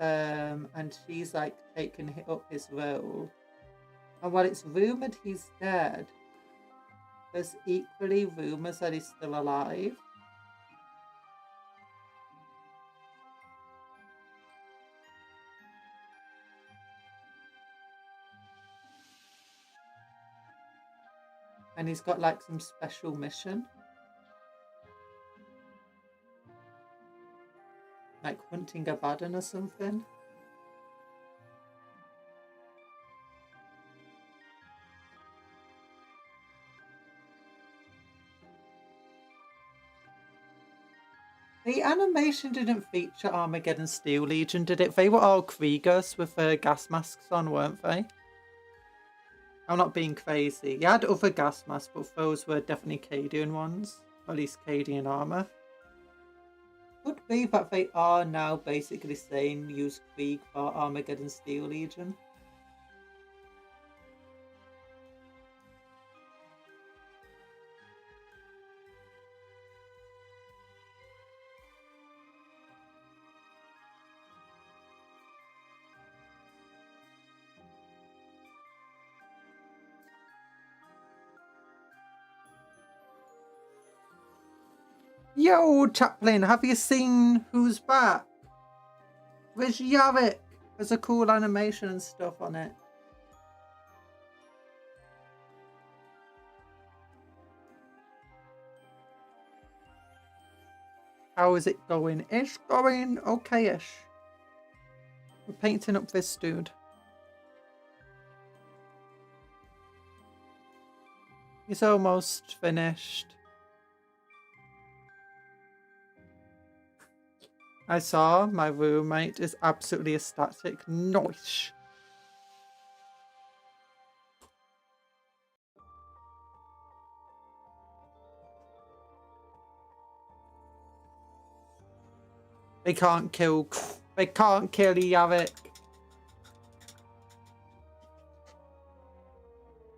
and she's like taking up his role. And while it's rumored he's dead, there's equally rumors that he's still alive. And he's got like some special mission. Like hunting Abaddon or something. The animation didn't feature Armageddon Steel Legion, did it? They were all Kriegers with gas masks on, weren't they? I'm not being crazy. You had other gas masks, but those were definitely Cadian ones. Or at least Cadian armor. Could be that they are now basically saying use Krieg for Armageddon Steel Legion. Yo, Chaplin, have you seen Who's Back? Where's Yavik? There's a cool animation and stuff on it. How is it going? It's going okay-ish. We're painting up this dude. He's almost finished. I saw my roommate is absolutely ecstatic. Nice. They can't kill Yavik.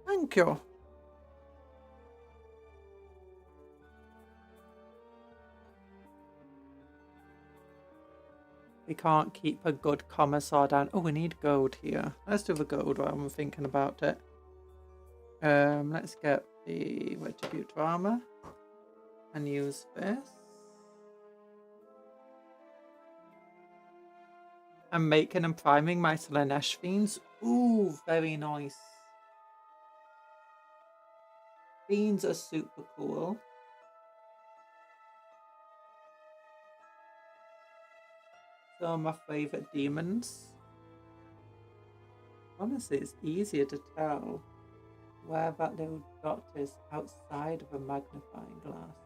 Thank you. We can't keep a good commissar down. Oh, we need gold here. Let's do the gold while I'm thinking about it. Let's get the Vtuber armor and use this. I'm making and priming my Slanesh Fiends. Ooh, very nice. Fiends are super cool. Some of my favourite demons. Honestly, it's easier to tell where that little dot is outside of a magnifying glass.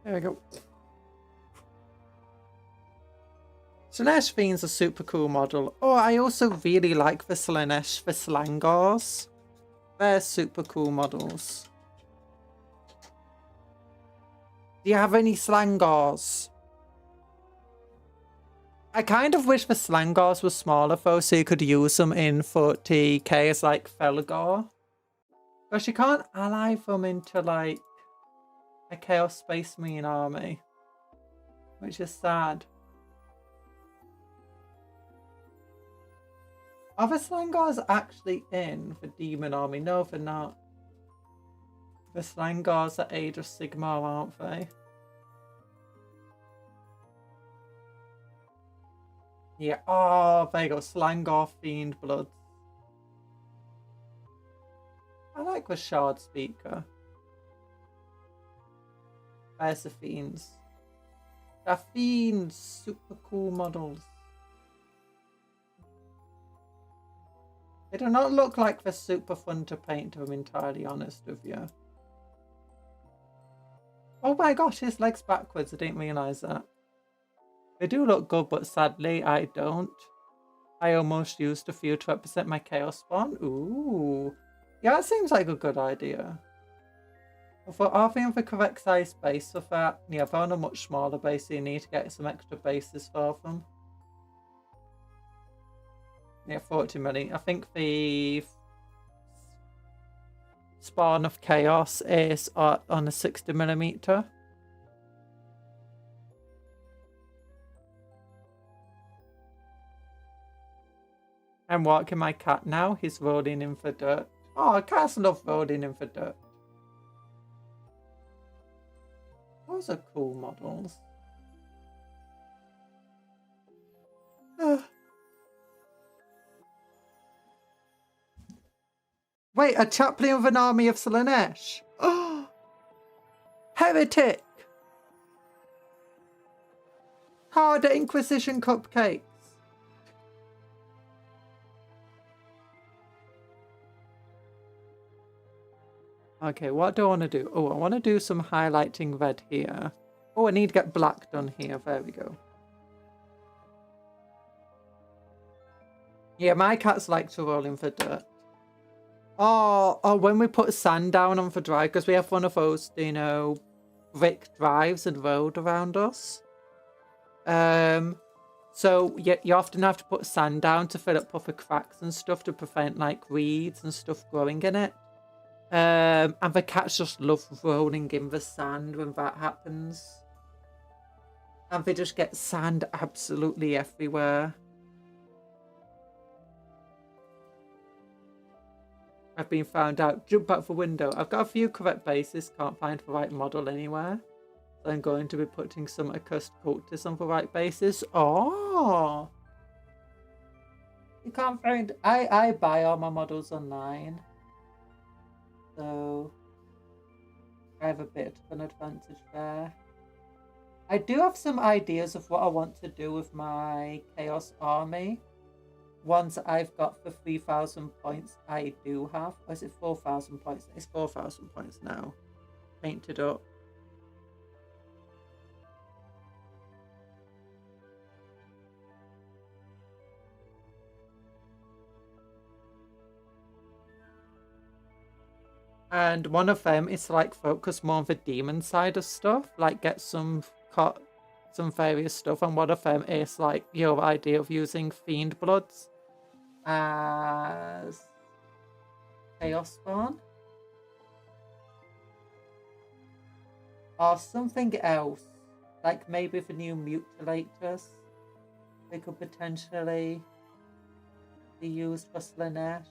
There we go. Slanesh Fiend's a super cool model. Oh, I also really like the Slanesh for Slangars. They're super cool models. Do you have any slangars? I kind of wish the slangars were smaller though, so you could use them in 40k as like Felgar. Because you can't ally them into like a Chaos Space Marine army, which is sad. Are the slangars actually in the demon army? No, they're not. The slangars are Age of Sigmar, aren't they? Yeah. Oh, there you go. Slangar Fiend Blood. I like the Shard Speaker. There's the Fiends. They're Fiends. Super cool models. They do not look like they're super fun to paint, if I'm entirely honest with you. Oh my gosh, his leg's backwards. I didn't realise that. They do look good, but sadly, I don't. I almost used a few to represent my Chaos Spawn. Ooh. Yeah, that seems like a good idea. Are they on the correct size base for that? Yeah, they're on a much smaller base, so you need to get some extra bases for them. Yeah, 40 million. I think the Spawn of Chaos is on a 60mm. I'm walking my cat now. He's rolling in for dirt. Oh, cats love rolling in for dirt. Those are cool models. Wait, a chaplain of an army of Slaanesh. Oh, heretic. Harder Inquisition cupcakes. Okay, what do I want to do? Oh, I want to do some highlighting red here. Oh, I need to get black done here. There we go. Yeah, my cats like to roll in for dirt. Oh, when we put sand down on for drive, because we have one of those, you know, brick drives and road around us. So you often have to put sand down to fill up the cracks and stuff to prevent like weeds and stuff growing in it. And the cats just love rolling in the sand when that happens. And they just get sand absolutely everywhere. I've been found out. Jump out the window. I've got a few correct bases. Can't find the right model anywhere. So I'm going to be putting some accursed cultists on the right bases. Oh! You can't find... I buy all my models online. So I have a bit of an advantage there. I do have some ideas of what I want to do with my Chaos Army. Once I've got the 3,000 points I do have. Or is it 4,000 points? It's 4,000 points now. Painted up. And one of them is like focus more on the demon side of stuff, like get some various stuff. And one of them is like your idea of using fiend bloods as chaos spawn or something else, like maybe the new mutilators. They could potentially be used for Slaanesh.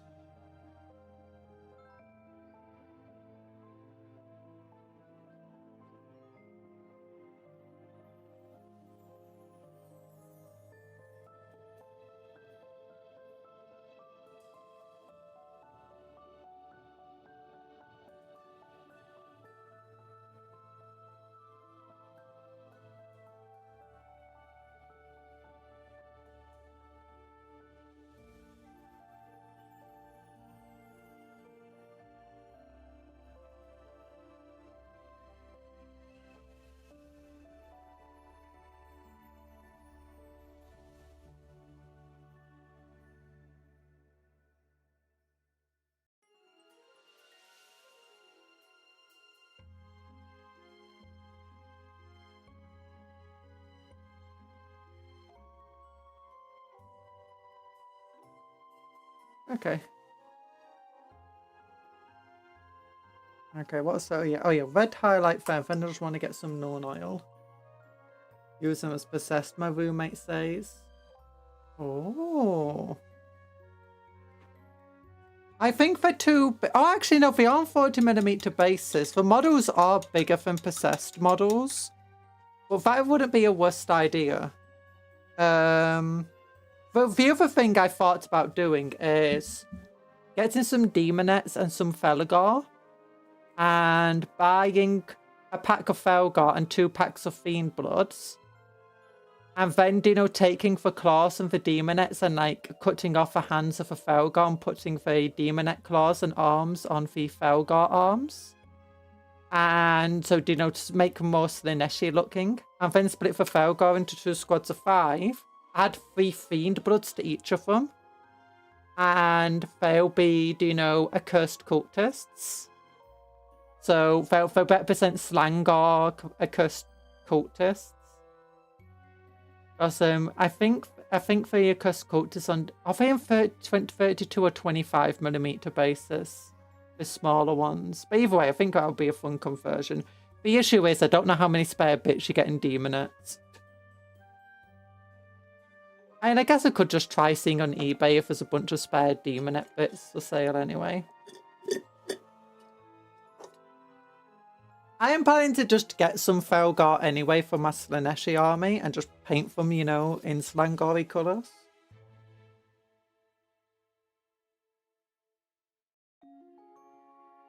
Okay. Okay, what's that? Oh yeah, red highlight fan. Then I just want to get some Norn oil. Use them as possessed, my roommate says. Oh. I think they're too... Oh, actually, no, they are on 40mm bases. The models are bigger than possessed models. But that wouldn't be a worst idea. But the other thing I thought about doing is getting some Demonettes and some Felgar. And buying a pack of Felgar and 2 packs of Fiend Bloods. And then, you know, taking the claws and the Demonettes and, like, cutting off the hands of the Felgar and putting the Demonette claws and arms on the Felgar arms. And so, you know, to make them more Slaneshi looking. And then split the Felgar into 2 squads of 5. Add 3 Fiend Bloods to each of them. And they'll be, you know, accursed cultists. So they'll represent Slangor accursed cultists. Because I think the accursed cultists on, are they on 32 or 25mm basis? The smaller ones. But either way, I think that'll be a fun conversion. The issue is I don't know how many spare bits you get in Demonettes. And I guess I could just try seeing on eBay if there's a bunch of spare Demonette bits for sale anyway. I am planning to just get some Felgar anyway for my Slaneshi army and just paint them, you know, in Slangori colours.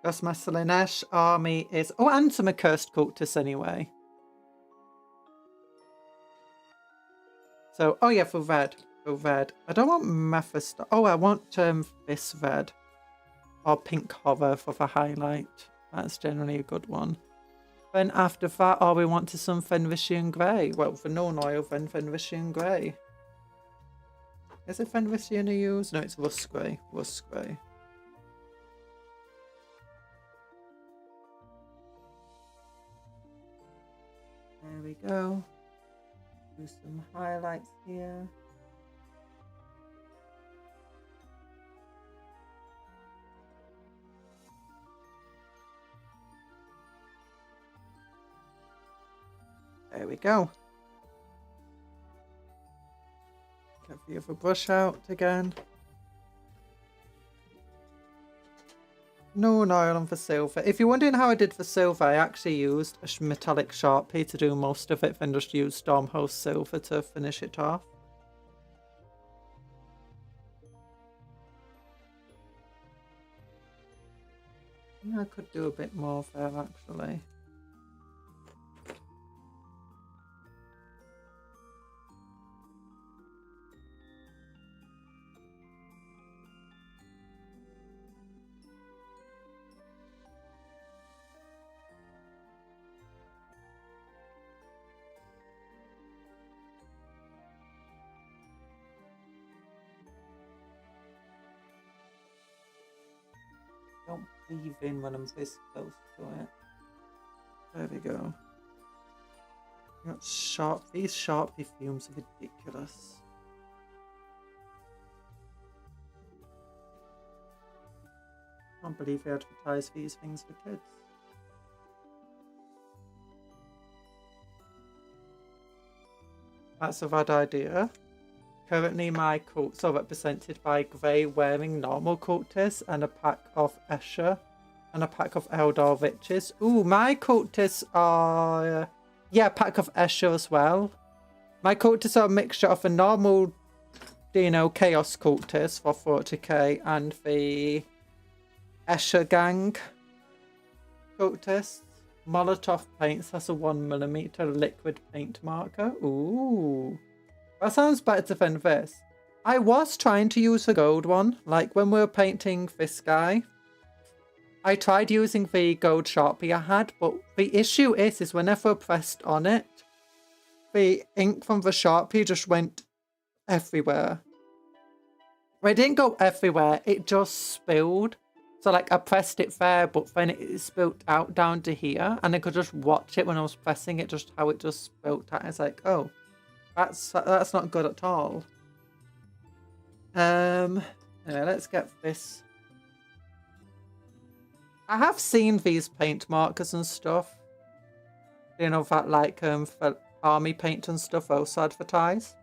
Because my Slanesh army is... Oh, and some accursed cultists anyway. So, oh yeah, for red. For red. I don't want Mephisto. Oh, I want this red. Or pink hover for the highlight. That's generally a good one. Then after that, oh, we want to some Fenrisian Grey. Well, for Norn oil, then Fenrisian Grey. Is it Fenrisian I use? No, it's Rust Grey. Rust Grey. There we go. Do some highlights here. There we go. Get the other brush out again. No oil on the silver. If you're wondering how I did the silver, I actually used a metallic Sharpie to do most of it, then just used Stormhost silver to finish it off. I could do a bit more there actually. Don't breathe in when I'm this close to it. There we go. Got sharp. These Sharpie fumes are ridiculous. Can't believe they advertise these things for kids. That's a bad idea. Currently my cults are represented by Grey wearing normal cultists and a pack of Escher and a pack of Eldar Witches. Ooh, my cultists are... yeah, a pack of Escher as well. My cultists are a mixture of a normal, you know, Chaos cultist for 40k and the Escher gang cultist. Molotov paints has a 1mm liquid paint marker. Ooh. That sounds better than this. I was trying to use the gold one, like when we were painting this guy. I tried using the gold Sharpie I had, but the issue is whenever I pressed on it, the ink from the Sharpie just went everywhere. Well, it didn't go everywhere, it just spilled. So like I pressed it there, but then it spilled out down to here, and I could just watch it when I was pressing it, just how it just spilled out. It's like, oh. That's not good at all. There Yeah, let's get this. I have seen these paint markers and stuff. You know, that like for army paint and stuff also advertised.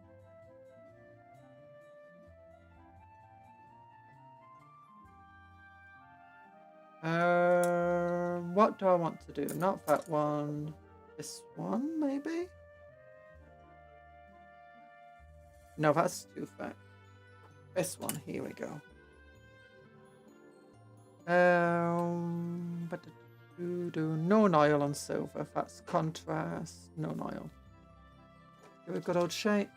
What do I want to do? Not that one. This one, maybe? No, that's too fat. This one, here we go. But no oil on silver. That's contrast. No oil. Give it a good old shake.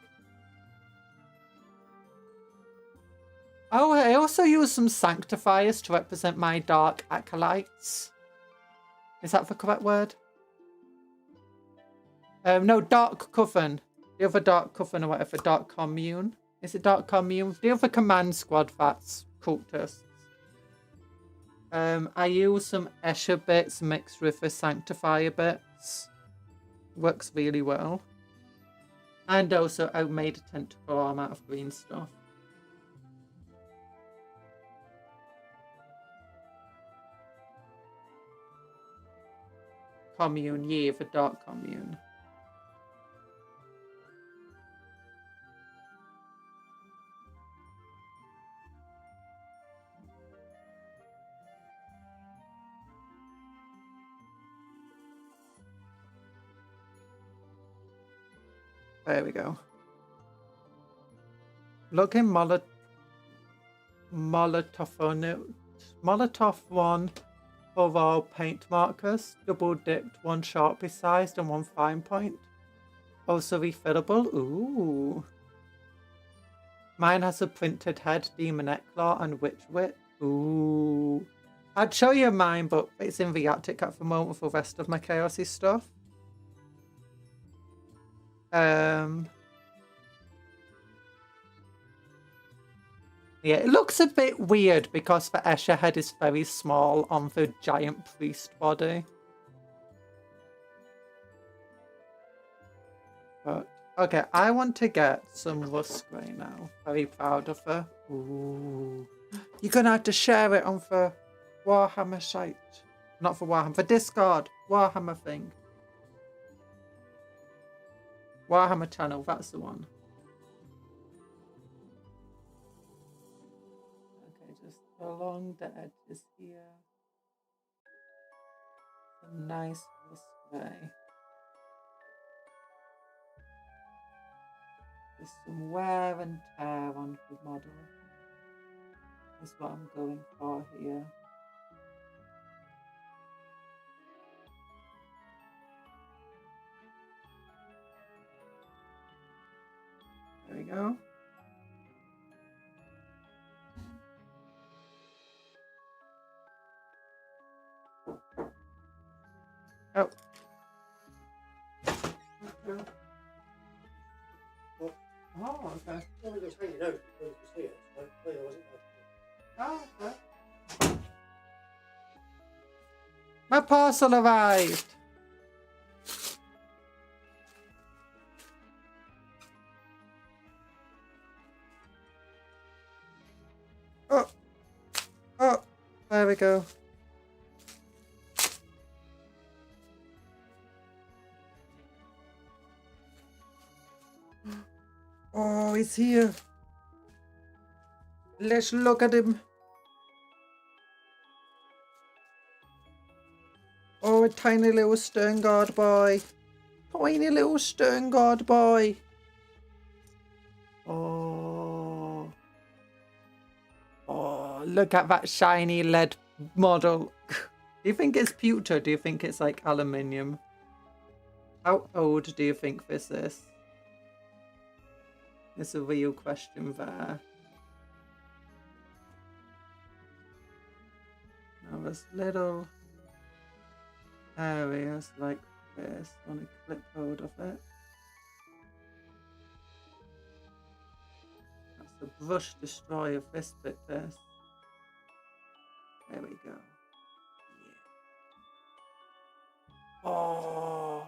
Oh, I also use some sanctifiers to represent my dark acolytes. Is that the correct word? No, dark coven. The other dark coven or whatever, dark commune. Is it dark commune? The other command squad, that's cultists. I use some Escher bits mixed with the sanctifier bits. Works really well. And also I made a tentacle arm out of green stuff. Commune, yeah, the dark commune. There we go. Looking Molotov one of our paint markers, double dipped, one Sharpie sized and one fine point. Also refillable. Ooh. Mine has a printed head, demon eclaw, and witch wit. Ooh. I'd show you mine, but it's in the attic at the moment for the rest of my chaosy stuff. Yeah, it looks a bit weird because the Escher head is very small on the giant priest body. But, okay, I want to get some rust grey now. Very proud of her. Ooh. You're going to have to share it on the Warhammer site. Not for Warhammer, for Discord. Warhammer thing. Warhammer channel, that's the one. Okay, just along the edges here. Some nice grey. There's some wear and tear on the model. That's what I'm going for here. There we go. Oh. Okay. Oh, okay. Well, it was hanging out when it was here, so I wasn't there. Oh, okay. My parcel arrived. Oh, there we go. Oh, he's here. Let's look at him. Oh, a tiny little stern guard boy. Tiny little stern guard boy. Oh. Oh, look at that shiny lead model. Do you think it's pewter? Do you think it's like aluminium? How old do you think this is? It's a real question there. Now there's little areas like this. I want to clip hold of it. That's the brush destroy of this bit. This. There we go. Yeah. Oh.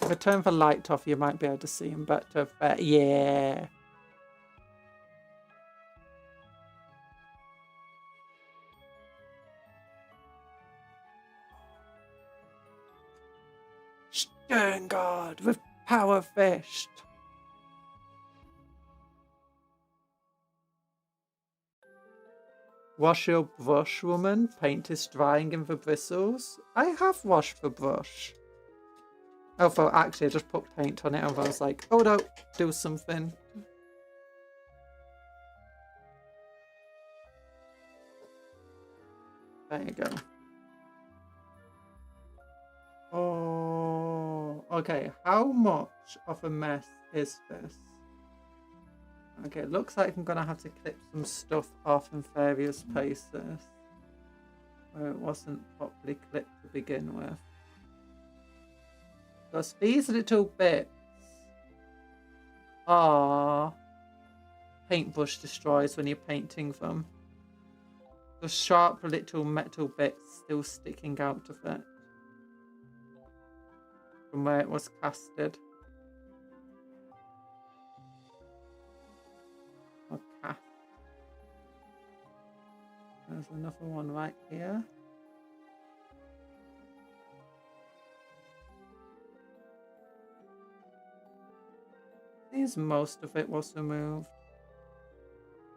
If I turn the light off, you might be able to see him better. Yeah. Turn God with power fist. Wash your brush, woman. Paint is drying in the bristles. I have washed the brush. Oh, well, actually, I just put paint on it and I was like, oh no, do something. There you go. Oh, okay. How much of a mess is this? Okay, it looks like I'm going to have to clip some stuff off in various places where it wasn't properly clipped to begin with. Because these little bits are paintbrush destroys when you're painting them. The sharp little metal bits still sticking out of it from where it was casted. Or cast. There's another one right here. Seems most of it was removed.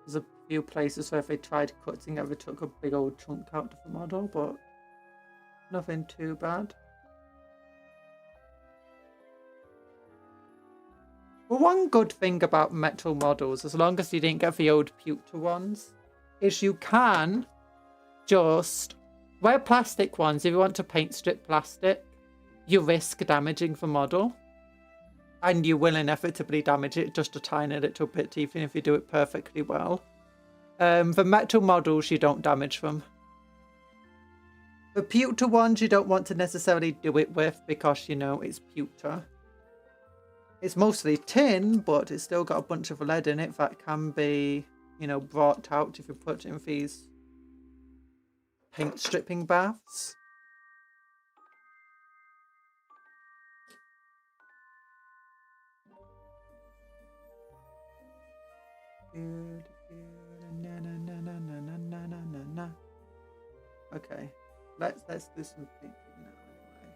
There's a few places where if they tried cutting it, they took a big old chunk out of the model, but nothing too bad. Well, one good thing about metal models, as long as you didn't get the old pewter ones, is you can just wear plastic ones. If you want to paint strip plastic, you risk damaging the model. And you will inevitably damage it just a tiny little bit, even if you do it perfectly well. The metal models, you don't damage them. The pewter ones, you don't want to necessarily do it with because, you know, it's pewter. It's mostly tin, but it's still got a bunch of lead in it that can be, you know, brought out if you put it in these paint stripping baths. Okay, let's do some painting now anyway.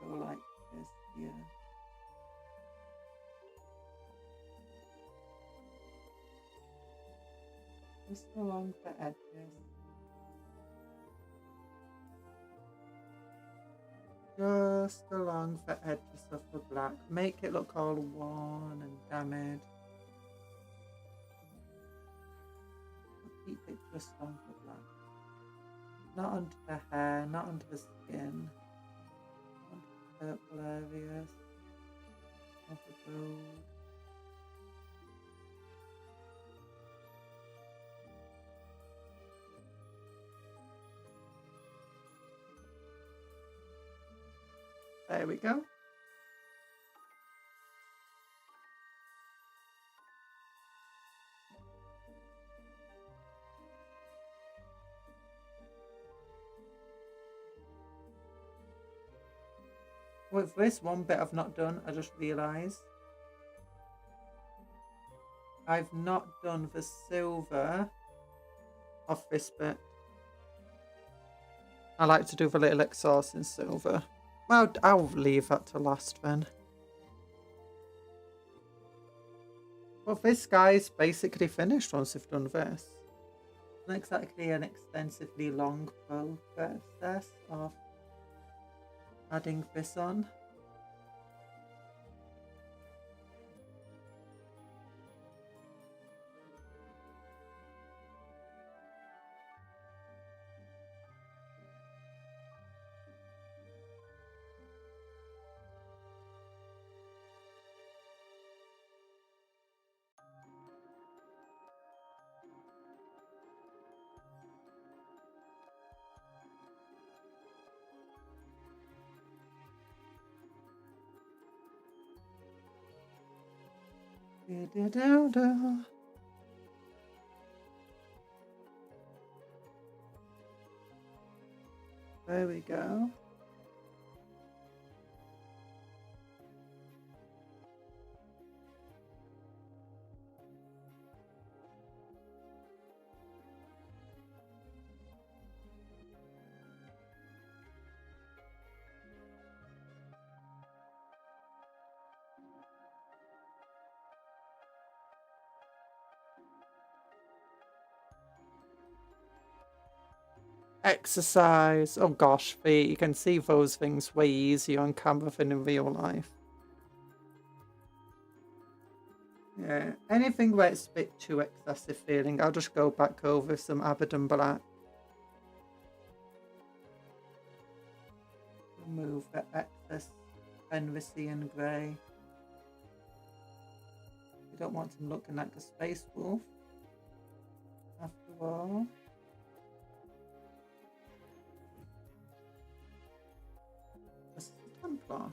Go like this here. Just along the edges. Just along the edges of the black. Make it look all worn and damaged. Keep it just on the black. Not under the hair, not under the skin. Not under the purple areas. Of the gold. There we go. With this one bit I've not done, I just realised. I've not done the silver of this bit. I like to do the little exhaust in silver. Well, I'll leave that to last then. Well, this guy's basically finished once you've done this. It's not exactly an extensively long process of adding this on. There we go. Exercise. Oh gosh, feet. You can see those things way easier on camera than in real life. Yeah, anything where it's a bit too excessive feeling, I'll just go back over some Abaddon Black. Remove the excess Fenrisian grey. You don't want him looking like a space wolf, after all. This is a Templar.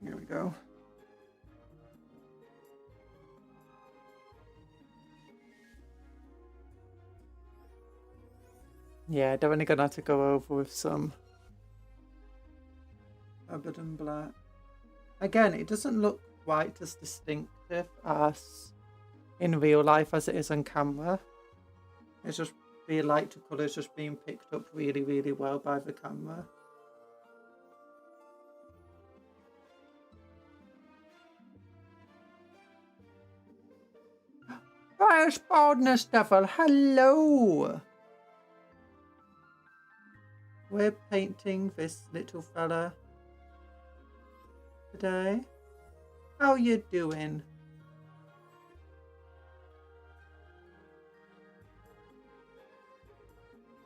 Here we go. Yeah, definitely gonna have to go over with some Abaddon Black. Again, it doesn't look quite as distinctive as in real life as it is on camera. It's just the light to colours just being picked up really, really well by the camera. Fires Baldness Devil, hello! We're painting this little fella today. How you doing?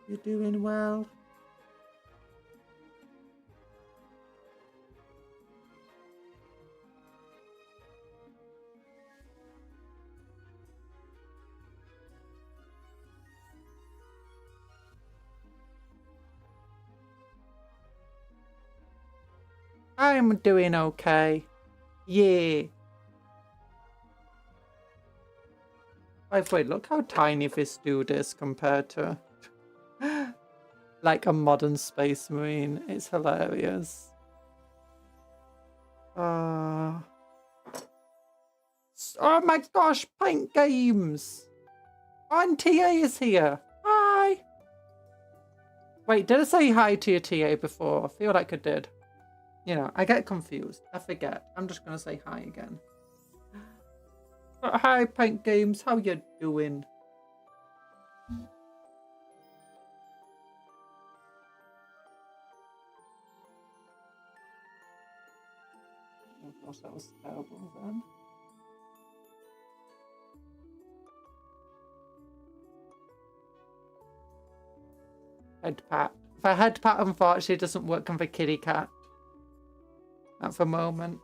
You doing well? I'm doing okay. Yeah. By the way, look how tiny this dude is compared to like a modern space marine. It's hilarious. Oh my gosh, Paint Games! And TA is here. Hi! Wait, did I say hi to your TA before? I feel like I did. You know, I get confused. I forget. I'm just gonna say hi again. Hi, Paint Games. How you doing? Oh gosh, that was terrible then. Head pat. If I head pat, unfortunately, it doesn't work on the kitty cat at the moment.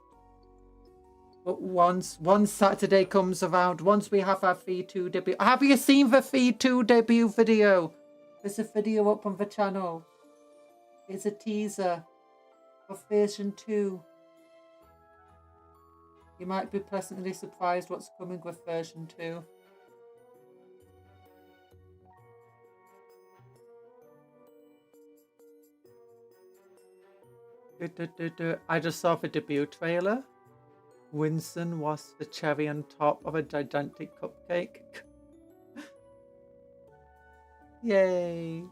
But once Saturday comes around, once we have our Vtuber debut. Have you seen the Vtuber debut video? There's a video up on the channel. It's a teaser of version 2. You might be pleasantly surprised what's coming with version 2. I just saw the debut trailer. Winston was the cherry on top of a gigantic cupcake. Yay!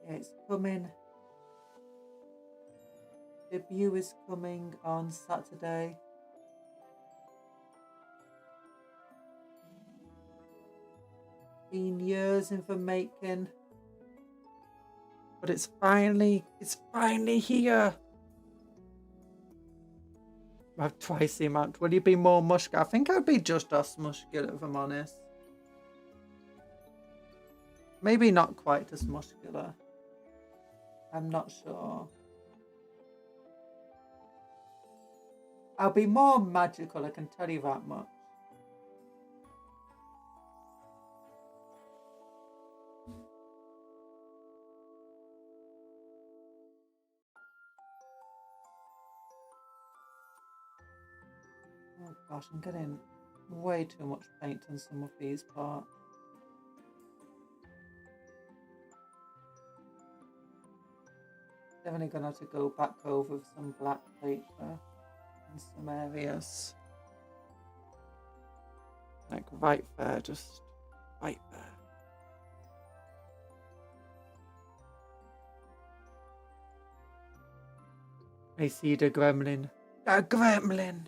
Yeah, it's coming. Debut is coming on Saturday. Been years in the making, but it's finally here. have twice the amount. Will you be more muscular? I think I'd be just as muscular, if I'm honest. Maybe not quite as muscular. I'm not sure. I'll be more magical, I can tell you that much. Oh gosh, I'm getting way too much paint on some of these parts. Definitely gonna have to go back over some black paper in some areas. Like right there, just right there. I see the gremlin. The gremlin!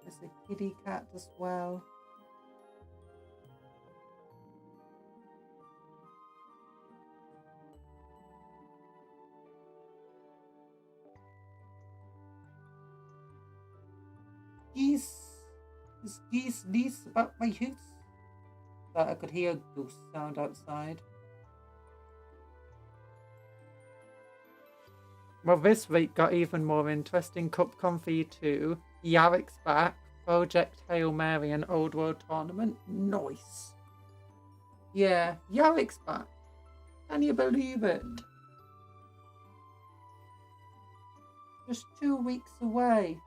There's a kitty cat as well. There's geese about my house. That I could hear a goose sound outside. Well, this week got even more interesting. Cupcon V2, Yarrick's back, Project Hail Mary and Old World Tournament. Nice. Yeah, Yarrick's back. Can you believe it? Just 2 weeks away.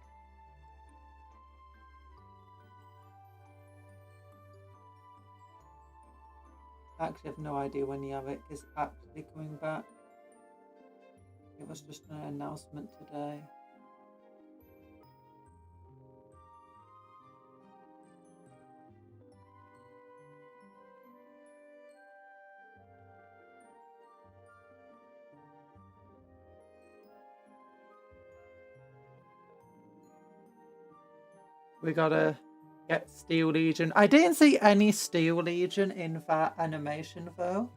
I actually have no idea when Yarrick is actually coming back. It was just an announcement today. We gotta get Steel Legion. I didn't see any Steel Legion in that animation though.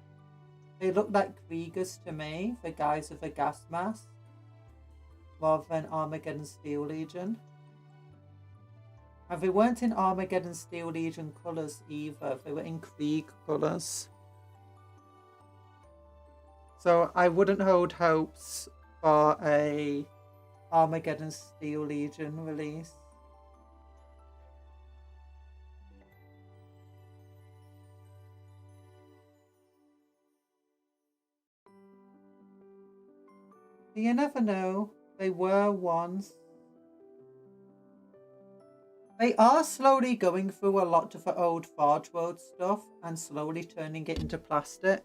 They look like Kriegers to me, the guys with the gas mask, rather than Armageddon Steel Legion. And they weren't in Armageddon Steel Legion colours either, they were in Krieg colours. So I wouldn't hold hopes for a Armageddon Steel Legion release. You never know. They were once. They are slowly going through a lot of the old Forge World stuff and slowly turning it into plastic.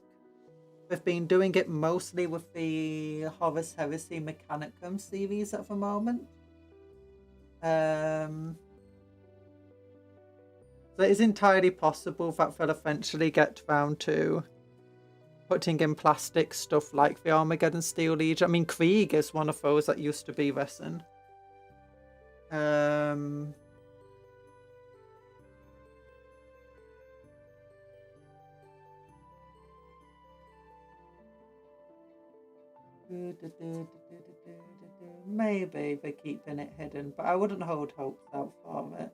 They've been doing it mostly with the Horus Heresy Mechanicum series at the moment. So it is entirely possible that they'll eventually get round to putting in plastic stuff like the Armageddon Steel Legion. I mean, Krieg is one of those that used to be resin. Maybe they're keeping it hidden, but I wouldn't hold hopes out for it.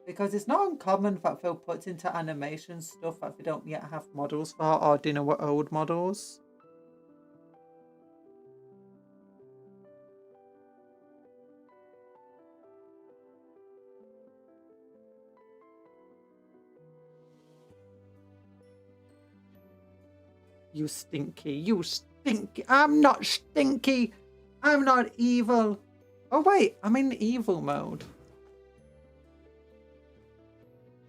Because it's not uncommon that they'll put into animation stuff that they don't yet have models for, or do you know what, old models. You stinky, you stinky. I'm not stinky. I'm not evil. Oh wait, I'm in evil mode.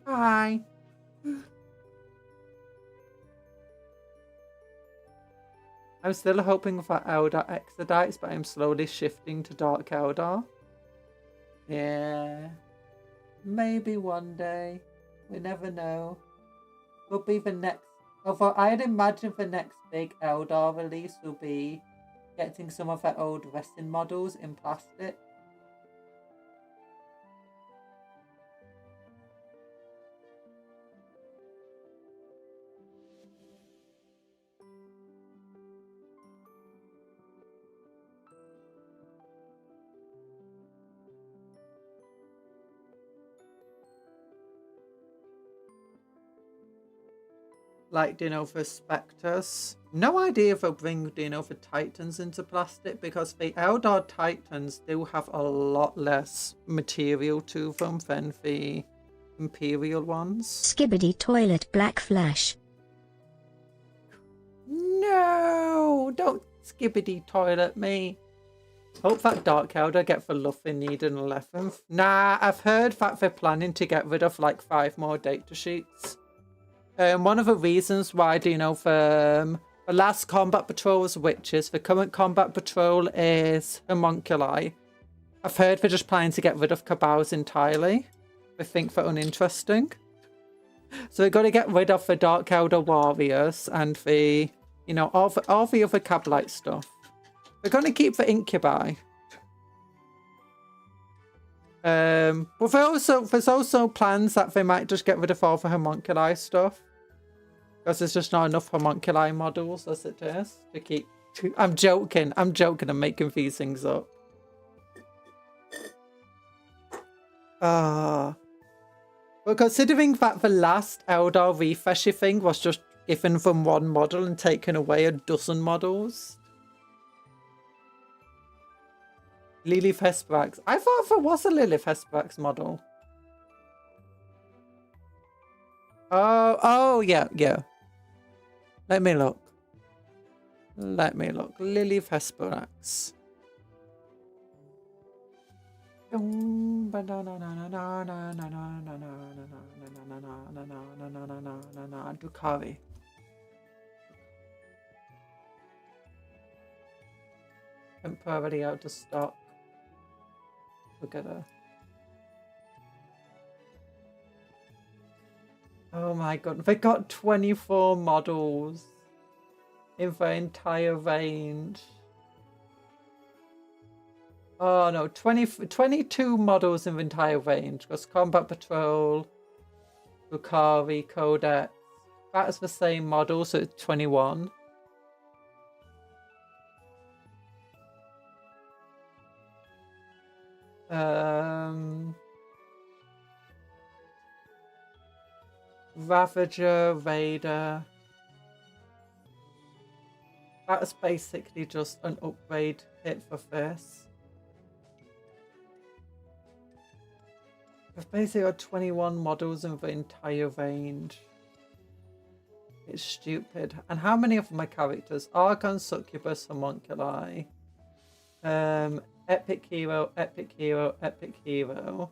Hi. I'm still hoping for Eldar Exodites, but I'm slowly shifting to Dark Eldar. Yeah. Maybe one day. We never know. Will be the next. Although I'd imagine the next big Eldar release will be getting some of her old wrestling models in plastic. Like Dino for Spectres. No idea if they'll bring Dino for Titans into plastic because the Eldar Titans do have a lot less material to them than the Imperial ones. Skibbity toilet black flash. No! Don't skibbity toilet me. Hope that Dark Eldar get the love they need in 11th. Nah, I've heard that they're planning to get rid of like 5 more data sheets. One of the reasons why the last combat patrol was witches, the current combat patrol is homunculi. I've heard they're just planning to get rid of cabals entirely. They think they're uninteresting. So they've got to get rid of the Dark Eldar warriors and the, you know, all the other Cabalite stuff. They're going to keep the incubi. But there's also plans that they might just get rid of all the homunculi stuff. Because there's just not enough homunculi models as it is to keep... I'm joking. I'm making these things up. But considering that the last Eldar refreshy thing was just given them 1 model and taken away a dozen models. Lilith Hesperax. I thought there was a Lilith Hesperax model. Oh, yeah. Let me look. Lilith Hesperax. Dukari. Temporarily out of stock. Look at her. Oh my god, they got 24 models in the entire range. Oh no, 22 models in the entire range. Because Combat Patrol, Bukari, Codex. That is the same model, so it's 21. Ravager, Raider. That's basically just an upgrade hit for this. We've basically got 21 models in the entire range. It's stupid. And how many of my characters? Archon, Succubus, Homunculi. Epic Hero, Epic Hero, Epic Hero.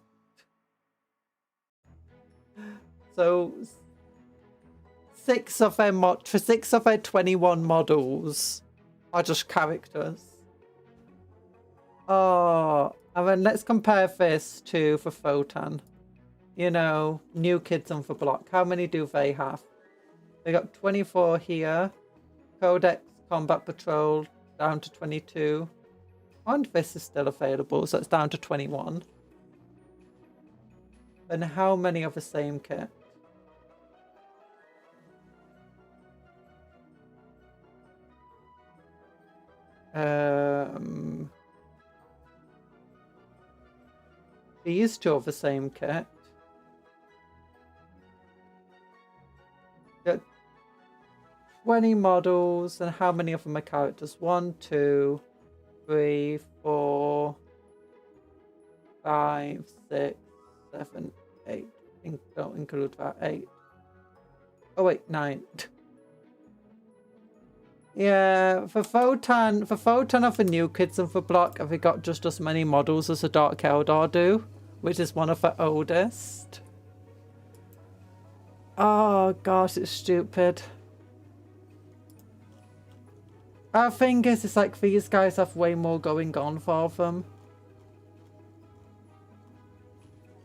So 6 of their 21 models are just characters. Oh, and then let's compare this to the Photon. You know, new kids on the block. How many do they have? They got 24 here. Codex Combat Patrol down to 22. And this is still available, so it's down to 21. Then how many of the same kit? These 2 of the same kit. Got 20 models, and how many of them are characters? 1, 2, 3, 4, 5, 6, 7, 8. Don't include that. 8. Oh wait, 9. Yeah, for Photon of the new kids on the block, have we got just as many models as the Dark Eldar do, which is one of the oldest. Oh gosh, it's stupid. Our thing is, it's like these guys have way more going on for them.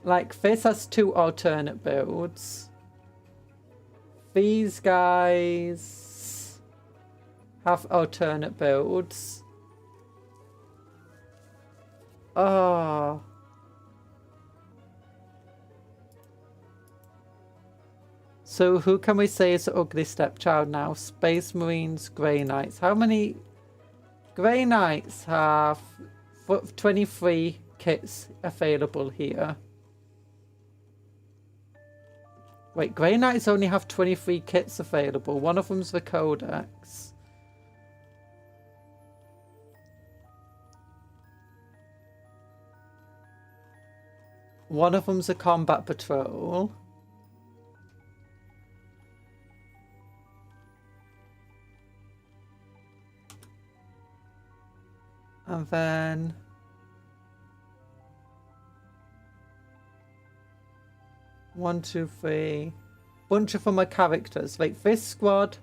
Like, this has 2 alternate builds. These guys have alternate builds. Oh. So who can we say is the ugly stepchild now? Space Marines, Grey Knights. How many Grey Knights have 23 kits available here? Wait, Grey Knights only have 23 kits available. One of them's the Codex. One of them's a Combat Patrol. And then... One, two, three. Bunch of them are characters. Like Fist Squad,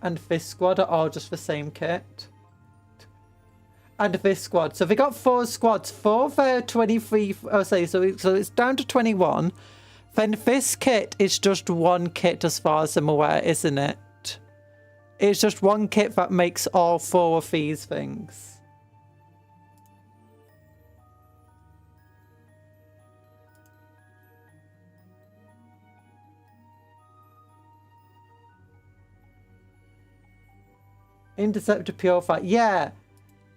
and Fist Squad are all just the same kit. And Fist Squad. So they got 4 squads. 4 for 23. Oh, say so it's down to 21. Then Fist kit is just one kit as far as I'm aware, isn't it? It's just one kit that makes all 4 of these things. Interceptor Pure Fight. Yeah.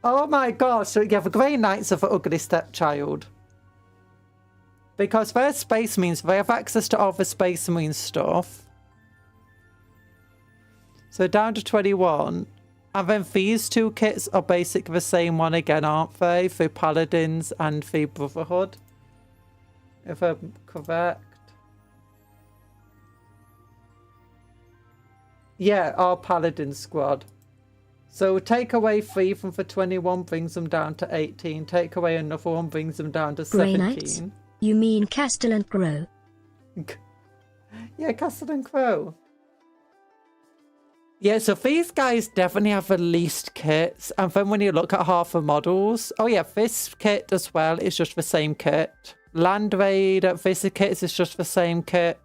Oh my god. So yeah, the Grey Knights are the ugly stepchild. Because they're Space Marines, they have access to all the Space Marine stuff. So down to 21. And then these 2 kits are basically the same one again, aren't they? For Paladins and the Brotherhood. If I'm correct. Yeah, our Paladin squad. So take away 3 from the 21 brings them down to 18. Take away another one brings them down to 17. Grey Knights? You mean Castle and Crow? Yeah, Castle and Crow. Yeah, so these guys definitely have the least kits. And then when you look at half the models... Oh yeah, this kit as well is just the same kit. Land Raider, this kit is just the same kit.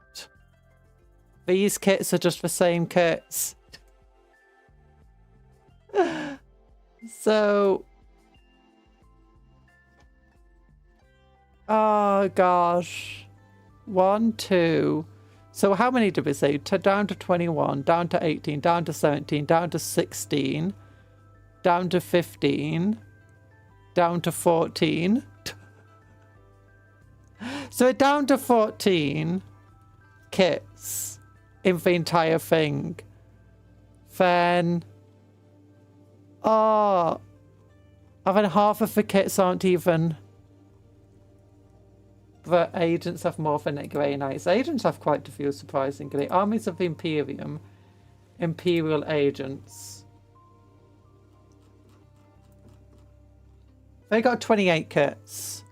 These kits are just the same kits. So... Oh gosh. 1, 2... So how many did we say? Down to 21, down to 18, down to 17, down to 16, down to 15, down to 14. So we're down to 14 kits in the entire thing. Then... Oh... And then half of the kits aren't even... The agents have more than the Grey Knights. Agents have quite a few, surprisingly. Armies of the Imperium. Imperial agents. They got 28 kits.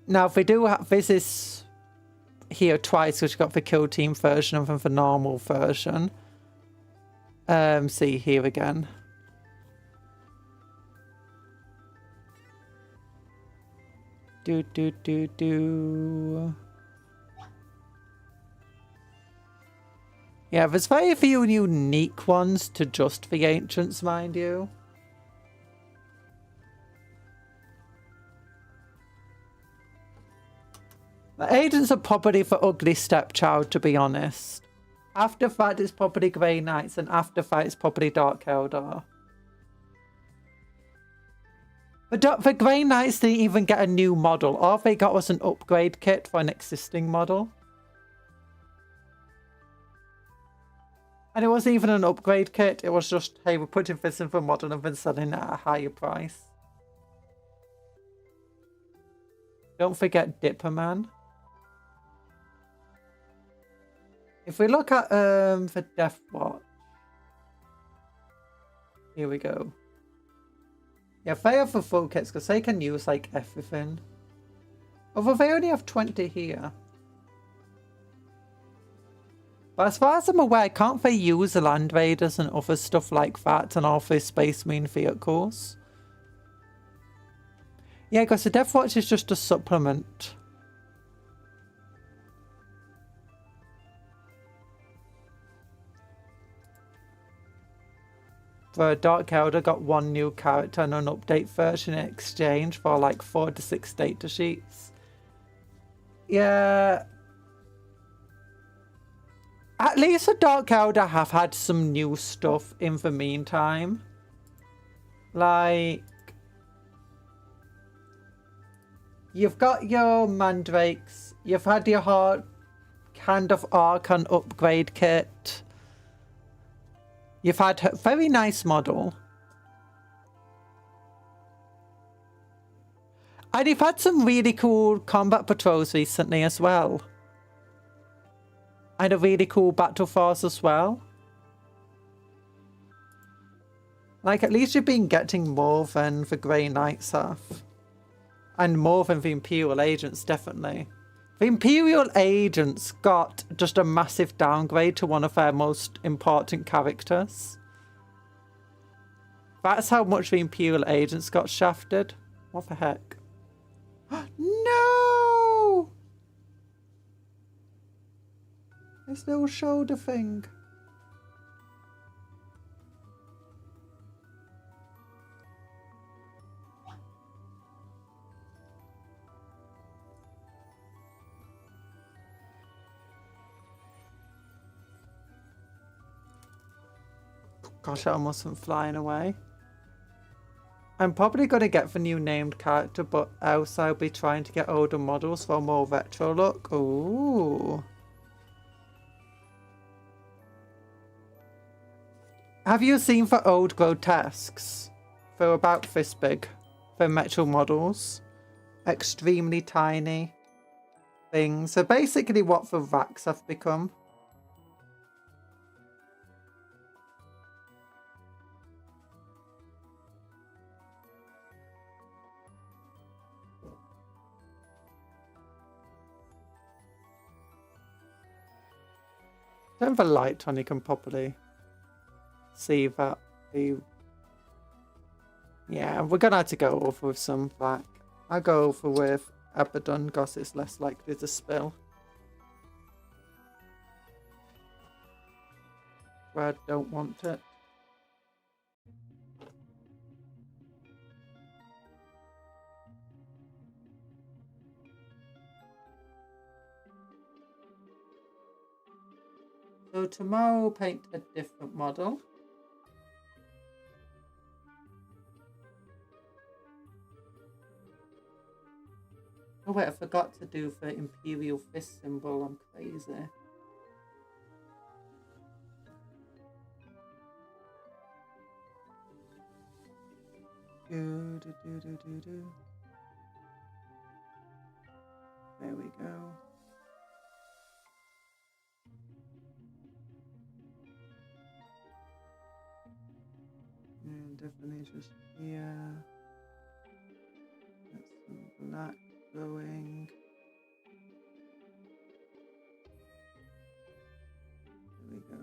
Now, they do have... This is here twice, which got the Kill Team version and then the normal version. See here again. Do. Yeah, there's very few unique ones to just the ancients, mind you. The agents are probably the ugly stepchild, to be honest. After that, it's probably Grey Knights, and after that, it's probably Dark Eldar. But the Grey Knights didn't even get a new model. All they got was an upgrade kit for an existing model. And it wasn't even an upgrade kit. It was just, hey, we're putting this in the model and then selling it at a higher price. Don't forget Dipperman. If we look at the Death Watch. Here we go. Yeah, they have the full kits because they can use like everything. Although they only have 20 here. But as far as I'm aware, can't they use the Land Raiders and other stuff like that and all their Space Marine vehicles? Yeah, because the Death Watch is just a supplement. For Dark Elder got 1 new character and an update version in exchange for like 4 to 6 data sheets. Yeah. At least the Dark Elder have had some new stuff in the meantime. Like, you've got your mandrakes, you've had your Hand of Archon upgrade kit. You've had a very nice model. And you've had some really cool combat patrols recently as well. And a really cool battle force as well. Like, at least you've been getting more than the Grey Knights have. And more than the Imperial Agents, definitely. The Imperial Agents got just a massive downgrade to one of their most important characters. That's how much the Imperial Agents got shafted. What the heck? No! This little shoulder thing. Gosh, I almost went flying away. I'm probably going to get the new named character, but else I'll be trying to get older models for a more retro look. Ooh. Have you seen the old grotesques? They're about this big. They're metro models. Extremely tiny things. So basically what the racks have become. Turn the light on, you can probably see that the... Yeah, we're gonna have to go over with some black. I'll go over with Abaddon because it's less likely to spill. Where I don't want it. So tomorrow we'll paint a different model. Oh wait, I forgot to do the Imperial Fist symbol. I'm crazy. There we go. And definitely just here. That's some black going. There we go.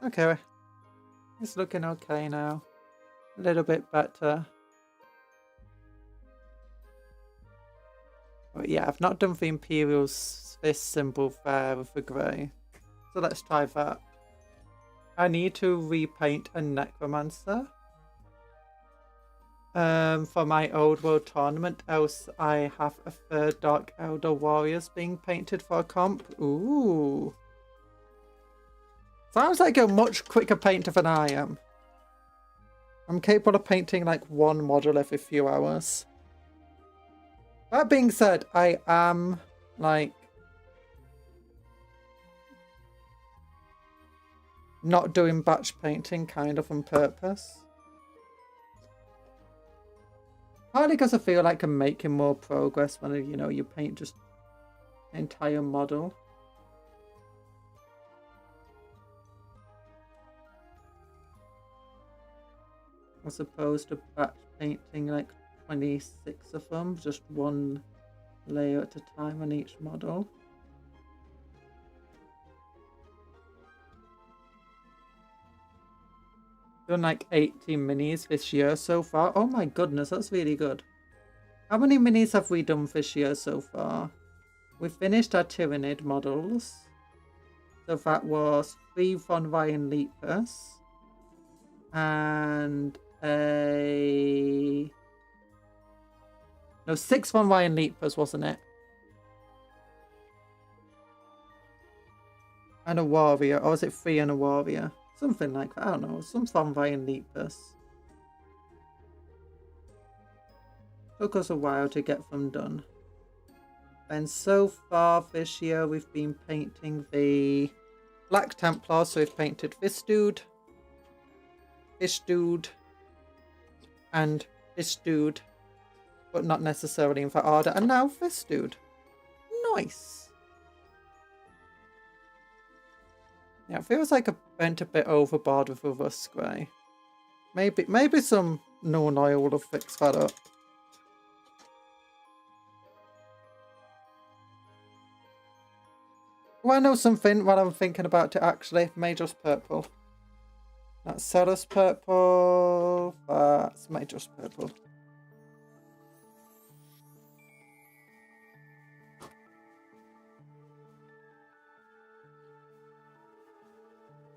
Okay, it's looking okay now. A little bit better. But yeah, I've not done the Imperial Fist symbol there with the grey. So let's try that. I need to repaint a Necromancer. For my Old World tournament, else I have a third Dark Elder Warriors being painted for a comp. Ooh. Sounds like a much quicker painter than I am. I'm capable of painting like one model every few hours. That being said, I am like not doing batch painting kind of on purpose. Partly because I feel like I'm making more progress when, you know, you paint just an entire model. as opposed to batch painting like 26 of them, just one layer at a time on each model. Done like 80 minis this year so far. Oh my goodness, that's really good. How many minis have we done this year so far? We finished our Tyranid models. So that was 3 von Ryan Leapers. And a... No, 6 von Ryan Leapers, wasn't it? And a warrior. Or was it 3 and a warrior? Something like that. I don't know. Some von Ryan Leapers. Took us a while to get them done. And so far this year we've been painting the Black Templar. So we've painted this dude, and this dude, but not necessarily in that order. And now this dude. Nice. Yeah, it feels like I went a bit overboard with the rust grey. Maybe some known oil will fix that up. Oh, I know something while I'm thinking about it actually. Major's purple. That's Sarah's purple. That's Major's purple.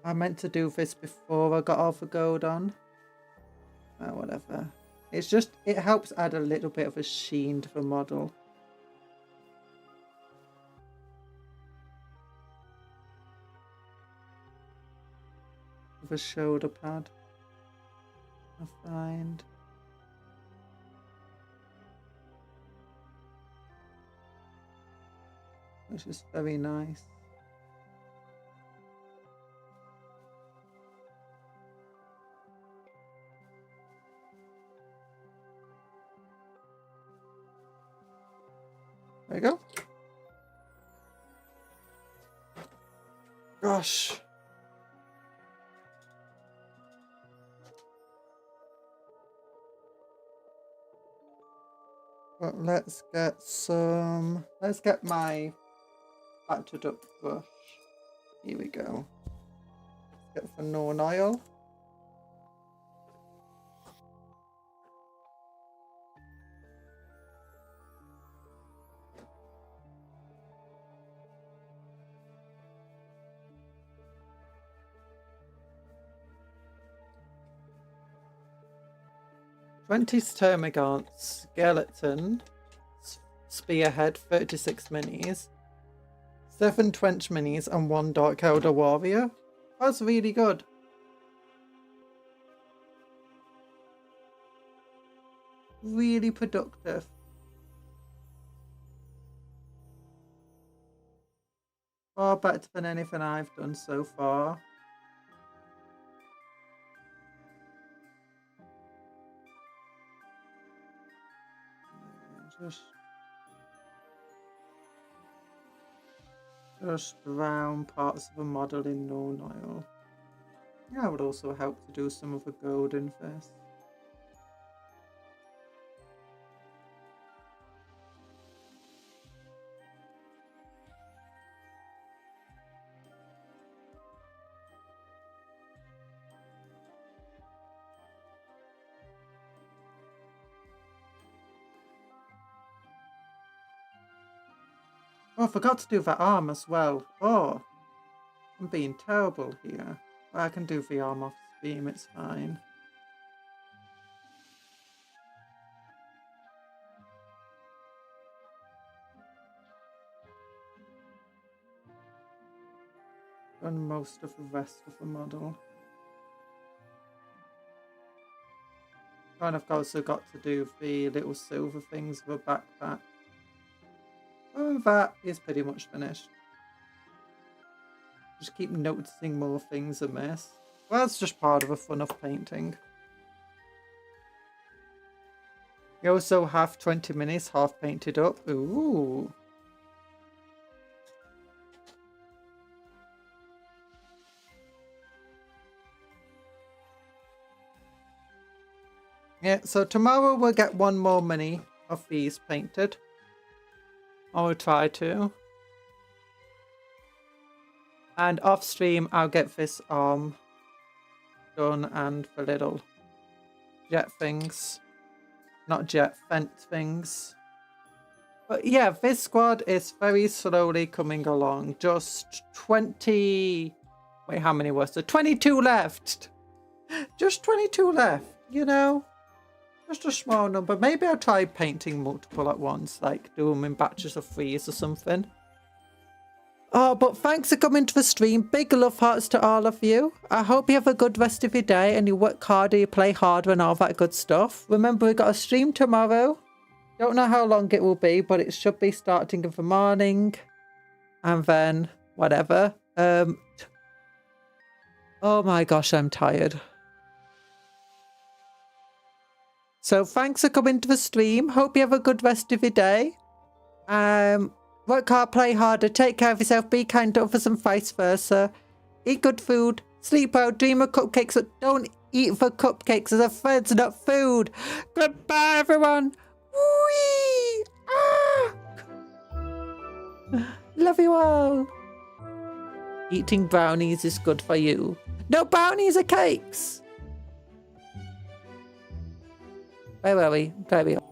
I meant to do this before I got all the gold on. Oh, whatever. It's just, it helps add a little bit of a sheen to the model. With a shoulder pad. I find. Which is very nice. There you go. Gosh. But let's get my battered up brush. Here we go. Let's get the known oil. Termagant skeleton, spearhead, 36 minis, 7 Twench minis, and 1 Dark Elder warrior. That's really good. Really productive. Far better than anything I've done so far. Just round parts of a model in known oil. Yeah, it would also help to do some of the gold in this. Oh, I forgot to do that arm as well. Oh, I'm being terrible here. I can do the arm off beam, it's fine. Done most of the rest of the model. And I've also got to do the little silver things of a backpack. Oh, that is pretty much finished. Just keep noticing more things amiss. Well, that's just part of the fun of painting. You also have 20 minutes half painted up. Ooh. Yeah, so tomorrow we'll get one more mini of these painted. I will try to. And off stream, I'll get this arm done and the little jet things. Not jet, vent things. But yeah, this squad is very slowly coming along. Just 20... Wait, how many was there? 22 left! Just 22 left, you know? Just a small number. Maybe I'll try painting multiple at once, like do them in batches of 3s or something. Oh, but thanks for coming to the stream. Big love hearts to all of you. I hope you have a good rest of your day and you work harder, you play harder and all that good stuff. Remember, we got a stream tomorrow. Don't know how long it will be, but it should be starting in the morning. And then, whatever. Oh my gosh, I'm tired. So thanks for coming to the stream. Hope you have a good rest of your day. Work hard, play harder, take care of yourself, be kind to others and vice versa. Eat good food, sleep well, dream of cupcakes, but don't eat for cupcakes as a friends, not food. Goodbye, everyone. Whee! Ah! Love you all. Eating brownies is good for you. No, brownies are cakes. Where were we? There we are.